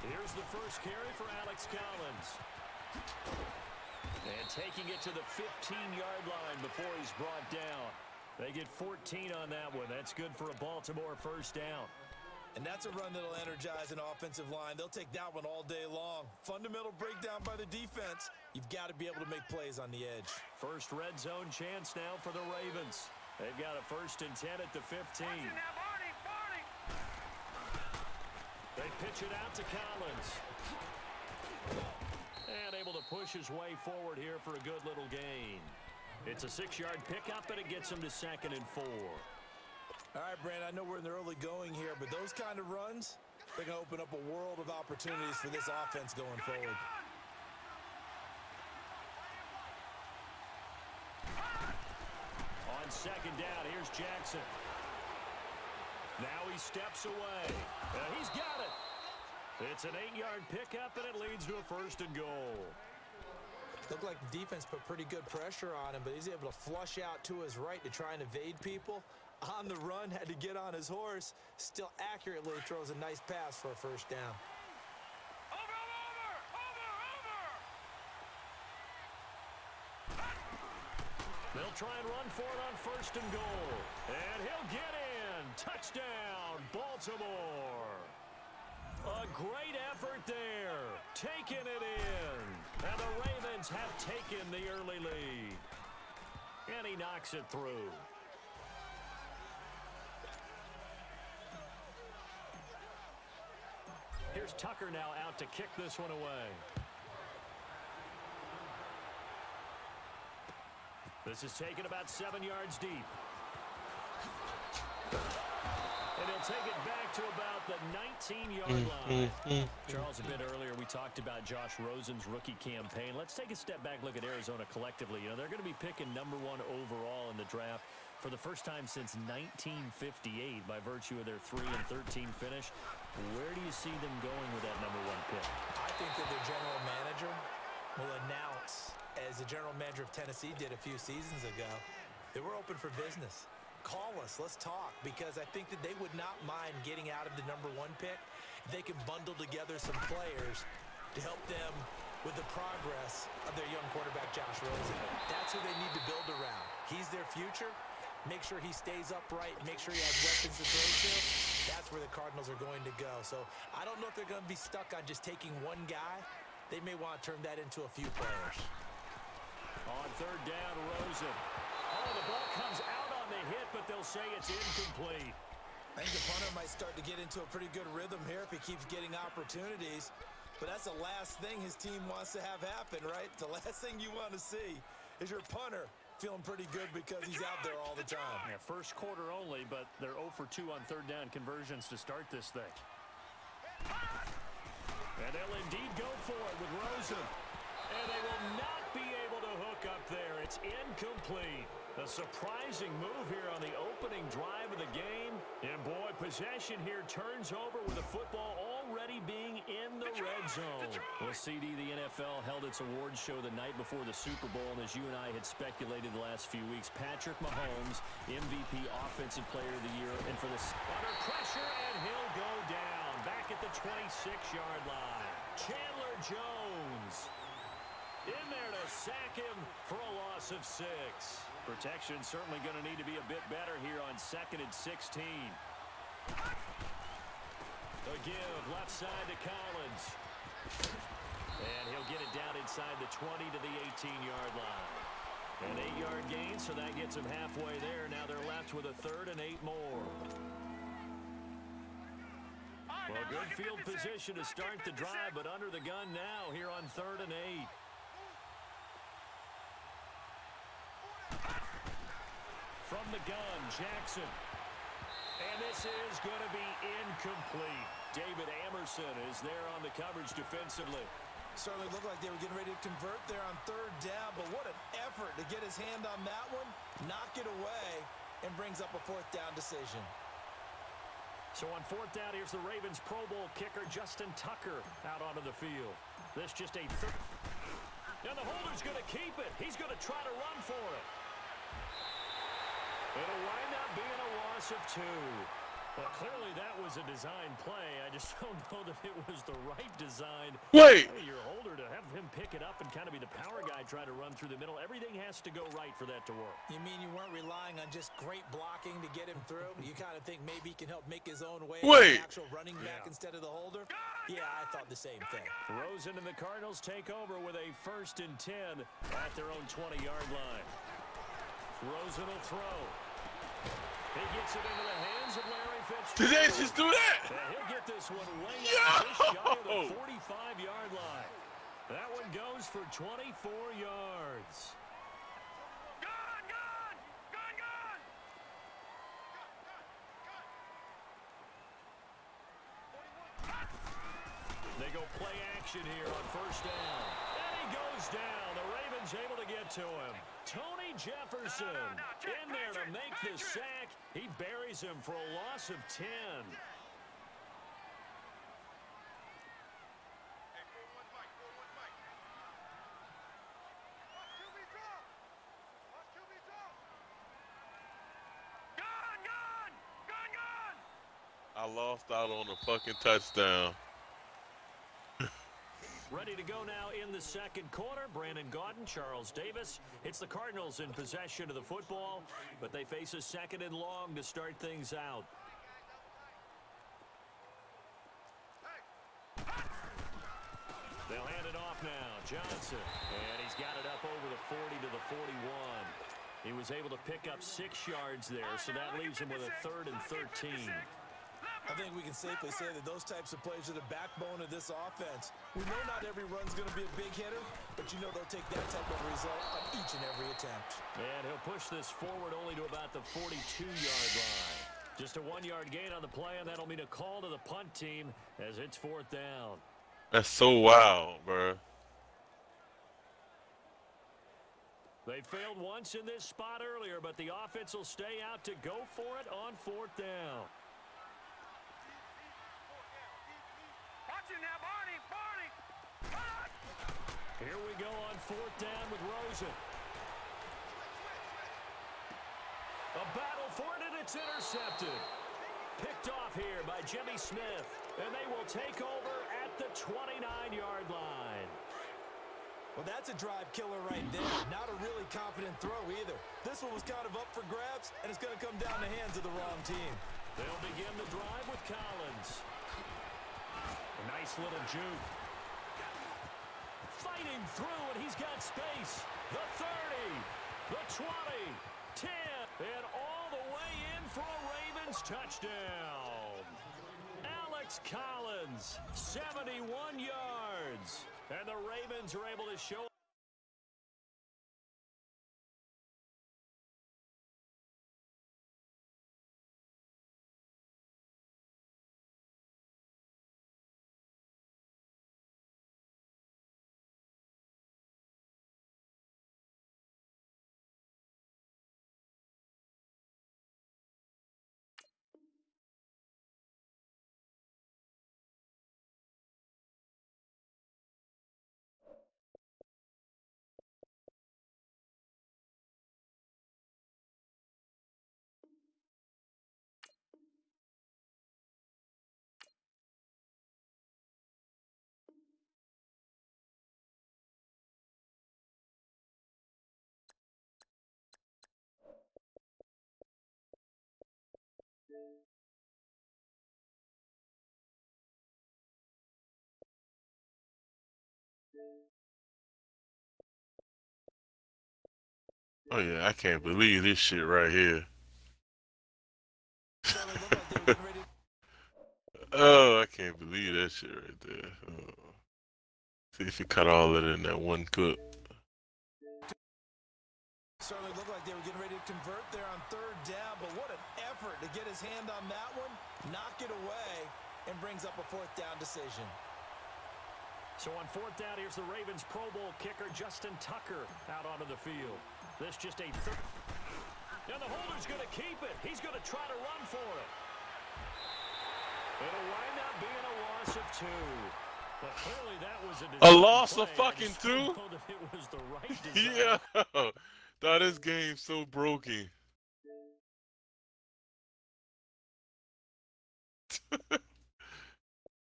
Here's the first carry for Alex Collins. And taking it to the 15-yard line before he's brought down. They get 14 on that one. That's good for a Baltimore first down. And that's a run that'll energize an offensive line. They'll take that one all day long. Fundamental breakdown by the defense. You've got to be able to make plays on the edge. First red zone chance now for the Ravens. They've got a 1st and 10 at the 15. They pitch it out to Collins. And able to push his way forward here for a good little gain. It's a 6-yard pickup, and it gets him to 2nd and 4. All right, Brandon, I know we're in the early going here, but those kind of runs, they're going to open up a world of opportunities for this offense going forward. On 2nd down, here's Jackson. Now he steps away. He's got it. It's an 8-yard pickup, and it leads to a 1st and goal. Looked like the defense put pretty good pressure on him, but he's able to flush out to his right to try and evade people. On the run, had to get on his horse. Still accurately throws a nice pass for a 1st down. They'll try and run for it on 1st and goal. And he'll get in. Touchdown, Baltimore. A great effort there. Taking it in. And the Ravens have taken the early lead. And he knocks it through. Here's Tucker now out to kick this one away. This is taken about 7 yards deep. And he'll take it back to about the 19-yard line. Charles, a bit earlier we talked about Josh Rosen's rookie campaign. Let's take a step back, look at Arizona collectively. You know, they're going to be picking #1 overall in the draft for the first time since 1958 by virtue of their 3-13 finish. Where do you see them going with that #1 pick? I think that their general manager will announce, as the general manager of Tennessee did a few seasons ago, that we're open for business. Call us, let's talk, because I think that they would not mind getting out of the #1 pick if they can bundle together some players to help them with the progress of their young quarterback, Josh Rosen. That's who they need to build around. He's their future. Make sure he stays upright. Make sure he has weapons to throw to. That's where the Cardinals are going to go. So I don't know if they're going to be stuck on just taking one guy. They may want to turn that into a few players. On 3rd down, Rosen. Oh, the ball comes out on the hit, but they'll say it's incomplete. I think the punter might start to get into a pretty good rhythm here if he keeps getting opportunities. But that's the last thing his team wants to have happen, right? The last thing you want to see is your punter feeling pretty good because he's out there all the time. Yeah, first quarter only, but they're 0 for 2 on 3rd down conversions to start this thing. And they'll indeed go for it with Rosen. And they will not be able to hook up there. It's incomplete. A surprising move here on the opening drive of the game. And boy, possession here turns over with the football already being in the red zone. Well, CD, the NFL held its awards show the night before the Super Bowl, and as you and I had speculated the last few weeks, Patrick Mahomes, MVP, Offensive Player of the Year, and for this under pressure, and he'll go down back at the 26-yard line. Chandler Jones. in there to sack him for a loss of 6. Protection certainly going to need to be a bit better here on 2nd and 16. A give left side to Collins. And he'll get it down inside the 20 to the 18-yard line. An 8-yard gain, so that gets them halfway there. Now they're left with a 3rd and 8 more. Well, good field position to start the drive, but under the gun now here on 3rd and 8. From the gun, Jackson. And this is going to be incomplete. David Amerson is there on the coverage defensively. Certainly looked like they were getting ready to convert there on 3rd down, but what an effort to get his hand on that one, knock it away, and brings up a 4th down decision. So on 4th down, here's the Ravens Pro Bowl kicker, Justin Tucker, out onto the field. This just a third. And the holder's going to keep it. He's going to try to run for it. It'll wind up being a loss of 2. Well, clearly that was a design play. I just don't know that it was the right design. Wait! Your holder to have him pick it up and kind of be the power guy trying to run through the middle. Everything has to go right for that to work. You mean you weren't relying on just great blocking to get him through? You kind of think maybe he can help make his own way as an actual running back instead of the holder? Yeah, I thought the same thing. Rosen and the Cardinals take over with a 1st and 10 at their own 20-yard line. Rosen will throw. He gets it into the hands of Larry Fitzgerald. Did they just do that? And he'll get this one way out just shy of the 45-yard line. That one goes for 24 yards. They go play action here on 1st down. And he goes down. The Ravens able to get to him. Tony Jefferson in there to make the sack. He buries him for a loss of 10. I lost out on a fucking touchdown. Ready to go now in the 2nd quarter. Brandon Gaudin, Charles Davis. It's the Cardinals in possession of the football, but they face a 2nd and long to start things out. They'll hand it off now. Johnson. And he's got it up over the 40 to the 41. He was able to pick up 6 yards there, so that leaves him with a 3rd and 13. I think we can safely say that those types of plays are the backbone of this offense. We know not every run's going to be a big hitter, but you know they'll take that type of result on each and every attempt. And he'll push this forward only to about the 42-yard line. Just a 1-yard gain on the play, and that'll mean a call to the punt team as it's 4th down. That's so wild, bro. They failed once in this spot earlier, but the offense will stay out to go for it on 4th down. Here we go on 4th down with Rosen. A battle for it, and it's intercepted. Picked off here by Jimmy Smith, and they will take over at the 29-yard line. Well, that's a drive killer right there. Not a really confident throw either. This one was kind of up for grabs, and it's going to come down the hands of the wrong team. They'll begin the drive with Collins. A nice little juke. Fighting through, and he's got space. The 30, the 20, 10, and all the way in for a Ravens touchdown. Alex Collins, 71 yards. And the Ravens are able to show Oh yeah, I can't believe this shit right here. Oh, I can't believe that shit right there. Oh. See if he cut all of it in that one clip. Certainly looked like they were getting ready to convert there on third down, but what an effort to get his hand on that one, knock it away, and brings up a fourth down decision. So on fourth down, here's the Ravens Pro Bowl kicker, Justin Tucker, out onto the field. This just a third. And the holder's going to keep it. He's going to try to run for it. It'll wind up being a loss of 2. But clearly that was a loss of fucking 2? It was the right yeah. Thought this game's so broken.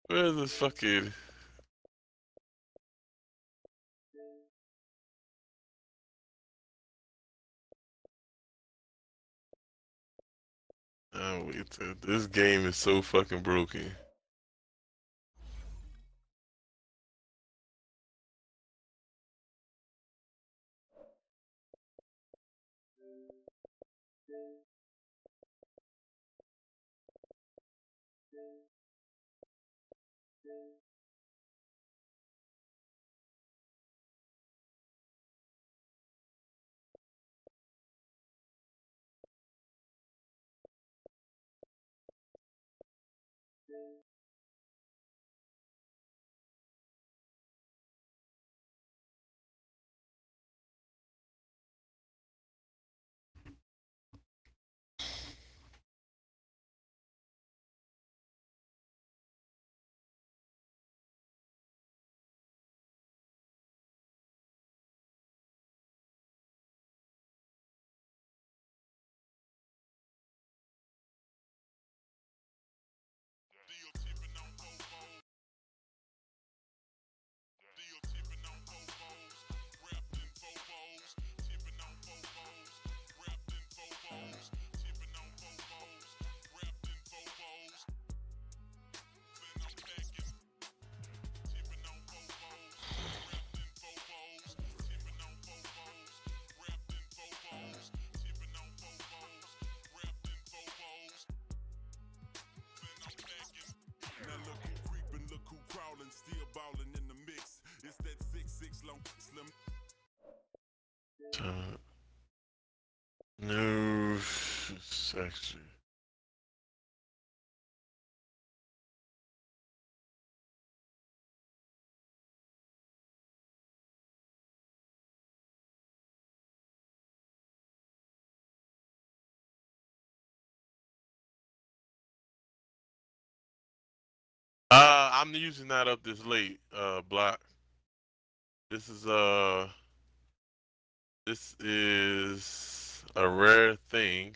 Where's the fucking... Oh, wait, this game is so fucking broken. No, it's actually... I'm using that up this late, Block. This is a rare thing.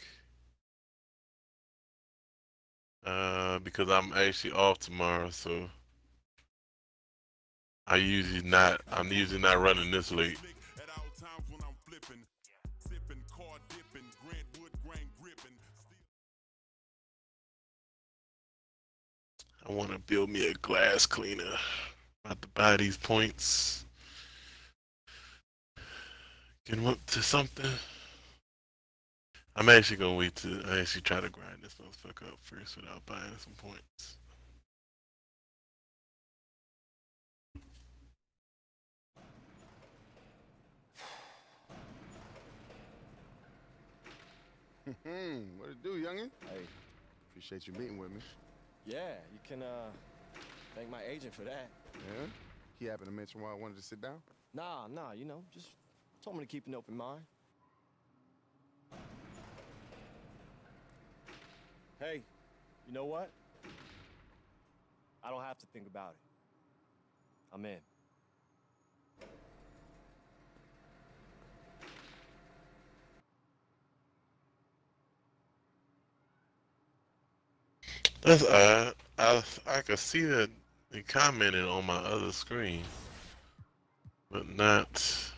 Because I'm actually off tomorrow, so I'm usually not running this late. I want to build me a glass cleaner. About to buy these points. Get them up to something. I'm actually gonna wait to actually try to grind this motherfucker up first without buying some points. What it do, youngin'? Hey, Appreciate you meeting with me. yeah, you can thank my agent for that. Yeah? He happened to mention why I wanted to sit down? Nah, you know, just told me to keep an open mind. Hey, you know what? I don't have to think about it. I'm in. That's odd. I could see that he commented on my other screen, but not.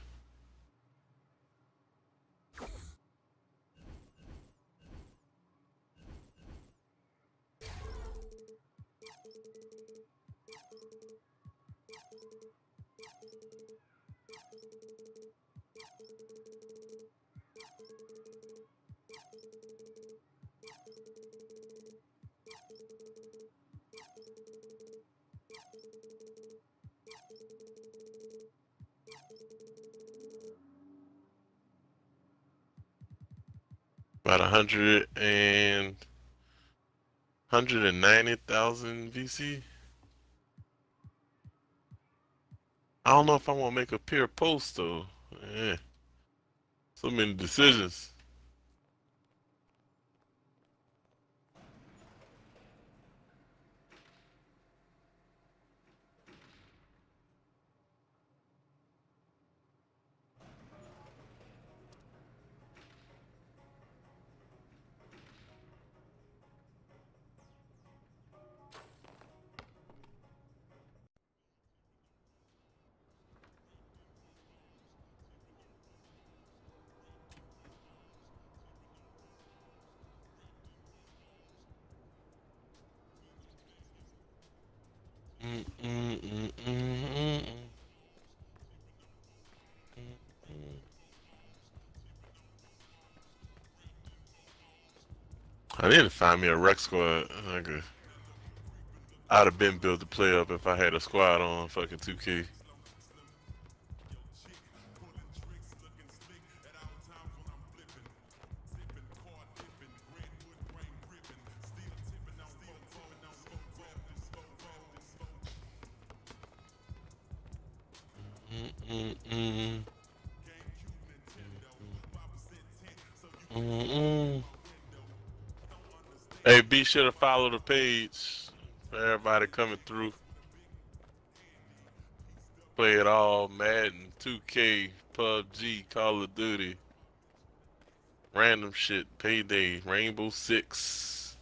About 190,000 VC. I don't know if I want to make a pure post though. Yeah. So many decisions. I need to find me a rec squad. I'd have been built to play up if I had a squad on fucking 2K. Hey, be sure to follow the page for everybody coming through. Play it all: Madden, 2K, PUBG, Call of Duty, random shit, Payday, Rainbow Six.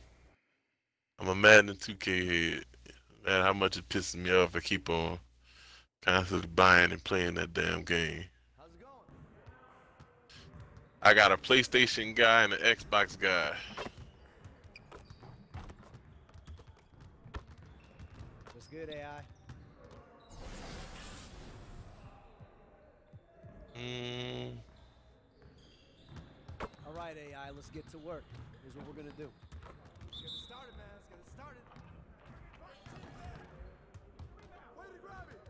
I'm a Madden 2K head. Man, how much it pisses me off I keep on constantly buying and playing that damn game. How's it going? I got a PlayStation guy and an Xbox guy. What's good, AI? All right, AI, let's get to work. Here's what we're gonna do. Let's get it started, man. Let's get it started. Way to grab it.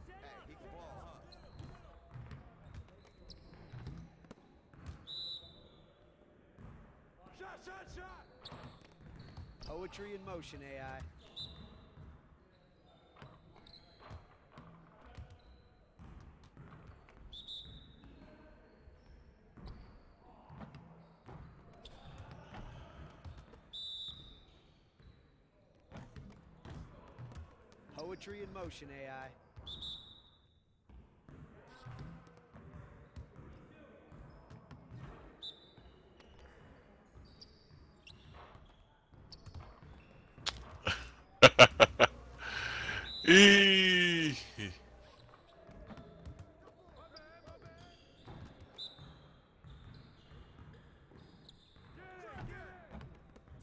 Hey, he can ball, huh? Shot! Poetry in motion, AI. Poetry in motion, AI.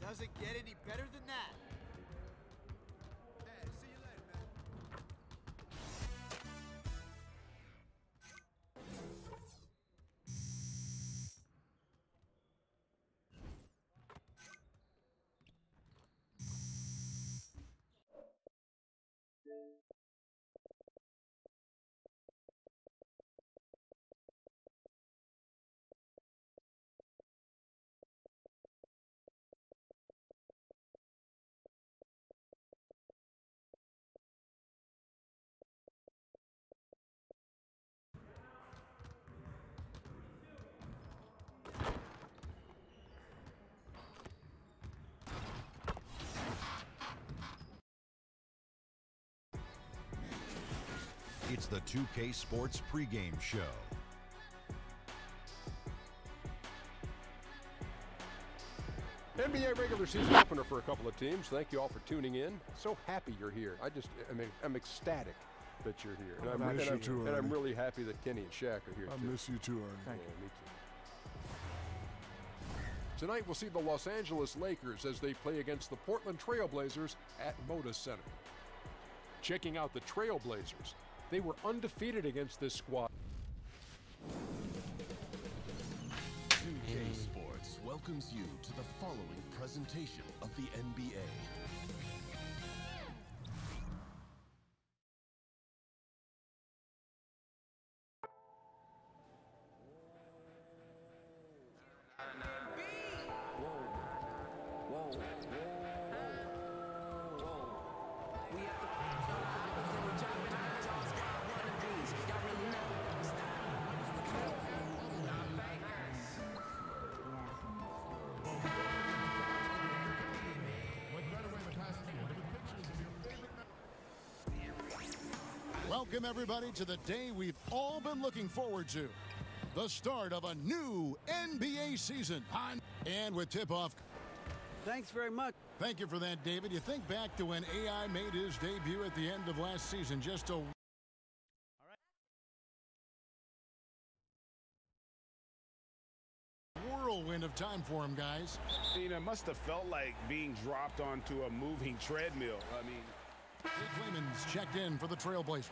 Doesn't get any better than that. Hey, see you later, man. It's the 2K Sports pregame show. NBA regular season opener for a couple of teams. Thank you all for tuning in. So happy you're here. I'm ecstatic that you're here. And I'm really happy that Kenny and Shaq are here too. I miss you too, Ernie. Yeah, me too. Tonight we'll see the Los Angeles Lakers as they play against the Portland Trail Blazers at Moda Center. Checking out the Trail Blazers. They were undefeated against this squad. 2K Sports welcomes you to the following presentation of the NBA. Welcome, everybody, to the day we've all been looking forward to. The start of a new NBA season. And with tip-off. Thanks very much. Thank you for that, David. You think back to when AI made his debut at the end of last season. Just a... whirlwind of time for him, guys. You know, it must have felt like being dropped onto a moving treadmill. I mean... Jake Layman's checked in for the Trailblazers.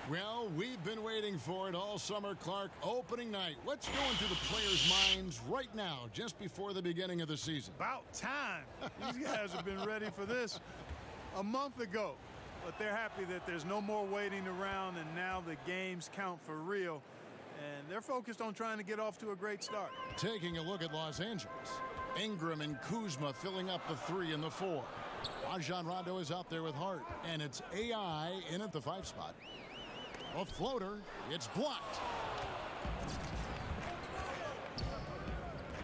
Well, we've been waiting for it all summer, Clark. Opening night. What's going through the players' minds right now, just before the beginning of the season? About time. These guys have been ready for this a month ago. But they're happy that there's no more waiting around, and now the games count for real. And they're focused on trying to get off to a great start. Taking a look at Los Angeles. Ingram and Kuzma filling up the 3 and the 4. Rajon Rondo is out there with Hart, and it's AI in at the 5 spot. A floater, it's blocked.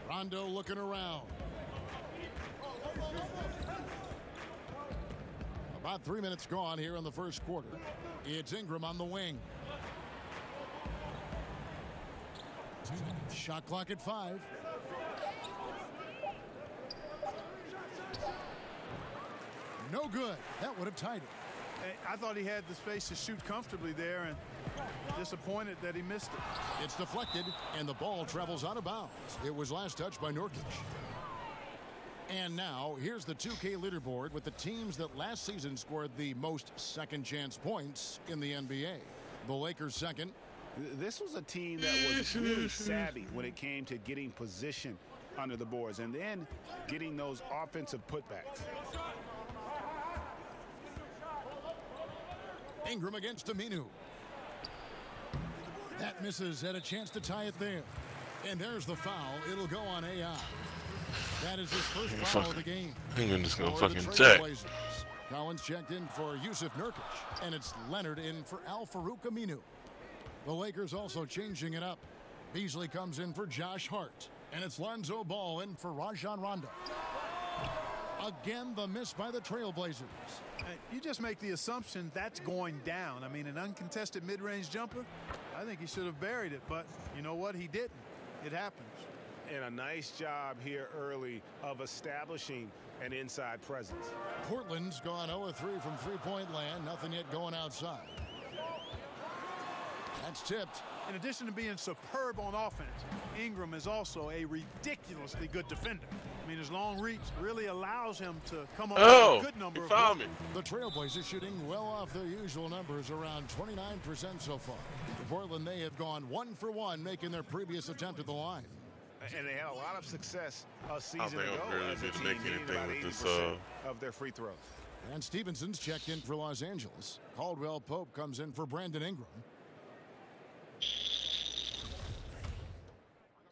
Rondo looking around. About 3 minutes gone here in the first quarter. It's Ingram on the wing. Shot clock at 5. No good. That would have tied it. I thought he had the space to shoot comfortably there, and disappointed that he missed it. It's deflected, and the ball travels out of bounds. It was last touched by Nurkic. And now, here's the 2K leaderboard with the teams that last season scored the most second-chance points in the NBA. The Lakers second. This was a team that was really savvy when it came to getting position under the boards and then getting those offensive putbacks. Ingram against Aminu. That misses, had a chance to tie it there. And there's the foul. It'll go on AI. That is his first foul of the game. I'm just gonna fucking check. Collins checked in for Yusuf Nurkic, and it's Leonard in for Al-Farouq Aminu. The Lakers also changing it up. Beasley comes in for Josh Hart, and it's Lonzo Ball in for Rajon Rondo. Again, the miss by the Trailblazers. You just make the assumption that's going down. I mean, an uncontested mid-range jumper, I think he should have buried it, but you know what? He didn't. It happens. And a nice job here early of establishing an inside presence. Portland's gone 0-3 from three-point land. Nothing yet going outside. That's tipped. In addition to being superb on offense, Ingram is also a ridiculously good defender. I mean, his long reach really allows him to come up with a good number of found me. The Trailblazers shooting well off their usual numbers, around 29% so far. For Portland, they have gone 1 for 1, making their previous attempt at the line. And they had a lot of success a season I don't think ago. I'm really As a team, make anything with this. Of their free throws. And Stevenson's checked in for Los Angeles. Caldwell Pope comes in for Brandon Ingram.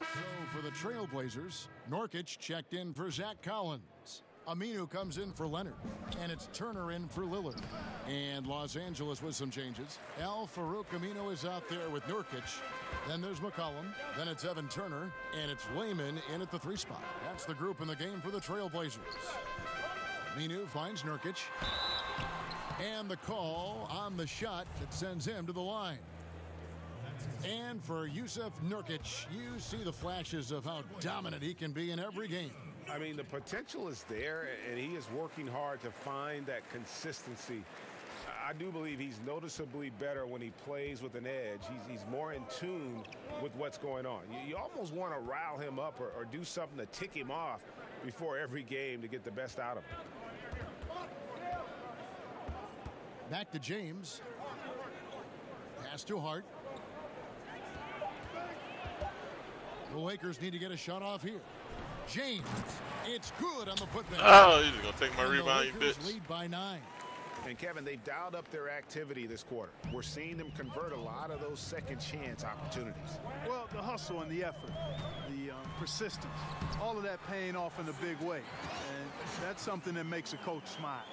So for the Trailblazers, Nurkic checked in for Zach Collins. Aminu comes in for Leonard. And it's Turner in for Lillard. And Los Angeles with some changes. Al-Farouq Aminu is out there with Nurkic. Then there's McCollum. Then it's Evan Turner. And it's Layman in at the 3 spot. That's the group in the game for the Trailblazers. Aminu finds Nurkic. And the call on the shot that sends him to the line. And for Yusuf Nurkic, you see the flashes of how dominant he can be in every game. I mean, the potential is there, and he is working hard to find that consistency. I do believe he's noticeably better when he plays with an edge. He's more in tune with what's going on. You almost want to rile him up or do something to tick him off before every game to get the best out of him. Back to James. Pass to Hart. The Lakers need to get a shot off here. James, it's good on the putback. Oh, you're going to take my rebound, you bitch. Lead by 9. And Kevin, they've dialed up their activity this quarter. We're seeing them convert a lot of those second chance opportunities. Well, the hustle and the effort, the persistence, all of that paying off in a big way. And that's something that makes a coach smile.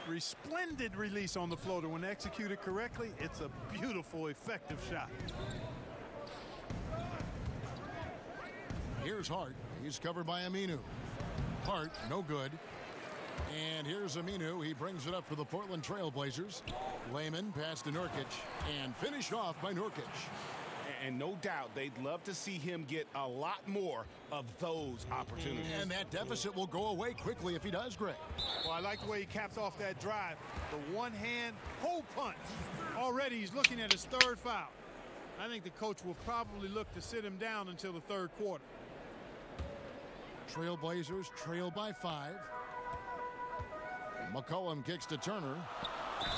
Resplendent release on the floater. When executed correctly, it's a beautiful, effective shot. Here's Hart. He's covered by Aminu. Hart, no good. And here's Aminu. He brings it up for the Portland Trail Blazers. Layman pass to Nurkic and finished off by Nurkic. And no doubt they'd love to see him get a lot more of those opportunities. And that deficit will go away quickly if he does, Greg. Well, I like the way he caps off that drive. The one-hand hole punch. Already he's looking at his third foul. I think the coach will probably look to sit him down until the third quarter. Trailblazers trail by 5. McCollum kicks to Turner.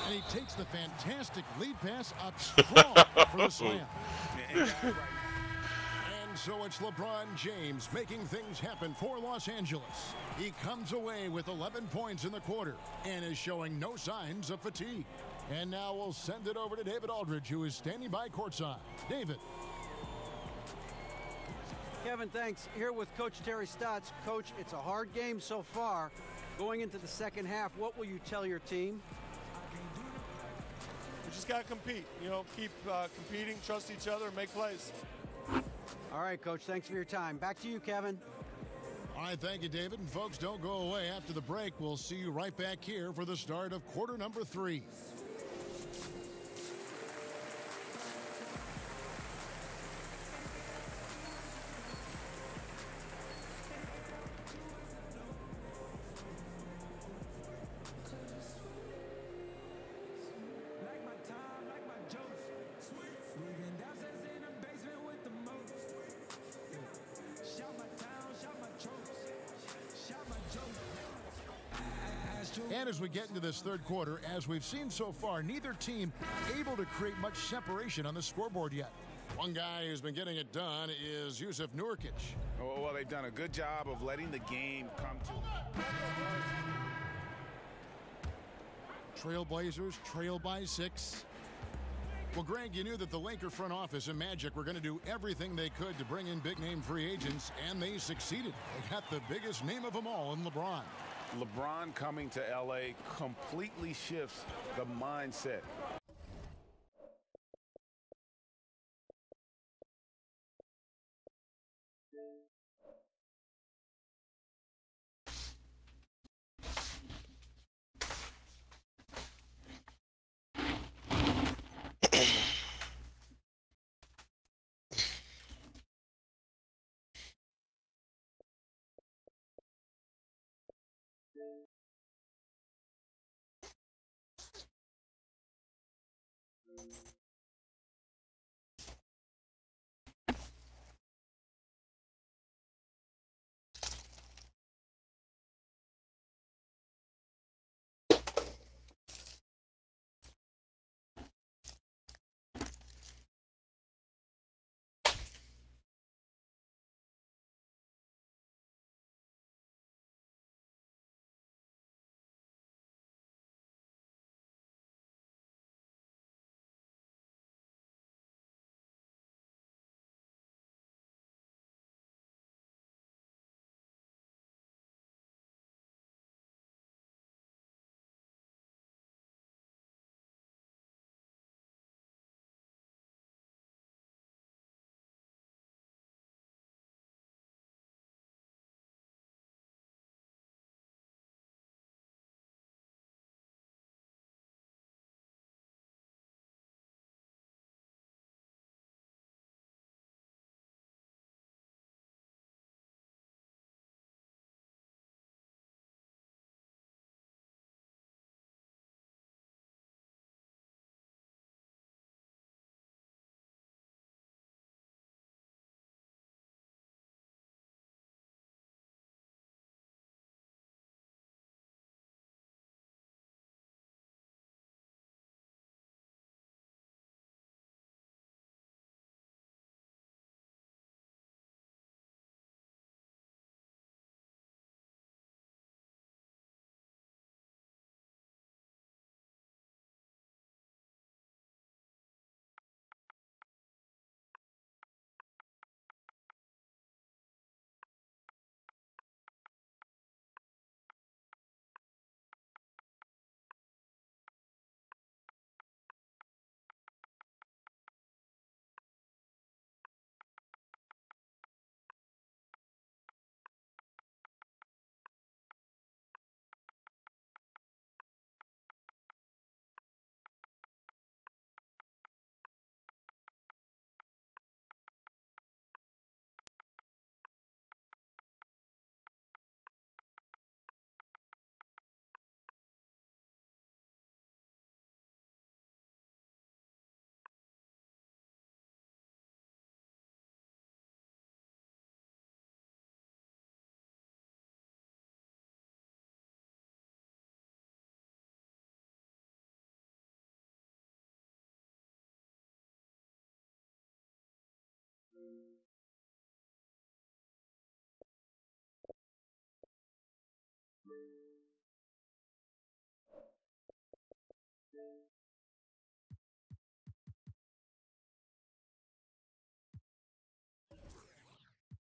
And he takes the fantastic lead pass up strong for the slam. And so it's LeBron James making things happen for Los Angeles. He comes away with 11 points in the quarter and is showing no signs of fatigue. And now we'll send it over to David Aldridge, who is standing by courtside. David. Kevin, thanks. Here with Coach Terry Stotts. Coach, it's a hard game so far. Going into the second half, what will you tell your team? We just got to compete, keep competing, trust each other, make plays. All right, Coach, thanks for your time. Back to you, Kevin. All right, thank you, David. And folks, don't go away. After the break, we'll see you right back here for the start of quarter number 3. And as we get into this third quarter, as we've seen so far, neither team able to create much separation on the scoreboard yet. One guy who's been getting it done is Jusuf Nurkic. Oh, well, they've done a good job of letting the game come to. Trailblazers trail by 6. Well, Greg, you knew that the Laker front office and Magic were going to do everything they could to bring in big-name free agents, and they succeeded. They got the biggest name of them all in LeBron. LeBron coming to L.A. completely shifts the mindset.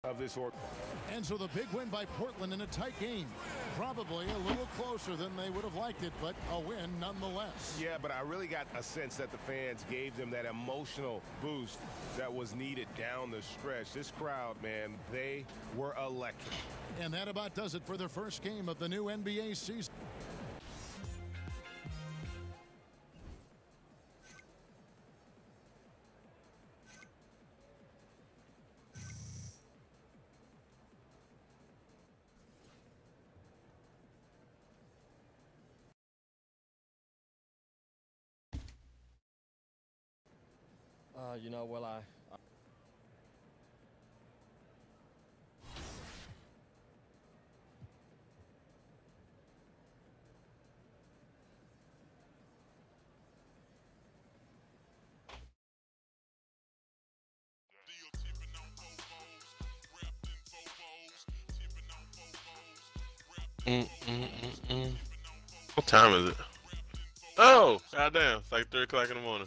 Of this order. And so the big win by Portland in a tight game. Probably a little closer than they would have liked it, but a win nonetheless. Yeah, but I really got a sense that the fans gave them that emotional boost that was needed down the stretch. This crowd, man, they were electric. And that about does it for the first game of the new NBA season. You know, well, What time is it? Oh, goddamn. It's like 3 o'clock in the morning.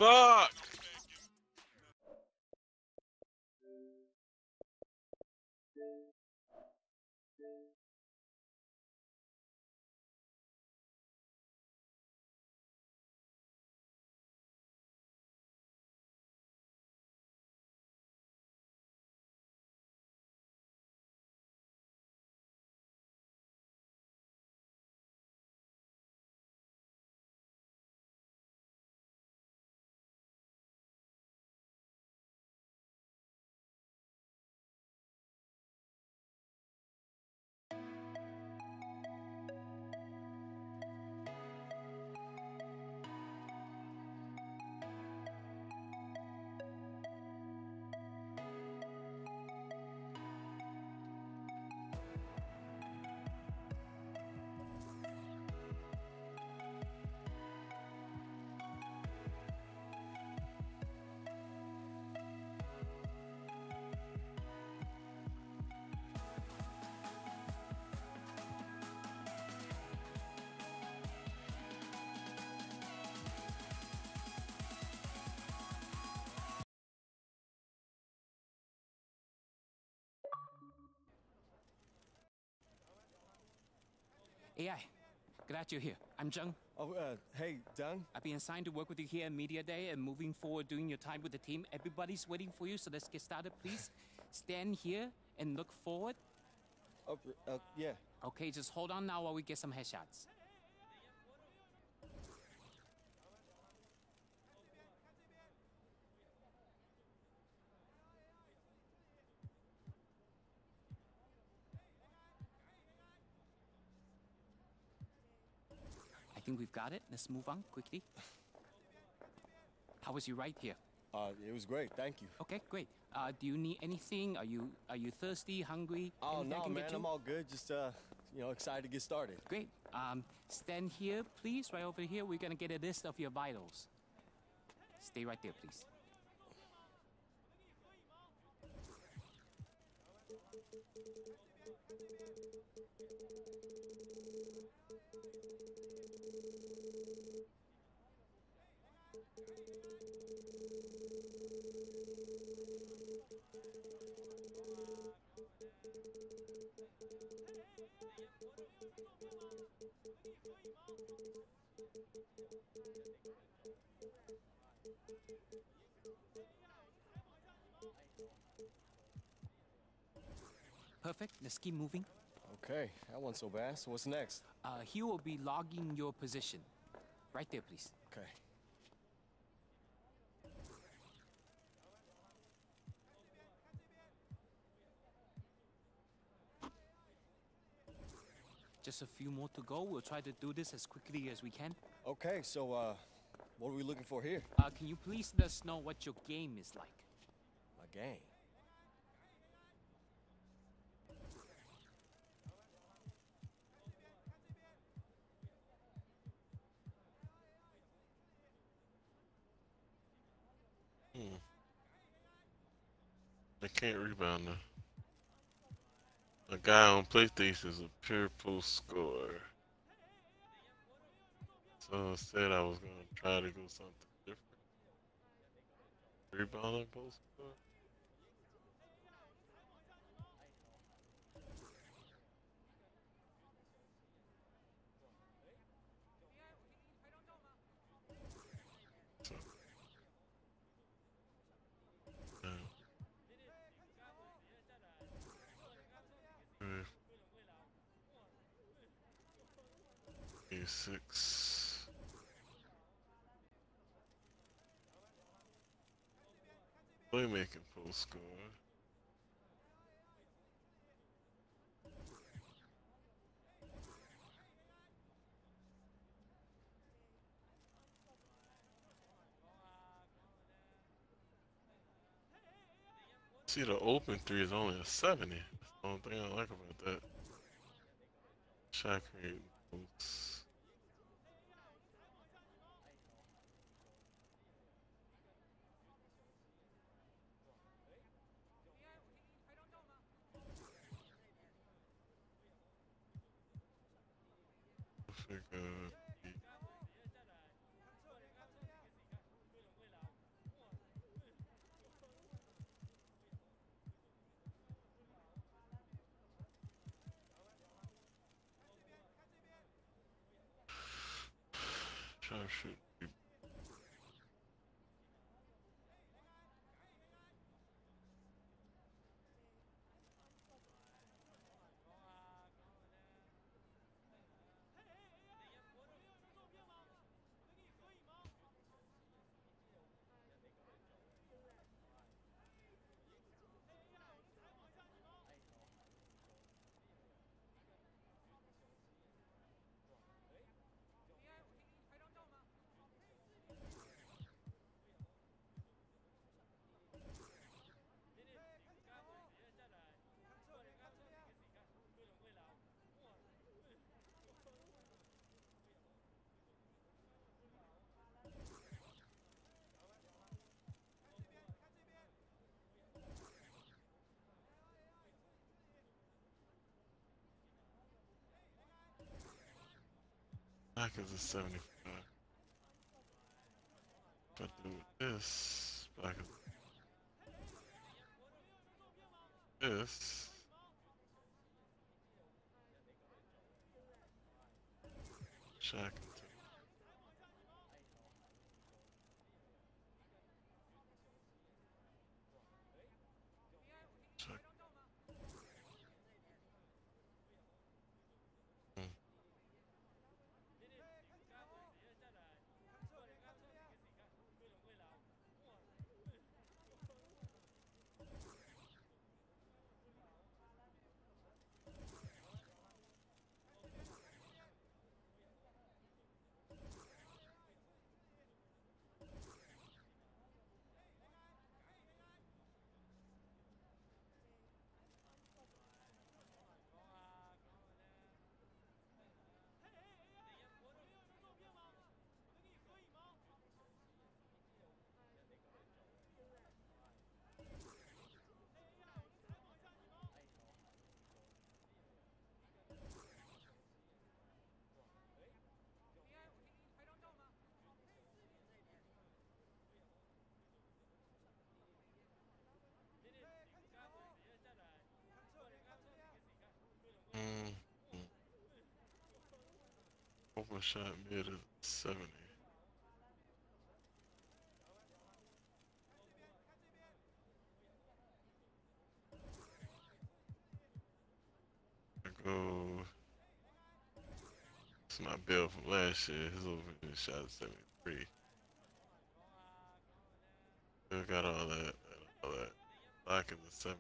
Fuck! AI, glad you're here. I'm Zheng. Oh, hey, Deng. I've been assigned to work with you here at Media Day and moving forward during your time with the team. Everybody's waiting for you, so let's get started, please. Stand here and look forward. Oh, yeah. Okay, just hold on now while we get some headshots. I think we've got it. Let's move on quickly. How was your ride here? It was great. Thank you. Okay, great. Do you need anything? Are you thirsty, hungry? Oh, Anything I no, can man. get you? I'm all good. Just, you know, excited to get started. Great. Stand here, please. Right over here. We're going to get a list of your vitals. Stay right there, please. Perfect. Let's keep moving. Okay, that wasn't so bad. So what's next? He will be logging your position. Right there, please. Okay. Just a few more to go. We'll try to do this as quickly as we can. Okay, so, what are we looking for here? Can you please let us know what your game is like? My game? I can't rebound though. A guy on PlayStation is a pure post scorer. So instead I was gonna try to go something different. Rebound and post score? So, A6. Playmaking post score. See, the open 3 is only a 70. That's the only thing I like about that. Shot creating posts. Try to shoot. Back is a 75. If I do this, back is this. Check. Check. Open shot mid is 70. I go. It's my bill from last year. His open shot is 73. Still got all that. All that. Lock in the 70.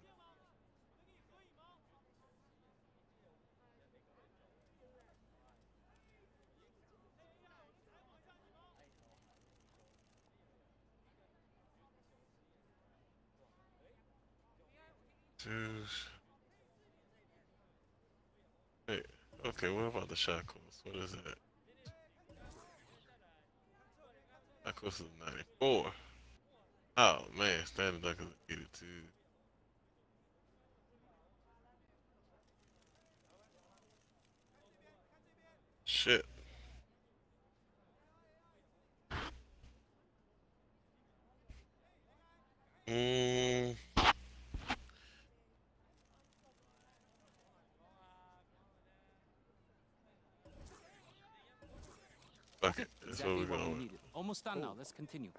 Hey, okay, what about the shackles? What is that? Shackles is 94. Oh man, standing dunk is 82. Shit. Fuck it. That's Exactly what we're what going we with. needed. Almost done now. Let's continue.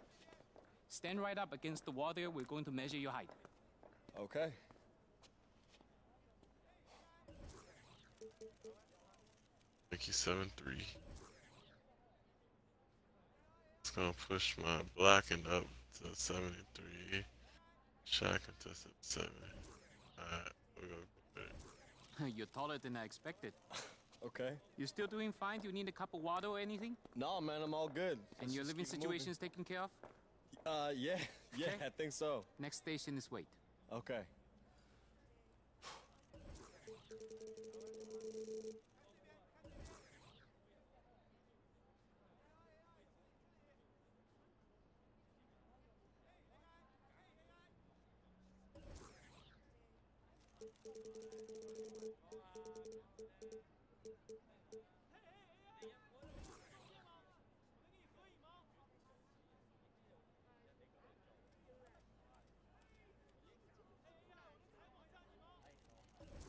Stand right up against the wall there. We're going to measure your height. Okay. Make you 7'3". It's gonna push my blackened up to 73. Shaq contested 7. Alright, we're gonna go with it. You're taller than I expected. Okay. You still doing fine? Do you need a cup of water or anything? No, man, I'm all good. And Let's your just living keep situation's taken care of? Yeah, Okay. I think so. Next station is weight. Okay.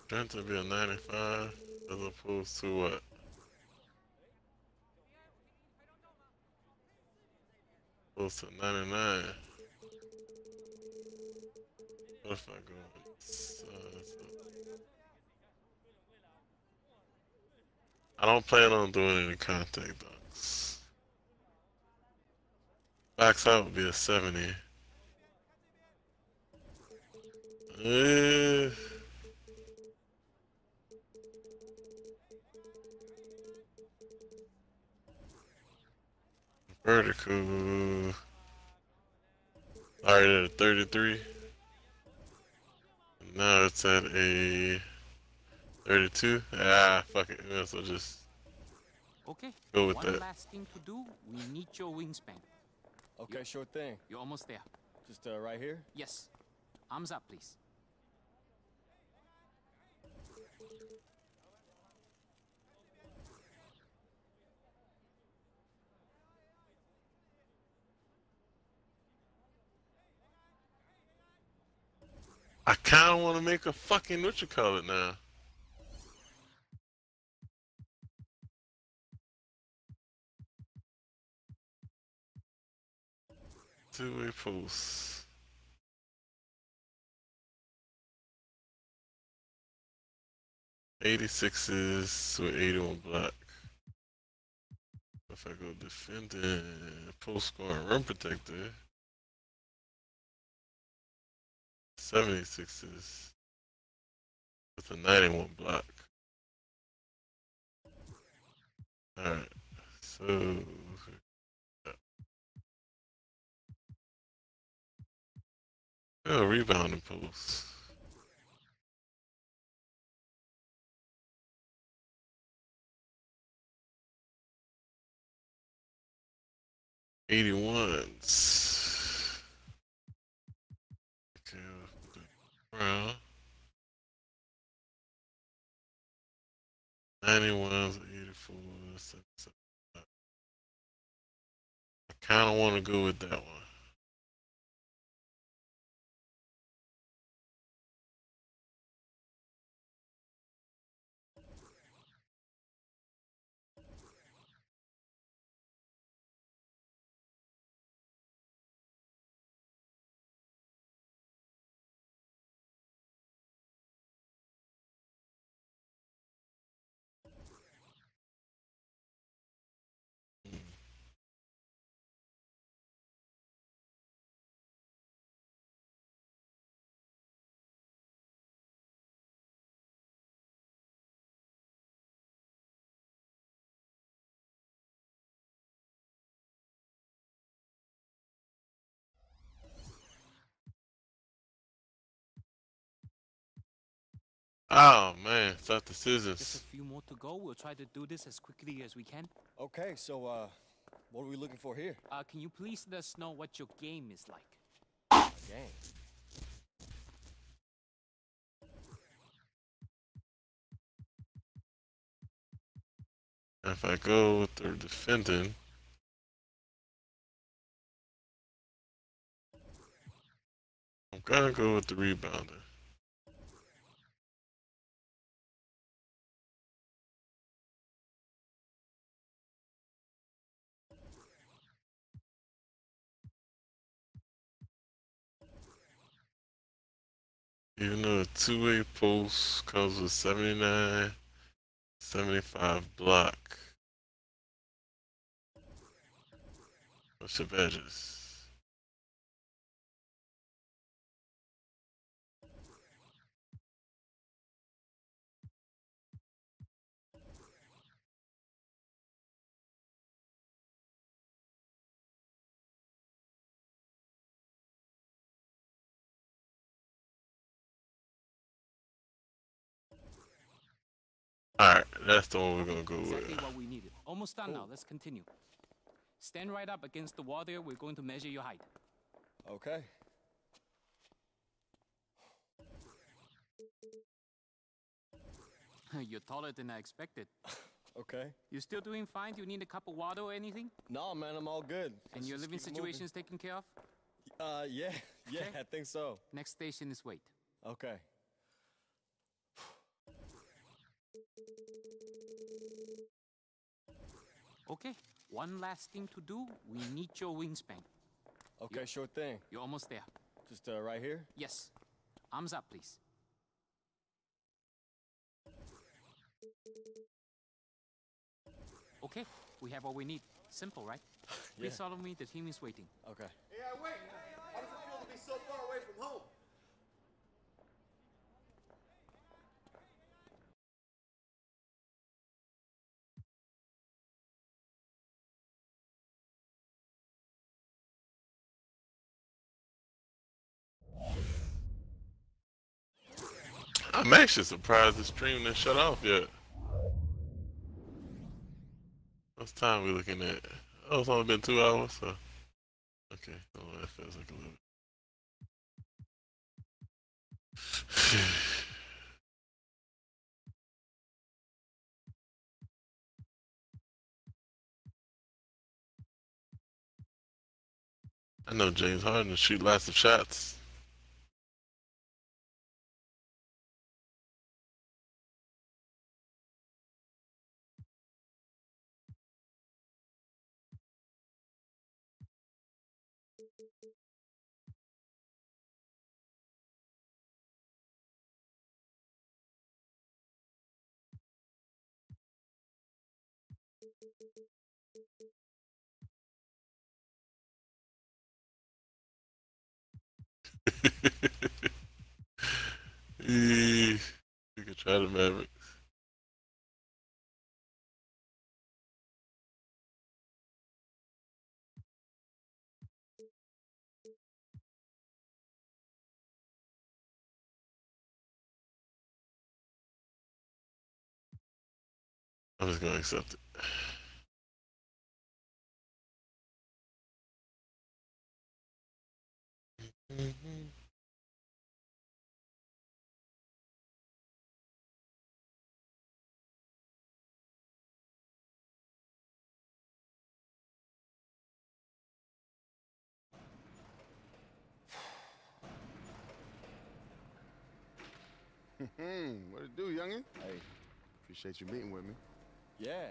Strength to be a 95 as opposed to what? Opposed to 99. What if I go I don't plan on doing any contact dunks. Backside would be a 70. Vertical. Alright, at a 33. Now it's at a 32. Ah, fuck it. Might as well just Okay. go with One that. last thing to do. We need your wingspan. Okay, sure thing. You're almost there. Just right here? Yes. Arms up, please. I kinda wanna make a fucking what you call it now. Two-way post. '86s with 81 black. If I go defending, post scoring, rim protector. 76s with a 91 block. Alright, so oh, rebounding post. '81s. Okay, Brown. 91s, 84s. I kind of want to go with that one. Oh man, tough decisions. Just a few more to go. We'll try to do this as quickly as we can. Okay, so what are we looking for here? Can you please let us know what your game is like? Game. If I go with the defending, I'm gonna go with the rebounder. Even though a two-way post comes with 79, 75 block. What's your edges? Alright, that's the one we're gonna go Exactly with. what we needed. Almost done now. Let's continue. Stand right up against the wall there. We're going to measure your height. Okay. You're taller than I expected. Okay. You still doing fine? Do you need a cup of water or anything? No, man, I'm all good. And your living situation is taken care of? Yeah, Okay. I think so. Next station is wait. Okay. Okay, one last thing to do. We need your wingspan. Okay, sure thing. You're almost there. Just right here? Yes. Arms up, please. Okay, we have what we need. Simple, right? Please follow me. The team is waiting. Okay. Yeah, wait. How does it feel to be so far away from home? I'm actually surprised the stream didn't shut off yet. What's time we looking at? Oh, it's only been 2 hours, so. Okay, oh, that feels like a little bit. I know James Harden will shoot lots of shots. You could try the Mavericks. I'm just gonna accept it. What it do, youngin? Hey. Appreciate you meeting with me. Yeah.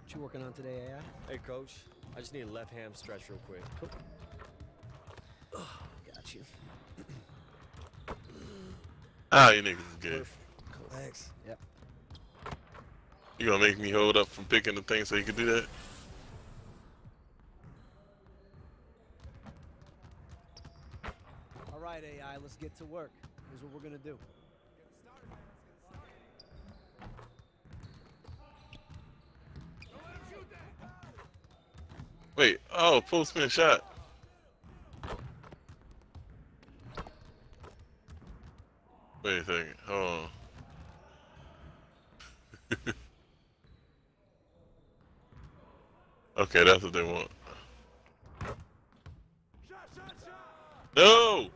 What you working on today, AI? Hey, Coach. I just need a left ham stretch real quick. Cool. Got you. Ah, you niggas is good. Cool. Thanks. Yep. You gonna make me hold up from picking the thing so you can do that? All right, AI, let's get to work. Here's what we're gonna do. Wait, oh, postman shot. Wait a second, hold on. Okay, that's what they want. No!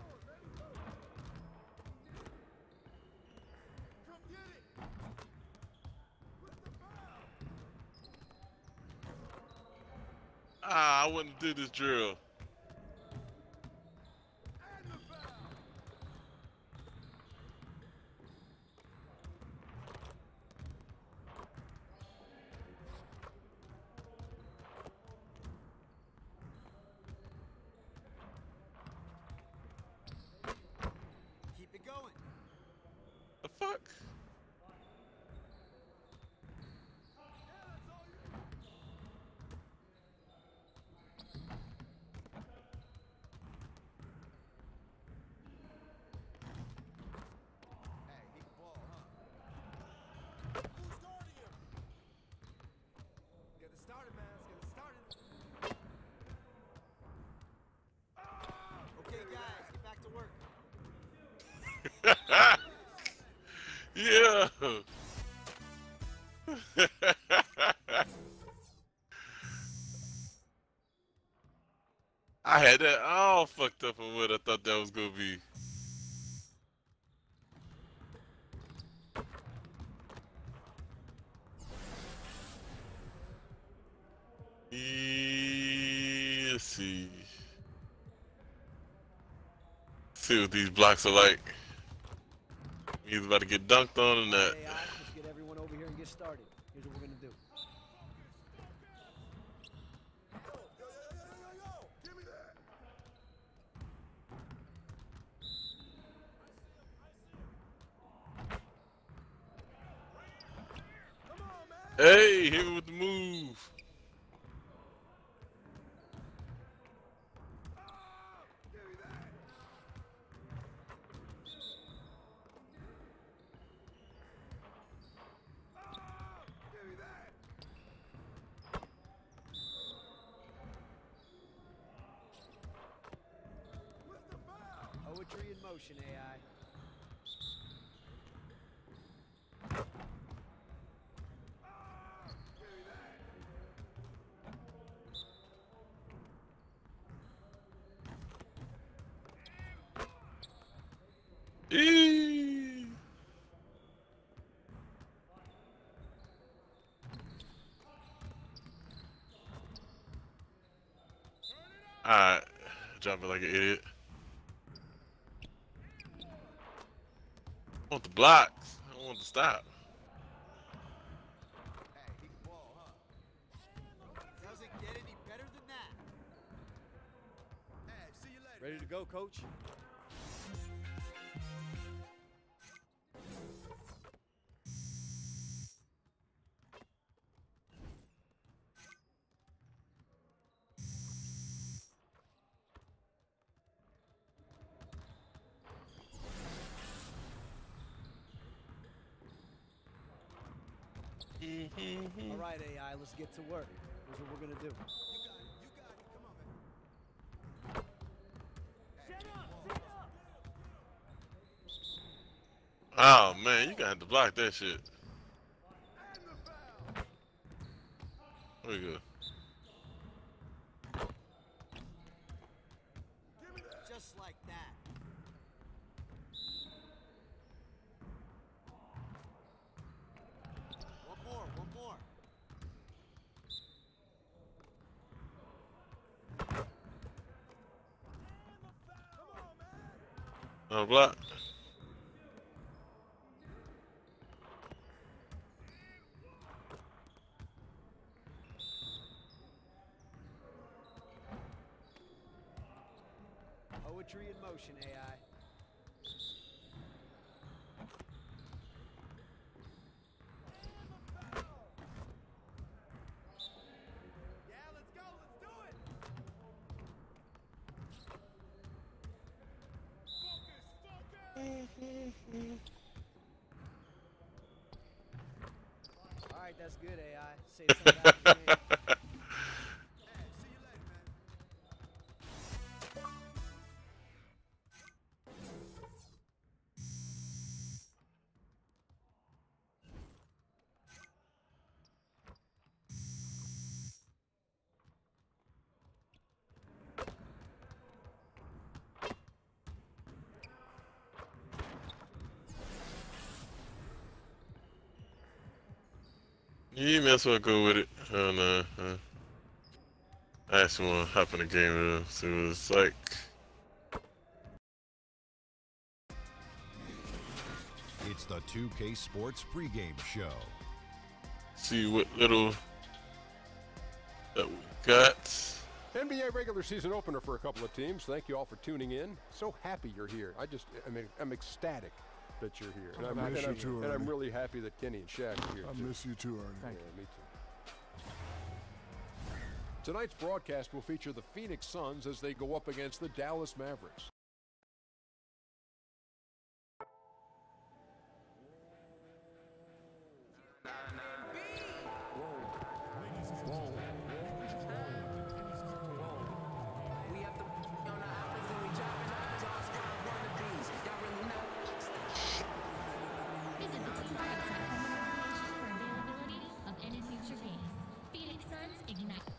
Ah, I wouldn't do this drill. Keep it going. The fuck? Yeah. I had that all fucked up on what I thought that was gonna be. Let's see. See what these blocks are like. He's about to get dunked on and that. AI, let's get everyone over here and get started. Here's what we're gonna do. Hey, hit me with the move. Poetry in motion, AI. Alright, drop it like an idiot. I want the blocks. I don't want to stop. Doesn't get any better than that. Hey, see you Ready to go, Coach? All right, AI, let's get to work. Here's what we're going to do. Oh, man, you got to block that shit. There we go. Just like that. One more. No block. Poetry in motion, AI. All right, that's good, AI. Say something back to me. You mess well go with it. Oh no. I actually want to hop in the game and see what it's like. It's the 2K Sports pregame show. See what little that we got. NBA regular season opener for a couple of teams. Thank you all for tuning in. So happy you're here. I'm ecstatic that you're here. And I'm really happy that Kenny and Shaq are here. I miss you too, Ernie. Thank you. Me too. Tonight's broadcast will feature the Phoenix Suns as they go up against the Dallas Mavericks. Visit the team website for more information for availability of any future games. Phoenix Suns Ignite.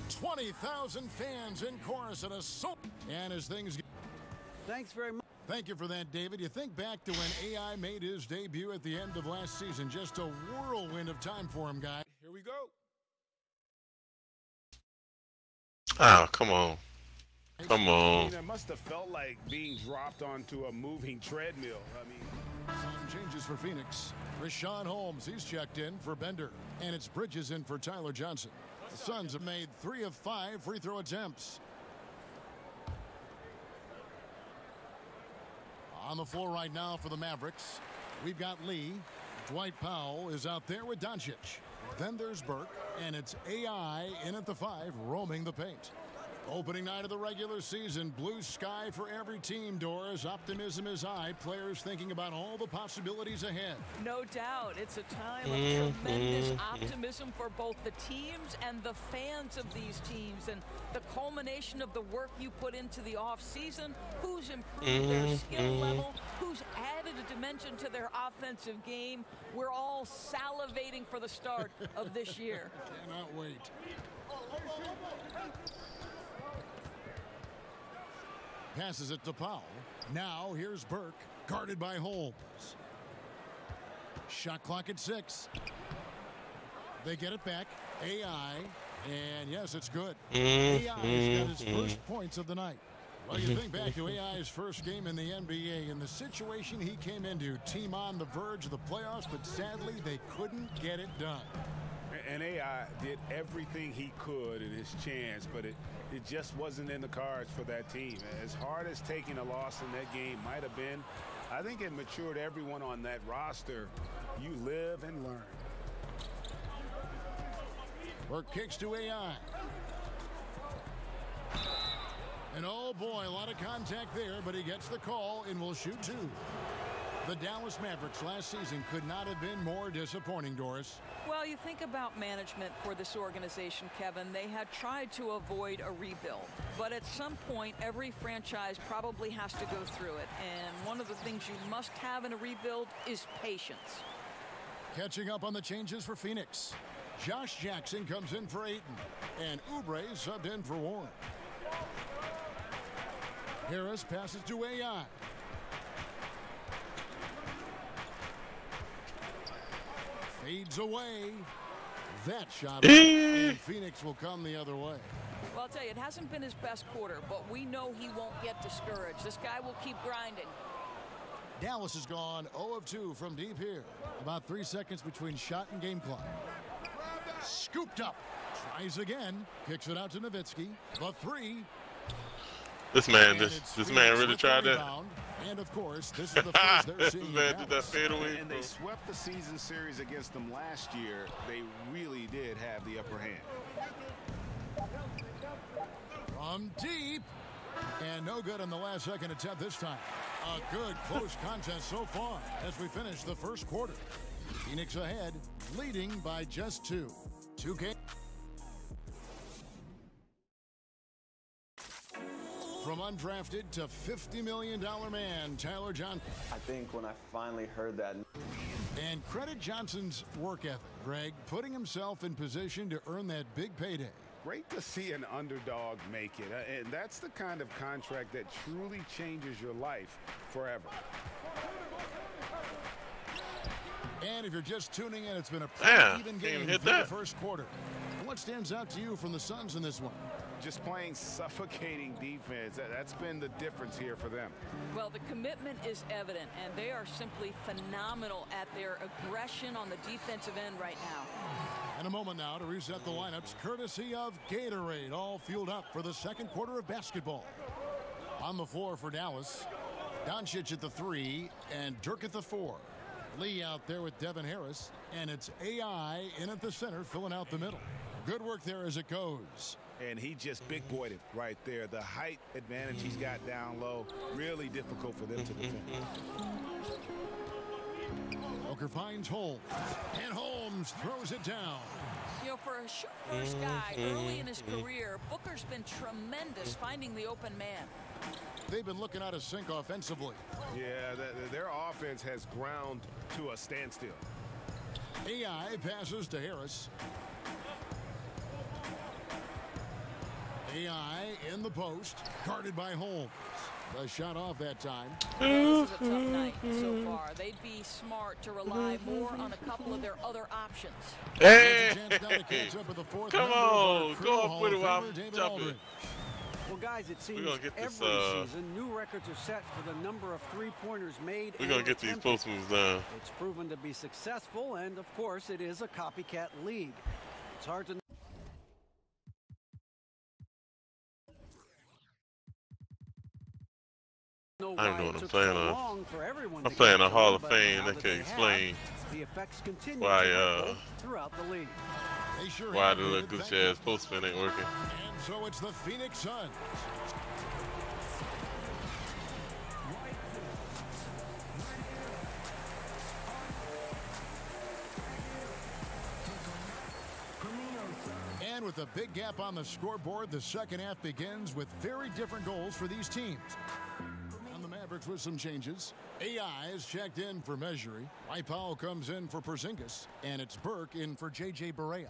20,000 fans in chorus and a soap. And as things. Thanks very much. Thank you for that, David. You think back to when AI made his debut at the end of last season. Just a whirlwind of time for him, guy. Here we go. Oh, come on. Come on. It must have felt like being dropped onto a moving treadmill. I mean, some changes for Phoenix. Rashawn Holmes, he's checked in for Bender. And it's Bridges in for Tyler Johnson. The Suns have made 3 of 5 free throw attempts. On the floor right now for the Mavericks, we've got Lee. Dwight Powell is out there with Doncic. Then there's Burke, and it's AI in at the 5, roaming the paint. Opening night of the regular season, blue sky for every team, Doris. Optimism is high. Players thinking about all the possibilities ahead. No doubt. It's a time of tremendous optimism for both the teams and the fans of these teams. And the culmination of the work you put into the offseason, who's improved their skill level, who's added a dimension to their offensive game. We're all salivating for the start of this year. Cannot wait. Passes it to Powell. Now here's Burke, guarded by Holmes. Shot clock at 6. They get it back. AI, and yes, it's good. AI's got his first points of the night. Well, you think back to AI's first game in the NBA and the situation he came into. Team on the verge of the playoffs, but sadly they couldn't get it done. And AI did everything he could in his chance, but it just wasn't in the cards for that team. As hard as taking a loss in that game might have been, I think it matured everyone on that roster. You live and learn. Burke kicks to AI. And oh boy, a lot of contact there, but he gets the call and will shoot two. The Dallas Mavericks last season could not have been more disappointing, Doris. Well, you think about management for this organization, Kevin. They had tried to avoid a rebuild. But at some point, every franchise probably has to go through it. And one of the things you must have in a rebuild is patience. Catching up on the changes for Phoenix. Josh Jackson comes in for Ayton. And Oubre subbed in for Warren. Harris passes to AI. Fades away. That shot and Phoenix will come the other way. Well, I'll tell you, it hasn't been his best quarter, but we know he won't get discouraged. This guy will keep grinding. Dallas has gone 0 of 2 from deep here. About 3 seconds between shot and game clock. Scooped up. Tries again. Kicks it out to Nowitzki. The three. This man really tried that. And of course, this is the first they're seeing. This man did that fadeaway. And they swept the season series against them last year. They really did have the upper hand. From deep. And no good on the last second attempt this time. A good close contest so far as we finish the first quarter. Phoenix ahead, leading by just 2. 2K. From undrafted to $50 million man, Tyler Johnson. I think when I finally heard that. And credit Johnson's work ethic, Greg, putting himself in position to earn that big payday. Great to see an underdog make it. And that's the kind of contract that truly changes your life forever. And if you're just tuning in, it's been a pretty even game for the first quarter. What stands out to you from the Suns in this one? Just playing suffocating defense. That's been the difference here for them. Well, the commitment is evident, and they are simply phenomenal at their aggression on the defensive end right now. And a moment now to reset the lineups, courtesy of Gatorade, all fueled up for the second quarter of basketball. On the floor for Dallas, Doncic at the 3 and Dirk at the 4. Lee out there with Devin Harris, and it's AI in at the center, filling out the middle. Good work there as it goes. And he just big boyed it right there. The height advantage he's got down low, really difficult for them to defend. Booker finds Holmes, and Holmes throws it down. You know, for a shoot-first guy early in his career, Booker's been tremendous finding the open man. They've been looking out of sync offensively. Yeah, their offense has ground to a standstill. AI passes to Harris. AI in the post, guarded by Holmes. The shot off that time. This is a tough night so far. They'd be smart to rely more on a couple of their other options. Hey! Come on, go up with it while I'm jumping. Well, guys, it seems every season new records are set for the number of three-pointers made. We're going to get these post moves done. It's proven to be successful, and of course, it is a copycat league. It's hard to I don't know what I'm saying. I'm playing a Hall of Fame that can explain why why the little Gucci ass post spin ain't working. And so it's the Phoenix Suns. And with a big gap on the scoreboard, the second half begins with very different goals for these teams. On the Mavericks with some changes. AI is checked in for Mejri. Powell comes in for Porzingis. And it's Burke in for J.J. Barea.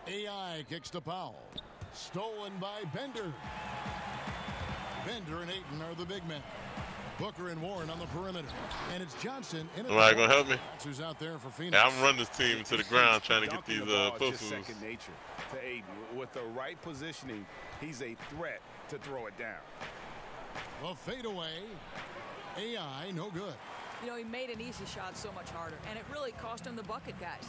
AI kicks to Powell. Stolen by Bender. Bender and Ayton are the big men. Booker and Warren on the perimeter. And it's Johnson in Somebody gonna help me? Who's out there for Phoenix. Yeah, I'm running this team into the ground trying to get these post moves. Second nature to Ayton. With the right positioning, he's a threat to throw it down. The fadeaway. AI, no good. You know, he made an easy shot so much harder, and it really cost him the bucket, guys.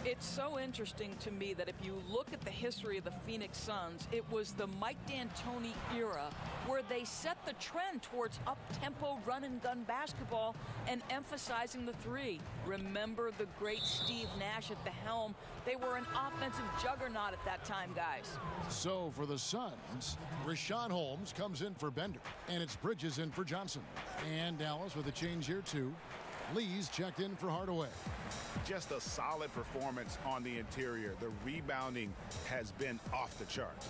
It's so interesting to me that if you look at the history of the Phoenix Suns, it was the Mike D'Antoni era where they set the trend towards up-tempo run-and-gun basketball and emphasizing the three. Remember the great Steve Nash at the helm. They were an offensive juggernaut at that time, guys. So for the Suns, Richaun Holmes comes in for Bender, and it's Bridges in for Johnson. And Dallas with a change here, too. Lee's checked in for Hardaway. Just a solid performance on the interior. The rebounding has been off the charts.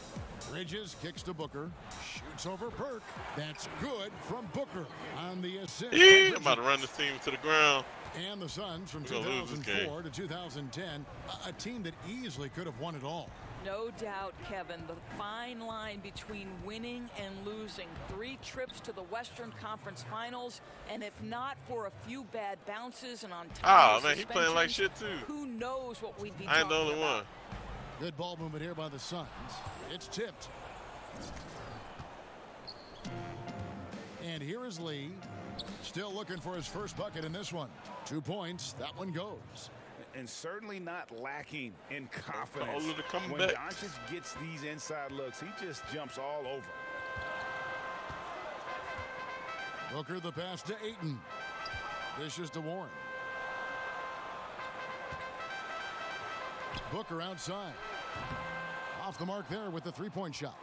Bridges kicks to Booker, shoots over Burke. That's good from Booker on the assist. I'm about to run this team to the ground. And the Suns from 2004 to 2010, a team that easily could have won it all. No doubt, Kevin, the fine line between winning and losing. 3 trips to the Western Conference Finals, and if not for a few bad bounces and on time man, he playing like shit too. Who knows what we'd be I ain't the talking only about. one. Good ball movement here by the Suns. It's tipped. And here is Lee, still looking for his first bucket in this one. 2 points, that one goes. And certainly not lacking in confidence. When back. Doncic gets these inside looks, he just jumps all over. Booker the pass to Ayton. Dishes to Warren. Booker outside. Off the mark there with the three-point shot.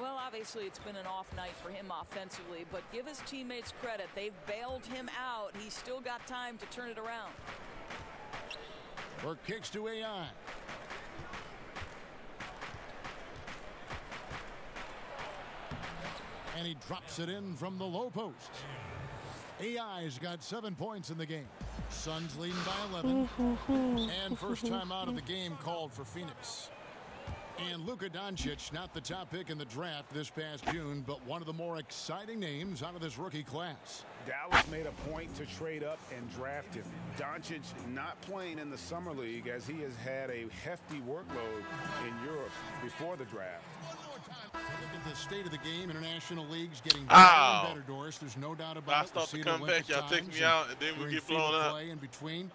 Well, obviously it's been an off night for him offensively, but give his teammates credit. They've bailed him out. He's still got time to turn it around. Burke kicks to AI. And he drops it in from the low post. AI's got 7 points in the game. Suns leading by 11. And first time out of the game called for Phoenix. And Luka Doncic, not the top pick in the draft this past June, but one of the more exciting names out of this rookie class. Dallas made a point to trade up and draft him. Doncic not playing in the Summer League as he has had a hefty workload in Europe before the draft. Look at the state of the game. International leagues getting better and better, Doris. There's no doubt about it. I start to come back. Y'all take me out, and then we get blown out. In between.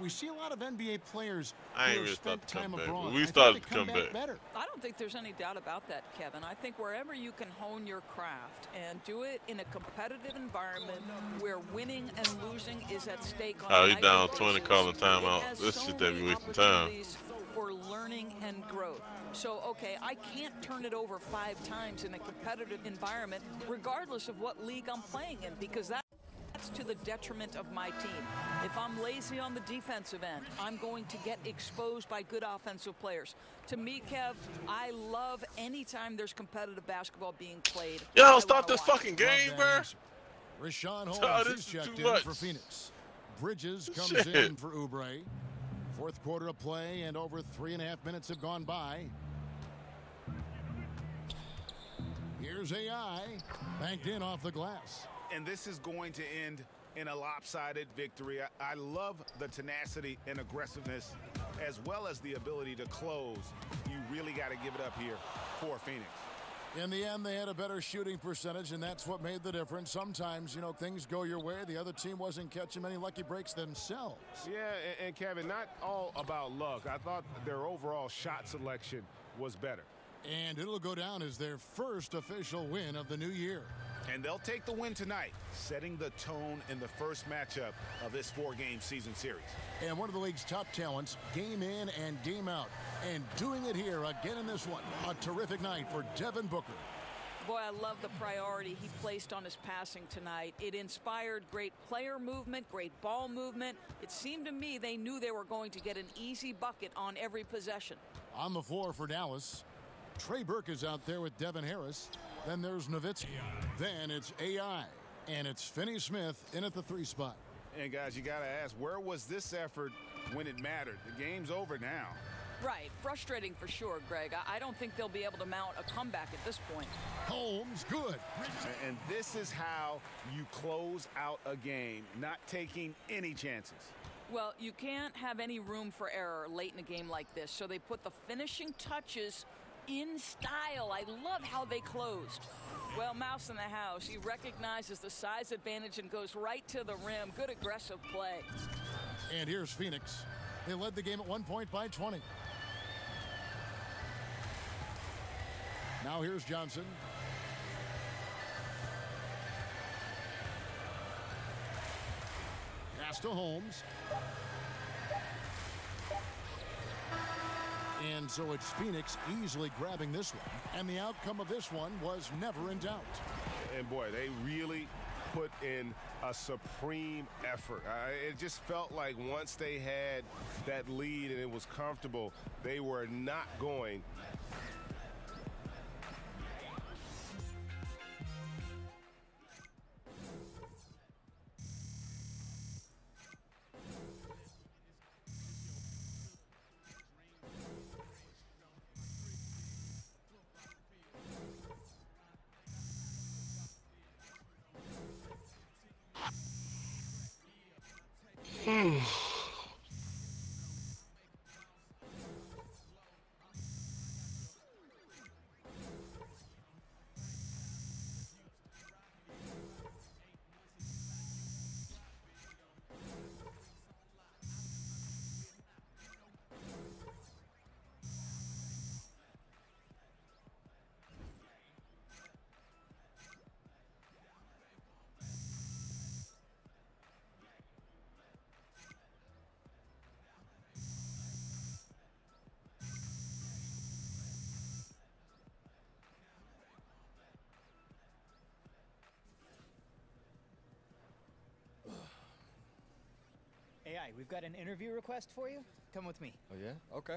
We see a lot of NBA players I ain't who really have spent started to come time back. abroad. We started to come back. Better. I don't think there's any doubt about that, Kevin. I think wherever you can hone your craft and do it in a competitive environment where winning and losing is at stake on he's down 20 calling timeout. This shit that be wasting time. For learning and growth. So, okay, I can't turn it over 5 times in a competitive environment, regardless of what league I'm playing in, because that's to the detriment of my team. If I'm lazy on the defensive end, I'm going to get exposed by good offensive players. To me, Kev, I love any time there's competitive basketball being played. Yo, stop this fucking game, bro. Richaun Holmes is checked in for Phoenix. Bridges comes in for Oubre. Fourth quarter of play, and over 3.5 minutes have gone by. Here's AI, banked in off the glass. And this is going to end in a lopsided victory. I love the tenacity and aggressiveness, as well as the ability to close. You really got to give it up here for Phoenix. In the end, they had a better shooting percentage, and that's what made the difference. Sometimes, you know, things go your way. The other team wasn't catching many lucky breaks themselves. Yeah, and Kevin, not all about luck. I thought their overall shot selection was better. And it'll go down as their first official win of the new year. And they'll take the win tonight, setting the tone in the first matchup of this 4-game season series. And one of the league's top talents, game in and game out. And doing it here again in this one. A terrific night for Devin Booker. Boy, I love the priority he placed on his passing tonight. It inspired great player movement, great ball movement. It seemed to me they knew they were going to get an easy bucket on every possession. On the floor for Dallas, Trey Burke is out there with Devin Harris. Then there's Nowitzki. Then it's AI. And it's Finney-Smith in at the 3 spot. And guys, you got to ask, where was this effort when it mattered? The game's over now. Right. Frustrating for sure, Greg. I don't think they'll be able to mount a comeback at this point. Holmes, good. And this is how you close out a game, not taking any chances. Well, you can't have any room for error late in a game like this, so they put the finishing touches in style. I love how they closed. Well, Mouse in the house. He recognizes the size advantage and goes right to the rim. Good aggressive play. And here's Phoenix. They led the game at 1 point by 20. Now here's Johnson. Pass to Holmes. And so it's Phoenix easily grabbing this one. And the outcome of this one was never in doubt. And boy, they really put in a supreme effort. It just felt like once they had that lead and it was comfortable, they were not going. AI, we've got an interview request for you. Come with me. Oh, yeah? Okay.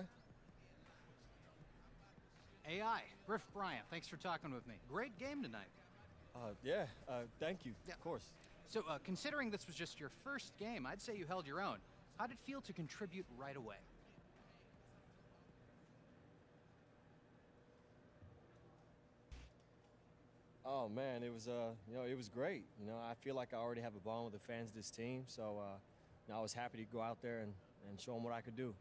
AI, Griff Bryant, thanks for talking with me. Great game tonight. Yeah, thank you. Yeah. Of course. So, considering this was just your first game, I'd say you held your own. How did it feel to contribute right away? Oh, man, it was, it was great. I feel like I already have a bond with the fans of this team, so, I was happy to go out there and show them what I could do.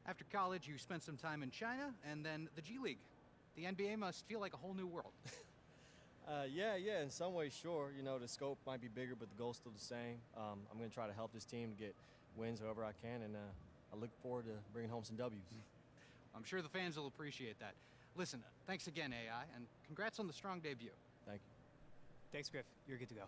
After college, you spent some time in China and then the G League. The NBA must feel like a whole new world. Yeah, in some ways, sure. The scope might be bigger, but the goal's still the same. I'm going to try to help this team to get wins however I can, and I look forward to bringing home some W's. I'm sure the fans will appreciate that. Listen, thanks again, AI, and congrats on the strong debut. Thank you. Thanks, Griff. You're good to go.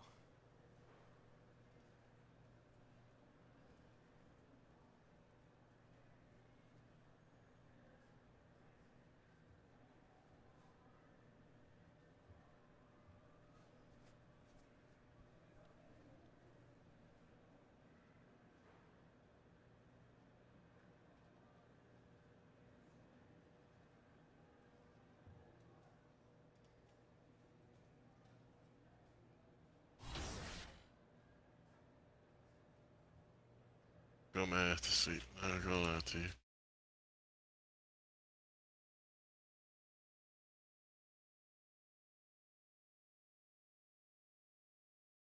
Go man to sleep. I'm going to you.